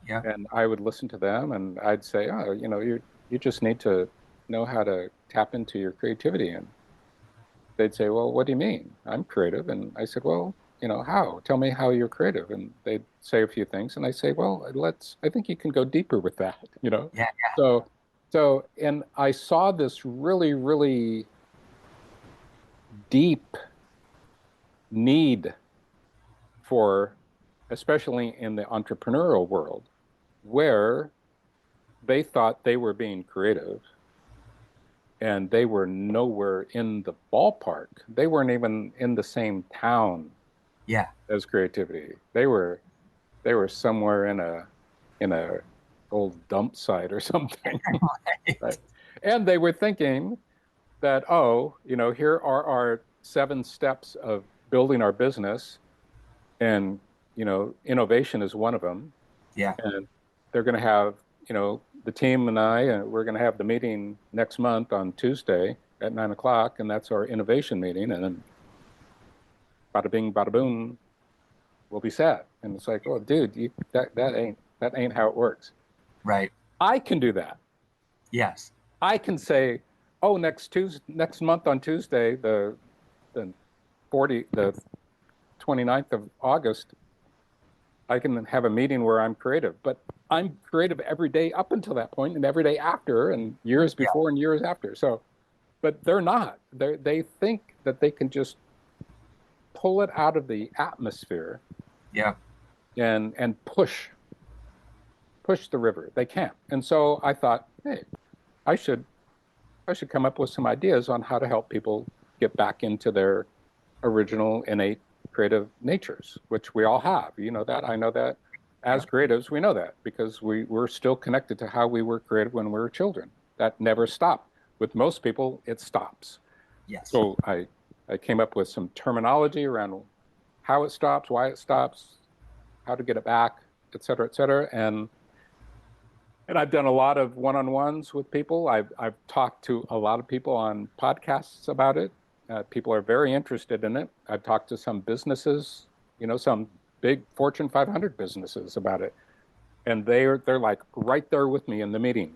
Speaker 1: Yeah.
Speaker 2: and I would listen to them, and I'd say, oh, you just need to know how to tap into your creativity, and they'd say, well, what do you mean? I'm creative, and I said, well, how? Tell me how you're creative, and they'd say a few things, and I say, well, I think you can go deeper with that.
Speaker 1: Yeah.
Speaker 2: So, and I saw this really, really deep need for, especially in the entrepreneurial world, where they thought they were being creative and they were nowhere in the ballpark. They weren't even in the same town
Speaker 1: Yeah.
Speaker 2: as creativity. They were somewhere in a old dump site or something. Right. And they were thinking that, oh, here are our 7 steps of building our business, and innovation is one of them.
Speaker 1: Yeah.
Speaker 2: And they're going to have the team and I, and we're going to have the meeting next month on Tuesday at 9 o'clock, and that's our innovation meeting. And then bada bing, bada boom, we'll be set. And it's like, oh, dude, that ain't how it works.
Speaker 1: Right.
Speaker 2: I can do that.
Speaker 1: Yes.
Speaker 2: I can say, oh, next month on Tuesday, the 29th of August, I can have a meeting where I'm creative, but I'm creative every day up until that point and every day after and years
Speaker 1: Yeah.
Speaker 2: before and years after. So, but they're not. They think that they can just pull it out of the atmosphere
Speaker 1: Yeah.
Speaker 2: and push the river. They can't. And so I thought, hey, I should come up with some ideas on how to help people get back into their original innate creative natures, which we all have. You know that. I know that.
Speaker 1: Yeah.
Speaker 2: As creatives, we know that because we're still connected to how we were creative when we were children. That never stopped. With most people, it stops.
Speaker 1: Yes.
Speaker 2: So I came up with some terminology around how it stops, why it stops, how to get it back, et cetera, et cetera. And I've done a lot of one-on-ones with people. I've talked to a lot of people on podcasts about it. People are very interested in it. I've talked to some businesses, some big Fortune 500 businesses about it, and they're like right there with me in the meeting,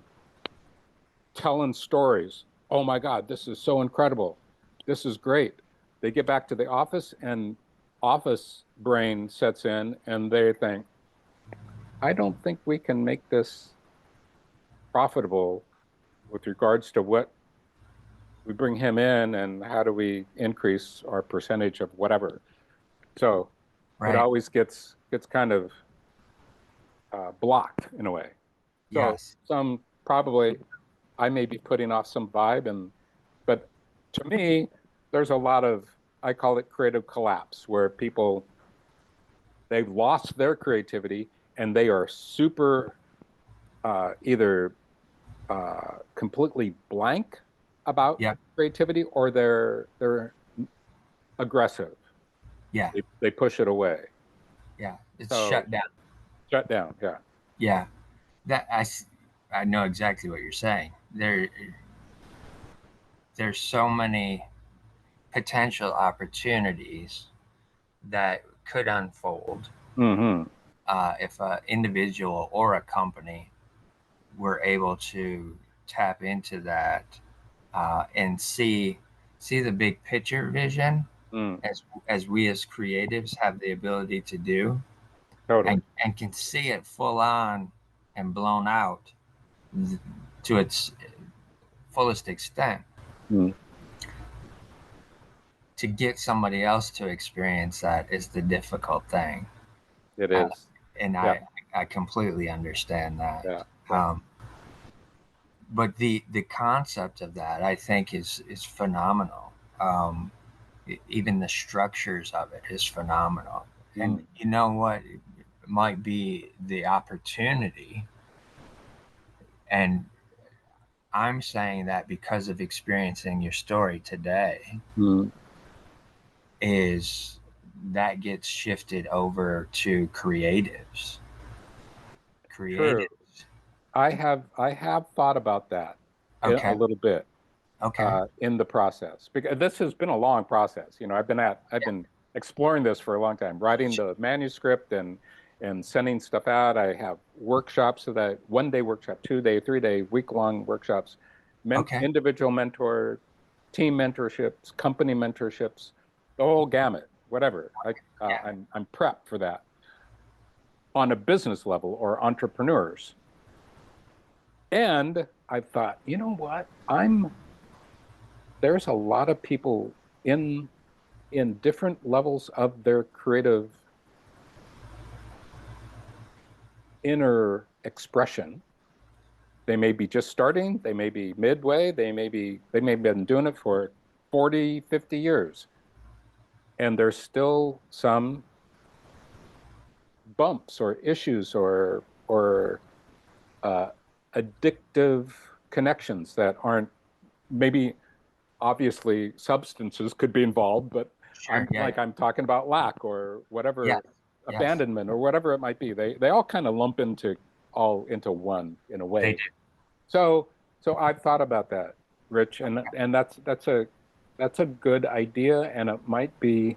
Speaker 2: telling stories. Oh my God, this is so incredible. This is great. They get back to the office and office brain sets in and they think, I don't think we can make this profitable with regards to what we bring him in and how do we increase our percentage of whatever. So it
Speaker 1: Right.
Speaker 2: always gets kind of blocked in a way. So
Speaker 1: Yes.
Speaker 2: some probably I may be putting off some vibe, and but to me, there's a lot of, I call it creative collapse, where people, they've lost their creativity and they are super either completely blank about
Speaker 1: Yep.
Speaker 2: creativity, or they're aggressive.
Speaker 1: Yeah.
Speaker 2: They push it away.
Speaker 1: Yeah. It's
Speaker 2: So
Speaker 1: shut down.
Speaker 2: shut down. Yeah.
Speaker 1: Yeah. That I know exactly what you're saying. There's so many potential opportunities that could unfold
Speaker 2: Hmm.
Speaker 1: if an individual or a company were able to tap into that and see the big picture vision
Speaker 2: Mm,
Speaker 1: as we as creatives have the ability to do,
Speaker 2: totally.
Speaker 1: and can see it full on and blown out to its fullest extent.
Speaker 2: Mm,
Speaker 1: To get somebody else to experience that is the difficult thing.
Speaker 2: it
Speaker 1: uh,
Speaker 2: is.
Speaker 1: and
Speaker 2: Yeah.
Speaker 1: I completely understand that.
Speaker 2: Yeah. Yeah.
Speaker 1: Um, but the concept of that, I think, is phenomenal. Even the structures of it is phenomenal. And
Speaker 2: Mm,
Speaker 1: you know what? It might be the opportunity. And I'm saying that because of experiencing your story today,
Speaker 2: mm.
Speaker 1: is that gets shifted over to creatives.
Speaker 2: True.
Speaker 1: Creatives.
Speaker 2: I have thought about that a
Speaker 1: Okay.
Speaker 2: little bit
Speaker 1: Okay.
Speaker 2: in the process, because this has been a long process. I've
Speaker 1: Yeah.
Speaker 2: been exploring this for a long time, writing the manuscript and sending stuff out. I have workshops, so that 1 day workshop, 2 day, 3 day, week-long workshops,
Speaker 1: Okay.
Speaker 2: individual mentor, team mentorships, company mentorships, the whole gamut, whatever.
Speaker 1: Yeah.
Speaker 2: I'm prepped for that on a business level or entrepreneurs. And I thought, you know what? There's a lot of people in different levels of their creative inner expression. They may be just starting, they may be midway, they may have been doing it for 40, 50 years. And there's still some bumps or issues or uh, addictive connections that aren't, maybe, obviously substances could be involved, but
Speaker 1: Sure. Yeah. Yeah.
Speaker 2: I'm talking about lack or
Speaker 1: Yes.
Speaker 2: whatever,
Speaker 1: Yes.
Speaker 2: abandonment or whatever it might be. They all kind of lump into all into one in a
Speaker 1: They
Speaker 2: way.
Speaker 1: do.
Speaker 2: So I've thought about that, Rich, and that's a good idea, and it might be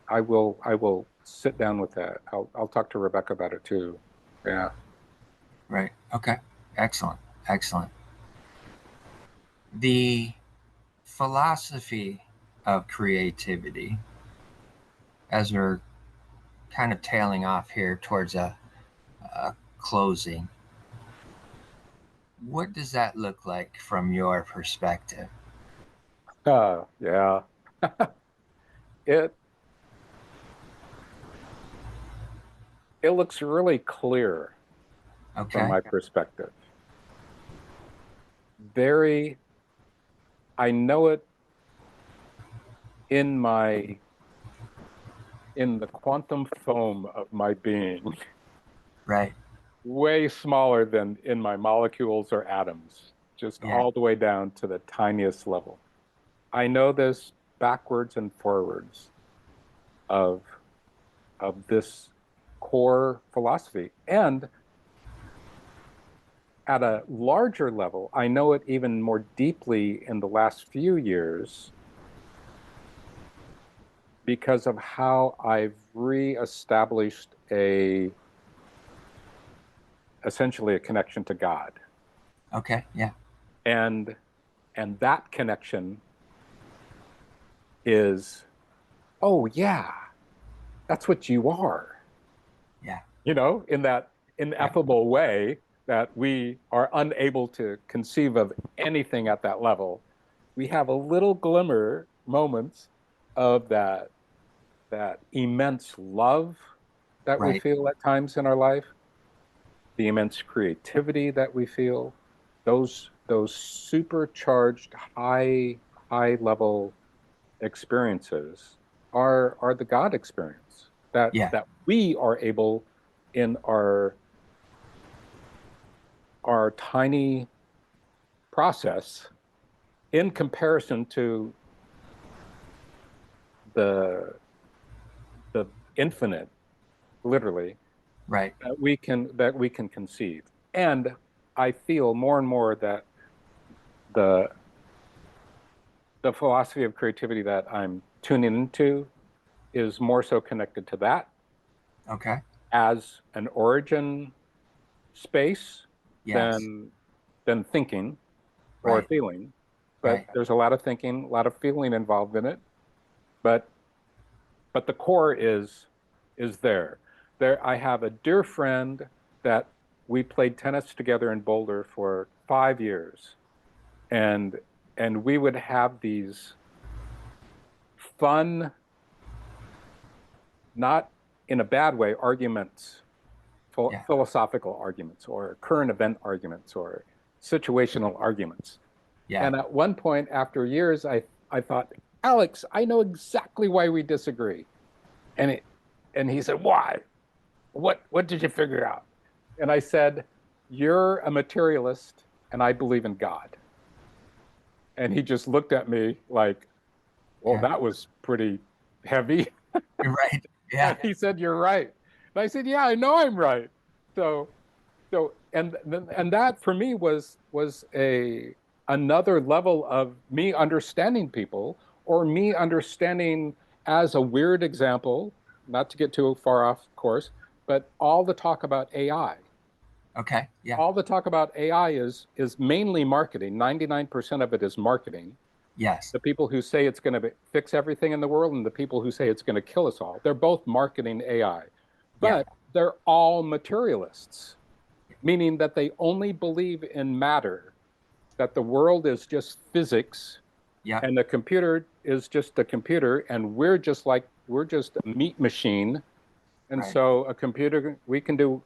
Speaker 2: I will sit down with that. I'll talk to Rebecca about it too. Yeah.
Speaker 1: Right. Okay. Excellent. Excellent. The philosophy of creativity, as we're kind of tailing off here towards a closing, what does that look like from your perspective?
Speaker 2: Yeah. It it looks really clear from
Speaker 1: Okay.
Speaker 2: my perspective. Very, I know it in the quantum foam of my being,
Speaker 1: Right.
Speaker 2: way smaller than in my molecules or atoms, just
Speaker 1: Yeah.
Speaker 2: all the way down to the tiniest level. I know this backwards and forwards of this core philosophy. And at a larger level, I know it even more deeply in the last few years because of how I've reestablished essentially a connection to God.
Speaker 1: Okay. Yeah.
Speaker 2: And that connection is, oh yeah, that's what you are,
Speaker 1: Yeah.
Speaker 2: in that
Speaker 1: Yeah.
Speaker 2: ineffable way that we are unable to conceive of anything at that level. We have a little glimmer moments of that immense love that we
Speaker 1: Right.
Speaker 2: feel at times in our life, the immense creativity that we feel, those supercharged high level experiences are the God experience
Speaker 1: Yeah.
Speaker 2: that we are able in our tiny process in comparison to the the infinite, literally,
Speaker 1: Right.
Speaker 2: that we can conceive. And I feel more and more that the the philosophy of creativity that I'm tuning into is more so connected to that
Speaker 1: Okay.
Speaker 2: as an origin space
Speaker 1: Yes.
Speaker 2: than thinking or
Speaker 1: Right.
Speaker 2: feeling. But
Speaker 1: Right.
Speaker 2: there's a lot of thinking, a lot of feeling involved in it. But the core is there. There, I have a dear friend that we played tennis together in Boulder for 5 years, and we would have these fun, not in a bad way, arguments,
Speaker 1: Yeah.
Speaker 2: philosophical arguments, or current event arguments, or situational arguments.
Speaker 1: Yeah.
Speaker 2: And at one point, after years, I thought, Alex, I know exactly why we disagree. And he said, why? What did you figure out? And I said, you're a materialist, and I believe in God. And he just looked at me like, well,
Speaker 1: Yeah.
Speaker 2: that was pretty heavy.
Speaker 1: You're right.
Speaker 2: And
Speaker 1: Yeah.
Speaker 2: he said, you're right. And I said, yeah, I know I'm right. So and that for me was a another level of me understanding people, or me understanding, as a weird example, not to get too far off course, but all the talk about AI.
Speaker 1: Okay. Yeah.
Speaker 2: All the talk about AI is mainly marketing. 99% of it is marketing.
Speaker 1: Yes.
Speaker 2: The people who say it's going to fix everything in the world, and the people who say it's going to kill us all. They're both marketing AI.
Speaker 1: Yeah.
Speaker 2: But they're all materialists, meaning that they only believe in matter, that the world is just physics,
Speaker 1: Yeah.
Speaker 2: and the computer is just a computer, and we're just a meat machine. And
Speaker 1: Right.
Speaker 2: so a computer can do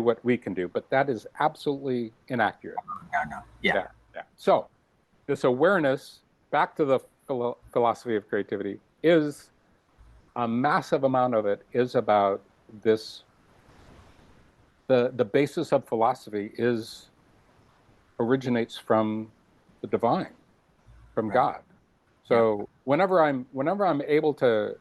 Speaker 2: what we can do, but that is absolutely inaccurate.
Speaker 1: No. No. Yeah.
Speaker 2: Yeah, yeah. So this awareness, back to the philosophy of creativity, is a massive amount of it is about this. The basis of philosophy is originates from the divine, from
Speaker 1: Right.
Speaker 2: God.
Speaker 1: Yep.
Speaker 2: So whenever I'm able to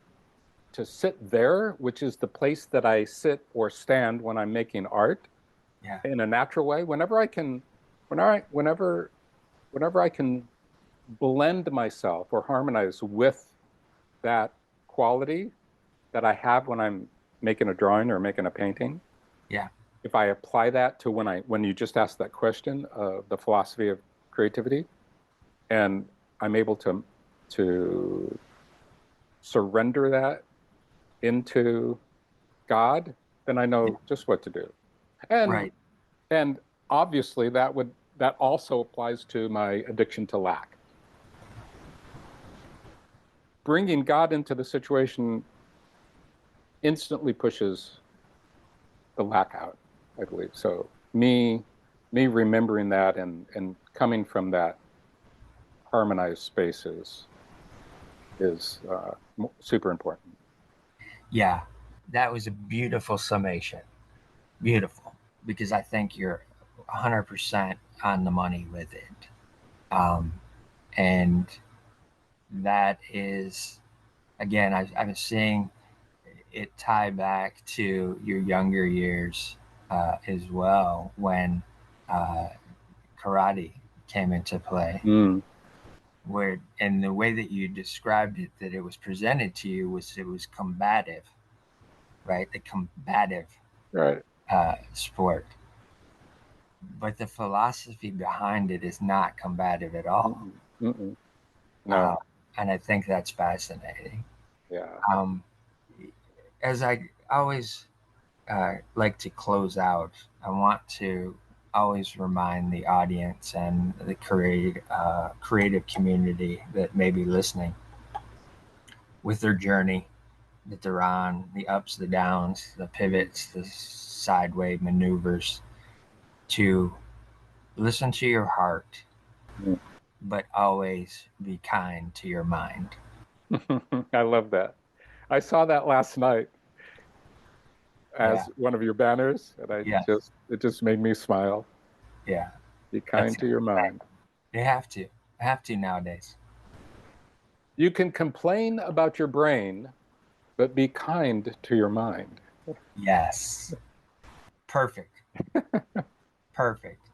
Speaker 2: sit there, which is the place that I sit or stand when I'm making art
Speaker 1: Yeah.
Speaker 2: in a natural way, whenever I can blend myself or harmonize with that quality that I have when I'm making a drawing or making a painting,
Speaker 1: Yeah.
Speaker 2: if I apply that to when you just asked that question of the philosophy of creativity, and I'm able to surrender that into God, then I
Speaker 1: Yeah.
Speaker 2: know just what to do. And
Speaker 1: Right.
Speaker 2: and obviously that also applies to my addiction to lack. Bringing God into the situation instantly pushes the lack out, I believe. So me remembering that, and coming from that harmonized space is super important.
Speaker 1: Yeah. That was a beautiful summation. Beautiful. Because I think you're 100% on the money with it. Um, and that is, again, I've been seeing it tie back to your younger years as well when uh, karate came into play.
Speaker 2: Mm,
Speaker 1: Where and the way that you described it, that it was presented to you was it was combative, right? The combative
Speaker 2: right.
Speaker 1: sport, but the philosophy behind it is not combative at all.
Speaker 2: Mm-mm, mm-mm.
Speaker 1: Uh,
Speaker 2: No.
Speaker 1: And I think that's fascinating.
Speaker 2: Yeah.
Speaker 1: Um, as I always like to close out, I want to always remind the audience and the creative community that may be listening with their journey that they're on, the ups, the downs, the pivots, the sideways maneuvers, to listen to your heart,
Speaker 2: Mm.
Speaker 1: but always be kind to your mind.
Speaker 2: I love that. I saw that last night
Speaker 1: Yeah,
Speaker 2: as one of your banners, and
Speaker 1: yeah,
Speaker 2: it just made me smile.
Speaker 1: yeah.
Speaker 2: Be
Speaker 1: That's
Speaker 2: kind to your mind.
Speaker 1: you have to. I have to nowadays.
Speaker 2: You can complain about your brain, but be kind to your mind.
Speaker 1: Yes. Perfect. Perfect.